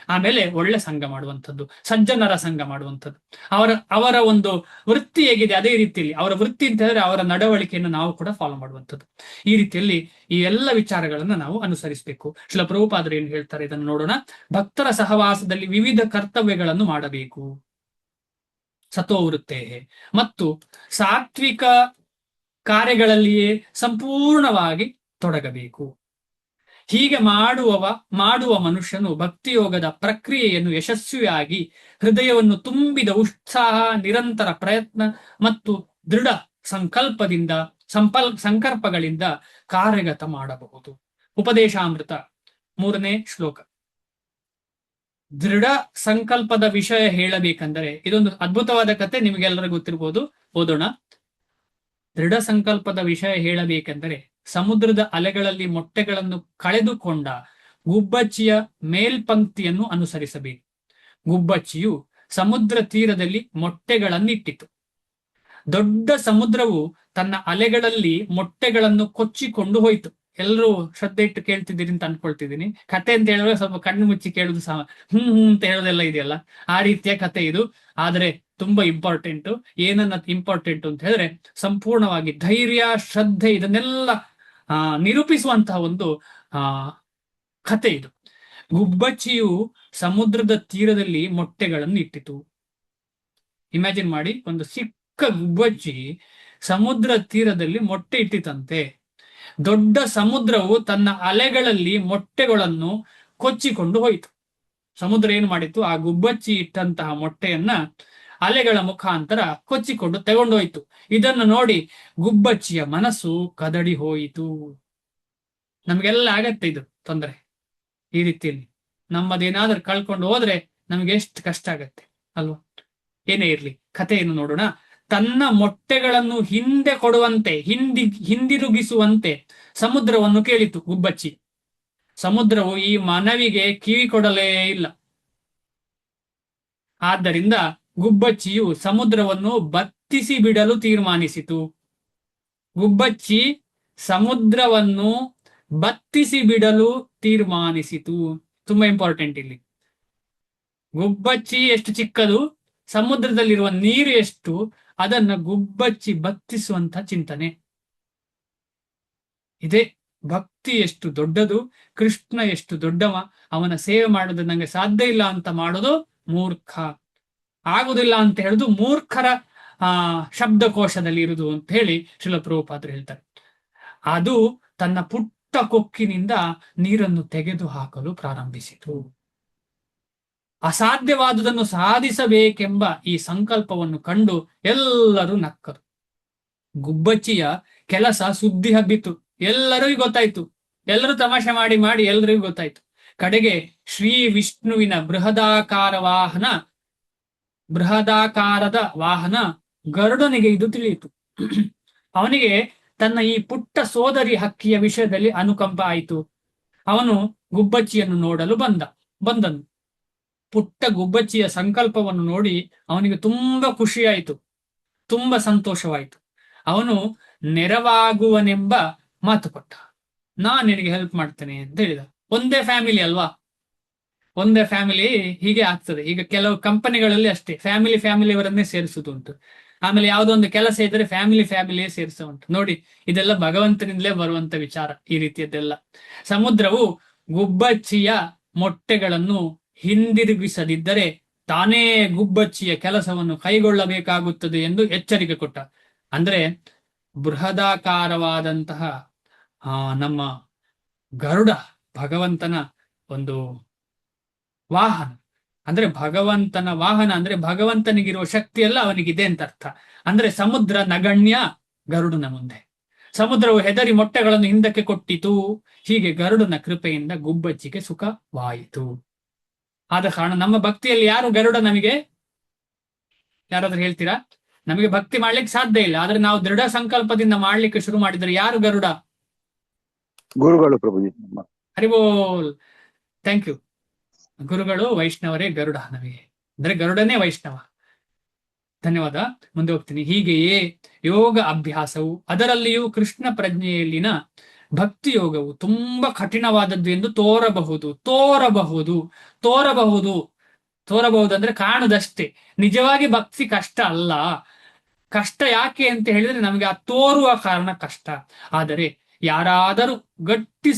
ಆಮೇಲೆ ಒಳ್ಳೆ ಸಂಘ ಮಾಡುವಂಥದ್ದು, ಸಜ್ಜನರ ಸಂಘ ಮಾಡುವಂಥದ್ದು. ಅವರ ಒಂದು ವೃತ್ತಿ ಹೇಗಿದೆ ಅದೇ ರೀತಿಯಲ್ಲಿ, ಅವರ ವೃತ್ತಿ ಅಂತ ಹೇಳಿದ್ರೆ ಅವರ ನಡವಳಿಕೆಯನ್ನು ನಾವು ಕೂಡ ಫಾಲೋ ಮಾಡುವಂಥದ್ದು. ಈ ರೀತಿಯಲ್ಲಿ ಈ ಎಲ್ಲ ವಿಚಾರಗಳನ್ನ ನಾವು ಅನುಸರಿಸಬೇಕು. ಶ್ರೀಲ ಪ್ರಭುಪಾದರು ಏನು ಹೇಳ್ತಾರೆ ಇದನ್ನು ನೋಡೋಣ. ಭಕ್ತರ ಸಹವಾಸದಲ್ಲಿ ವಿವಿಧ ಕರ್ತವ್ಯಗಳನ್ನು ಮಾಡಬೇಕು, ಸತೋವೃತ್ತೇ, ಮತ್ತು ಸಾತ್ವಿಕ ಕಾರ್ಯಗಳಲ್ಲಿಯೇ ಸಂಪೂರ್ಣವಾಗಿ ತೊಡಗಬೇಕು. ಹೀಗೆ ಮಾಡುವ ಮನುಷ್ಯನು ಭಕ್ತಿಯೋಗದ ಪ್ರಕ್ರಿಯೆಯನ್ನು ಯಶಸ್ವಿಯಾಗಿ ಹೃದಯವನ್ನು ತುಂಬಿದ ಉತ್ಸಾಹ, ನಿರಂತರ ಪ್ರಯತ್ನ ಮತ್ತು ದೃಢ ಸಂಕಲ್ಪಗಳಿಂದ ಕಾರ್ಯಗತ ಮಾಡಬಹುದು. ಉಪದೇಶಾಮೃತ 3ನೇ ಶ್ಲೋಕ. ದೃಢ ಸಂಕಲ್ಪದ ವಿಷಯ ಹೇಳಬೇಕಂದರೆ ಇದೊಂದು ಅದ್ಭುತವಾದ ಕತೆ, ನಿಮಗೆಲ್ಲರಿಗೂ ಗೊತ್ತಿರ್ಬೋದು, ಓದೋಣ. ದೃಢ ಸಂಕಲ್ಪದ ವಿಷಯ ಹೇಳಬೇಕೆಂದರೆ ಸಮುದ್ರದ ಅಲೆಗಳಲ್ಲಿ ಮೊಟ್ಟೆಗಳನ್ನು ಕಳೆದುಕೊಂಡ ಗುಬ್ಬಚ್ಚಿಯ ಮೇಲ್ಪಂಕ್ತಿಯನ್ನು ಅನುಸರಿಸಬೇಕು. ಗುಬ್ಬಚ್ಚಿಯು ಸಮುದ್ರ ತೀರದಲ್ಲಿ ಮೊಟ್ಟೆಗಳನ್ನಿಟ್ಟಿತು. ದೊಡ್ಡ ಸಮುದ್ರವು ತನ್ನ ಅಲೆಗಳಲ್ಲಿ ಮೊಟ್ಟೆಗಳನ್ನು ಕೊಚ್ಚಿಕೊಂಡು ಹೋಯಿತು. ಎಲ್ಲರೂ ಶ್ರದ್ಧೆ ಇಟ್ಟು ಕೇಳ್ತಿದ್ದೀರಿ ಅಂತ ಅನ್ಕೊಳ್ತಿದ್ದೀನಿ. ಕತೆ ಅಂತ ಹೇಳಿದ್ರೆ ಸ್ವಲ್ಪ ಕಣ್ಣು ಮುಚ್ಚಿ ಕೇಳುದು ಸಹ ಅಂತ ಹೇಳೋದೆಲ್ಲ ಇದೆಯಲ್ಲ, ಆ ರೀತಿಯ ಕತೆ ಇದು. ಆದ್ರೆ ತುಂಬಾ ಇಂಪಾರ್ಟೆಂಟ್. ಏನನ್ನ ಇಂಪಾರ್ಟೆಂಟ್ ಅಂತ ಹೇಳಿದ್ರೆ ಸಂಪೂರ್ಣವಾಗಿ ಧೈರ್ಯ, ಶ್ರದ್ಧೆ ಇದನ್ನೆಲ್ಲ ನಿರೂಪಿಸುವಂತಹ ಒಂದು ಕತೆ ಇದು. ಗುಬ್ಬಚ್ಚಿಯು ಸಮುದ್ರದ ತೀರದಲ್ಲಿ ಮೊಟ್ಟೆಗಳನ್ನು ಇಟ್ಟಿತು. ಇಮ್ಯಾಜಿನ್ ಮಾಡಿ, ಒಂದು ಚಿಕ್ಕ ಗುಬ್ಬಚ್ಚಿ ಸಮುದ್ರ ತೀರದಲ್ಲಿ ಮೊಟ್ಟೆ ಇಟ್ಟಿತಂತೆ. ದೊಡ್ಡ ಸಮುದ್ರವು ತನ್ನ ಅಲೆಗಳಲ್ಲಿ ಮೊಟ್ಟೆಗಳನ್ನು ಕೊಚ್ಚಿಕೊಂಡು ಹೋಯಿತು. ಸಮುದ್ರ ಏನು ಮಾಡಿತ್ತು, ಆ ಗುಬ್ಬಚ್ಚಿ ಇಟ್ಟಂತಹ ಮೊಟ್ಟೆಯನ್ನ ಅಲೆಗಳ ಮುಖಾಂತರ ಕೊಚ್ಚಿಕೊಂಡು ತಗೊಂಡೋಯ್ತು. ಇದನ್ನು ನೋಡಿ ಗುಬ್ಬಚ್ಚಿಯ ಮನಸ್ಸು ಕದಡಿ ಹೋಯಿತು. ನಮ್ಗೆಲ್ಲ ಆಗತ್ತೆ ಇದು ತೊಂದರೆ. ಈ ರೀತಿಯಲ್ಲಿ ನಮ್ಮದೇನಾದ್ರೂ ಕಳ್ಕೊಂಡು ಹೋದ್ರೆ ನಮ್ಗೆ ಎಷ್ಟು ಕಷ್ಟ ಆಗತ್ತೆ ಅಲ್ವಾ? ಏನೇ ಇರ್ಲಿ, ಕಥೆಯನ್ನು ನೋಡೋಣ. ತನ್ನ ಮೊಟ್ಟೆಗಳನ್ನು ಹಿಂದೆ ಕೊಡುವಂತೆ, ಹಿಂದಿರುಗಿಸುವಂತೆ ಸಮುದ್ರವನ್ನು ಕೇಳಿತು ಗುಬ್ಬಚ್ಚಿ. ಸಮುದ್ರವು ಈ ಮನವಿಗೆ ಕಿವಿ ಕೊಡಲೇ ಇಲ್ಲ. ಆದ್ದರಿಂದ ಗುಬ್ಬಚ್ಚಿಯು ಸಮುದ್ರವನ್ನು ಬತ್ತಿಸಿ ಬಿಡಲು ತೀರ್ಮಾನಿಸಿತು. ಗುಬ್ಬಚ್ಚಿ ಸಮುದ್ರವನ್ನು ಬತ್ತಿಸಿ ಬಿಡಲು ತೀರ್ಮಾನಿಸಿತು. ತುಂಬಾ ಇಂಪಾರ್ಟೆಂಟ್ ಇಲ್ಲಿ. ಗುಬ್ಬಚ್ಚಿ ಎಷ್ಟು ಚಿಕ್ಕದು, ಸಮುದ್ರದಲ್ಲಿರುವ ನೀರು ಎಷ್ಟು, ಅದನ್ನ ಗುಬ್ಬಚ್ಚಿ ಬತ್ತಿಸುವಂತ ಚಿಂತನೆ ಇದೆ. ಭಕ್ತಿ ಎಷ್ಟು ದೊಡ್ಡದು, ಕೃಷ್ಣ ಎಷ್ಟು ದೊಡ್ಡವ, ಅವನ ಸೇವೆ ಮಾಡೋದು ನಂಗೆ ಸಾಧ್ಯ ಇಲ್ಲ ಅಂತ ಮಾಡೋದು ಮೂರ್ಖ. ಆಗುದಿಲ್ಲ ಅಂತ ಹೇಳುದು ಮೂರ್ಖರ ಶಬ್ದಕೋಶದಲ್ಲಿ ಇರುವುದು ಅಂತ ಹೇಳಿ ಶ್ರೀಲ ಪ್ರಭುಪಾದರು ಹೇಳ್ತಾರೆ. ಅದು ತನ್ನ ಪುಟ್ಟ ಕೊಕ್ಕಿನಿಂದ ನೀರನ್ನು ತೆಗೆದು ಹಾಕಲು ಪ್ರಾರಂಭಿಸಿತು. ಅಸಾಧ್ಯವಾದುದನ್ನು ಸಾಧಿಸಬೇಕೆಂಬ ಈ ಸಂಕಲ್ಪವನ್ನು ಕಂಡು ಎಲ್ಲರೂ ನಕ್ಕರು. ಗುಬ್ಬಚ್ಚಿಯ ಕೆಲಸ ಸುದ್ದಿ ಹಬ್ಬಿತು. ಎಲ್ಲರಿಗೂ ಗೊತ್ತಾಯ್ತು. ಎಲ್ಲರೂ ತಮಾಷೆ ಮಾಡಿ ಮಾಡಿ ಎಲ್ಲರಿಗೂ ಗೊತ್ತಾಯ್ತು. ಕಡೆಗೆ ಶ್ರೀ ವಿಷ್ಣುವಿನ ಬೃಹದಾಕಾರದ ವಾಹನ ಗರುಡನಿಗೆ ಇದು ತಿಳಿಯಿತು. ಅವನಿಗೆ ತನ್ನ ಈ ಪುಟ್ಟ ಸೋದರಿ ಹಕ್ಕಿಯ ವಿಷಯದಲ್ಲಿ ಅನುಕಂಪ ಆಯಿತು. ಅವನು ಗುಬ್ಬಚ್ಚಿಯನ್ನು ನೋಡಲು ಬಂದನು. ಪುಟ್ಟ ಗುಬ್ಬಚ್ಚಿಯ ಸಂಕಲ್ಪವನ್ನು ನೋಡಿ ಅವನಿಗೆ ತುಂಬಾ ಖುಷಿಯಾಯಿತು, ತುಂಬಾ ಸಂತೋಷವಾಯಿತು. ಅವನು ನೆರವಾಗುವನೆಂಬ ಮಾತು ಕೊಟ್ಟ. ನಾನ್ ನಿನಗೆ ಹೆಲ್ಪ್ ಮಾಡ್ತೇನೆ ಅಂತ ಹೇಳಿದ. ಒಂದೇ ಫ್ಯಾಮಿಲಿ ಅಲ್ವಾ, ಒಂದೇ ಫ್ಯಾಮಿಲಿ ಹೀಗೆ ಆಗ್ತದೆ. ಈಗ ಕೆಲವು ಕಂಪನಿಗಳಲ್ಲಿ ಅಷ್ಟೇ ಫ್ಯಾಮಿಲಿಯವರನ್ನೇ ಸೇರಿಸುದು ಉಂಟು. ಆಮೇಲೆ ಯಾವುದೋ ಒಂದು ಕೆಲಸ ಇದ್ರೆ ಫ್ಯಾಮಿಲಿಯೇ ಸೇರಿಸ ಉಂಟು. ನೋಡಿ, ಇದೆಲ್ಲ ಭಗವಂತನಿಂದಲೇ ಬರುವಂತ ವಿಚಾರ. ಈ ರೀತಿಯದ್ದೆಲ್ಲ ಸಮುದ್ರವು ಗುಬ್ಬಚ್ಚಿಯ ಮೊಟ್ಟೆಗಳನ್ನು ಹಿಂದಿರುಗಿಸದಿದ್ದರೆ ತಾನೇ ಗುಬ್ಬಚ್ಚಿಯ ಕೆಲಸವನ್ನು ಕೈಗೊಳ್ಳಬೇಕಾಗುತ್ತದೆ ಎಂದು ಎಚ್ಚರಿಕೆ ಕೊಟ್ಟ. ಅಂದ್ರೆ ಬೃಹದಾಕಾರವಾದಂತಹ ನಮ್ಮ ಗರುಡ ಭಗವಂತನ ಒಂದು ವಾಹನ. ಅಂದ್ರೆ ಭಗವಂತನ ವಾಹನ ಅಂದ್ರೆ ಭಗವಂತನಿಗಿರುವ ಶಕ್ತಿ ಎಲ್ಲ ಅವನಿಗಿದೆ ಅಂತ ಅರ್ಥ. ಅಂದ್ರೆ ಸಮುದ್ರ ನಗಣ್ಯ ಗರುಡನ ಮುಂದೆ. ಸಮುದ್ರವು ಹೆದರಿ ಮೊಟ್ಟೆಗಳನ್ನು ಹಿಂದಕ್ಕೆ ಕೊಟ್ಟಿತು. ಹೀಗೆ ಗರುಡನ ಕೃಪೆಯಿಂದ ಗುಬ್ಬಚ್ಚಿಗೆ ಸುಖವಾಯಿತು. ಆದ ಕಾರಣ ನಮ್ಮ ಭಕ್ತಿಯಲ್ಲಿ ಯಾರು ಗರುಡ? ನಮಗೆ ಯಾರಾದ್ರೂ ಹೇಳ್ತೀರಾ? ನಮಗೆ ಭಕ್ತಿ ಮಾಡ್ಲಿಕ್ಕೆ ಸಾಧ್ಯ ಇಲ್ಲ, ಆದ್ರೆ ನಾವು ದೃಢ ಸಂಕಲ್ಪದಿಂದ ಮಾಡ್ಲಿಕ್ಕೆ ಶುರು ಮಾಡಿದರೆ ಯಾರು ಗರುಡ? ಗುರುಗಳು ಪ್ರಭುಜಿ. ಹರಿಬೋಲ್. Thank you. ಗುರುಗಳು ವೈಷ್ಣವರೇ ಗರುಡ ನಮಗೆ. ಅಂದ್ರೆ ಗರುಡನೇ ವೈಷ್ಣವ. ಧನ್ಯವಾದ. ಮುಂದೆ ಹೋಗ್ತೀನಿ. ಹೀಗೆಯೇ ಯೋಗ ಅಭ್ಯಾಸವು, ಅದರಲ್ಲಿಯೂ ಕೃಷ್ಣ ಪ್ರಜ್ಞೆಯಲ್ಲಿನ ಭಕ್ತಿ ಯೋಗವು ತುಂಬಾ ಕಠಿಣವಾದದ್ದು ಎಂದು ತೋರಬಹುದು ಅಂದ್ರೆ ಕಾಣುದಷ್ಟೇ. ನಿಜವಾಗಿ ಭಕ್ತಿ ಕಷ್ಟ ಅಲ್ಲ. ಕಷ್ಟ ಯಾಕೆ ಅಂತ ಹೇಳಿದ್ರೆ ನಮಗೆ ಆ ತೋರುವ ಕಾರಣ ಕಷ್ಟ. ಆದರೆ ಯಾರಾದರೂ ಗಟ್ಟಿ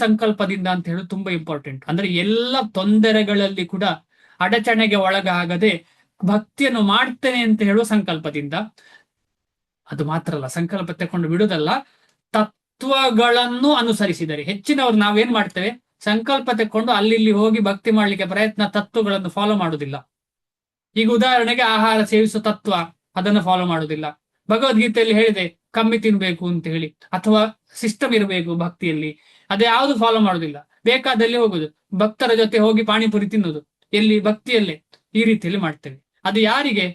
ಸಂಕಲ್ಪದಿಂದ ಅಂತ ಹೇಳೋದು ತುಂಬಾ ಇಂಪಾರ್ಟೆಂಟ್. ಅಂದ್ರೆ ಎಲ್ಲ ತೊಂದರೆಗಳಲ್ಲಿ ಕೂಡ ಅಡಚಣೆಗೆ ಒಳಗಾಗದೆ ಭಕ್ತಿಯನ್ನು ಮಾಡ್ತೇನೆ ಅಂತ ಹೇಳುವ ಸಂಕಲ್ಪದಿಂದ, ಅದು ಮಾತ್ರ ಅಲ್ಲ, ಸಂಕಲ್ಪ ತಕೊಂಡು ಬಿಡುವುದಲ್ಲ, ತತ್ವಗಳನ್ನು ಅನುಸರಿಸಿದರೆ. ಹೆಚ್ಚಿನವರು ನಾವೇನ್ ಮಾಡ್ತೇವೆ, ಸಂಕಲ್ಪ ತಕೊಂಡು ಅಲ್ಲಿ ಹೋಗಿ ಭಕ್ತಿ ಮಾಡ್ಲಿಕ್ಕೆ ಪ್ರಯತ್ನ, ತತ್ವಗಳನ್ನು ಫಾಲೋ ಮಾಡುವುದಿಲ್ಲ. ಈಗ ಉದಾಹರಣೆಗೆ ಆಹಾರ ಸೇವಿಸುವ ತತ್ವ, ಅದನ್ನು ಫಾಲೋ ಮಾಡುವುದಿಲ್ಲ. ಭಗವದ್ಗೀತೆಯಲ್ಲಿ ಹೇಳಿದೆ ಕಮ್ಮಿ ತಿನ್ಬೇಕು ಅಂತ ಹೇಳಿ, ಅಥವಾ ಸಿಸ್ಟಮ್ ಇರಬೇಕು ಭಕ್ತಿಯಲ್ಲಿ, ಅದ್ಯಾವುದು ಫಾಲೋ ಮಾಡುವುದಿಲ್ಲ. ಬೇಕಾದಲ್ಲಿ ಹೋಗುದು, ಭಕ್ತರ ಜೊತೆ ಹೋಗಿ ಪಾನಿಪುರಿ ತಿನ್ನುದು, ಎಲ್ಲಿ ಭಕ್ತಿಯಲ್ಲೇ ಈ ರೀತಿಯಲ್ಲಿ ಮಾಡ್ತೇವೆ. ಅದು ಯಾರಿಗೆ?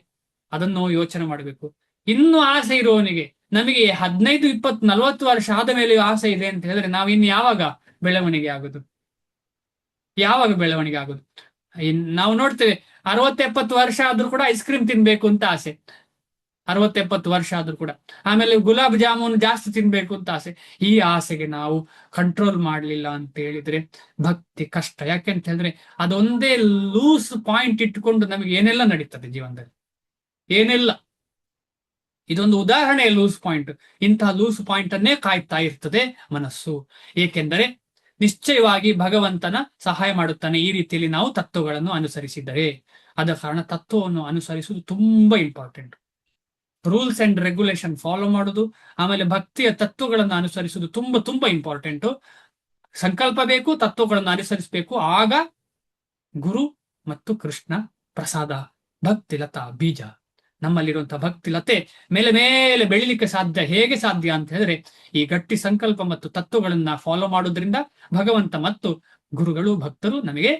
ಅದನ್ನು ಯೋಚನೆ ಮಾಡಬೇಕು. ಇನ್ನು ಆಸೆ ಇರುವವನಿಗೆ, ನಮಗೆ 15, 20, 40 ವರ್ಷ ಆದ ಮೇಲೆ ಆಸೆ ಇದೆ ಅಂತ ಹೇಳಿದ್ರೆ ನಾವು ಇನ್ನು ಯಾವಾಗ ಬೆಳವಣಿಗೆ ಆಗುದು? ಯಾವಾಗ ಬೆಳವಣಿಗೆ ಆಗುದು? ನಾವು ನೋಡ್ತೇವೆ 60, 70 ವರ್ಷ ಆದ್ರೂ ಕೂಡ ಐಸ್ ಕ್ರೀಮ್ ತಿನ್ಬೇಕು ಅಂತ ಆಸೆ, 60, 70 ವರ್ಷ ಆದ್ರೂ ಕೂಡ. ಆಮೇಲೆ ಗುಲಾಬ್ ಜಾಮೂನ್ ಜಾಸ್ತಿ ತಿನ್ಬೇಕು ಅಂತ ಆಸೆ. ಈ ಆಸೆಗೆ ನಾವು ಕಂಟ್ರೋಲ್ ಮಾಡ್ಲಿಲ್ಲ ಅಂತ ಹೇಳಿದ್ರೆ ಭಕ್ತಿ ಕಷ್ಟ. ಯಾಕೆಂತ ಹೇಳಿದ್ರೆ ಅದೊಂದೇ ಲೂಸ್ ಪಾಯಿಂಟ್ ಇಟ್ಟುಕೊಂಡು ನಮಗೆ ಏನೆಲ್ಲ ನಡೀತದೆ ಜೀವನದಲ್ಲಿ, ಏನೆಲ್ಲ. ಇದೊಂದು ಉದಾಹರಣೆ ಲೂಸ್ ಪಾಯಿಂಟ್. ಇಂತಹ ಲೂಸ್ ಪಾಯಿಂಟ್ ಅನ್ನೇ ಕಾಯ್ತಾ ಇರ್ತದೆ ಮನಸ್ಸು. ಏಕೆಂದರೆ ನಿಶ್ಚಯವಾಗಿ ಭಗವಂತನ ಸಹಾಯ ಮಾಡುತ್ತಾನೆ ಈ ರೀತಿಯಲ್ಲಿ ನಾವು ತತ್ವಗಳನ್ನು ಅನುಸರಿಸಿದರೆ. ಆದ ಕಾರಣ ತತ್ವವನ್ನು ಅನುಸರಿಸುವುದು ತುಂಬಾ important. Rules and regulation follow ಮಾಡುದು, ಆಮೇಲೆ ಭಕ್ತಿಯ ತತ್ವಗಳನ್ನು ಅನುಸರಿಸುವುದು ತುಂಬಾ ತುಂಬಾ ಇಂಪಾರ್ಟೆಂಟ್. ಸಂಕಲ್ಪ ಬೇಕು, ತತ್ವಗಳನ್ನು ಅನುಸರಿಸಬೇಕು. ಆಗ ಗುರು ಮತ್ತು ಕೃಷ್ಣ ಪ್ರಸಾದ, ಭಕ್ತಿ ಲತಾ ಬೀಜ, ನಮ್ಮಲ್ಲಿರುವಂತಹ ಭಕ್ತಿ ಲತೆ ಮೇಲೆ ಮೇಲೆ ಬೆಳಿಲಿಕ್ಕೆ ಸಾಧ್ಯ. ಹೇಗೆ ಸಾಧ್ಯ ಅಂತ ಹೇಳಿದ್ರೆ ಈ ಗಟ್ಟಿ ಸಂಕಲ್ಪ ಮತ್ತು ತತ್ವಗಳನ್ನ ಫಾಲೋ ಮಾಡೋದ್ರಿಂದ, ಭಗವಂತ ಮತ್ತು ಗುರುಗಳು ಭಕ್ತರು ನಮಗೆ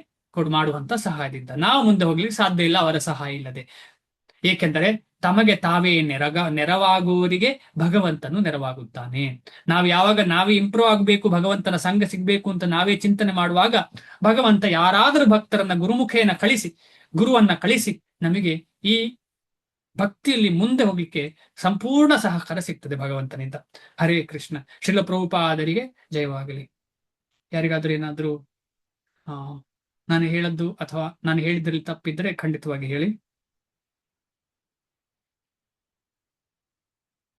ಮಾಡುವಂತ ಸಹಾಯದಿಂದ. ನಾವು ಮುಂದೆ ಹೋಗ್ಲಿಕ್ಕೆ ಸಾಧ್ಯ ಇಲ್ಲ ಅವರ ಸಹಾಯ ಇಲ್ಲದೆ. ಏಕೆಂದರೆ ತಮಗೆ ತಾವೇ ನೆರವಾಗುವವರಿಗೆ ಭಗವಂತನು ನೆರವಾಗುತ್ತಾನೆ. ನಾವು ಯಾವಾಗ ನಾವೇ ಇಂಪ್ರೂವ್ ಆಗಬೇಕು, ಭಗವಂತನ ಸಂಘ ಸಿಗ್ಬೇಕು ಅಂತ ನಾವೇ ಚಿಂತನೆ ಮಾಡುವಾಗ ಭಗವಂತ ಯಾರಾದರೂ ಭಕ್ತರನ್ನ ಗುರುಮುಖೇನ ಕಳಿಸಿ, ಗುರುವನ್ನ ಕಳಿಸಿ ನಮಗೆ ಈ ಭಕ್ತಿಯಲ್ಲಿ ಮುಂದೆ ಹೋಗ್ಲಿಕ್ಕೆ ಸಂಪೂರ್ಣ ಸಹಕಾರ ಸಿಗ್ತದೆ ಭಗವಂತನಿಂದ. ಹರೇ ಕೃಷ್ಣ. ಶ್ರೀಲ ಪ್ರಭುಪಾದರಿಗೆ ಜಯವಾಗಲಿ. ಯಾರಿಗಾದ್ರೂ ಏನಾದ್ರೂ ನಾನು ಹೇಳದ್ದು ಅಥವಾ ನಾನು ಹೇಳಿದ್ರಲ್ಲಿ ತಪ್ಪಿದ್ರೆ ಖಂಡಿತವಾಗಿ ಹೇಳಿ.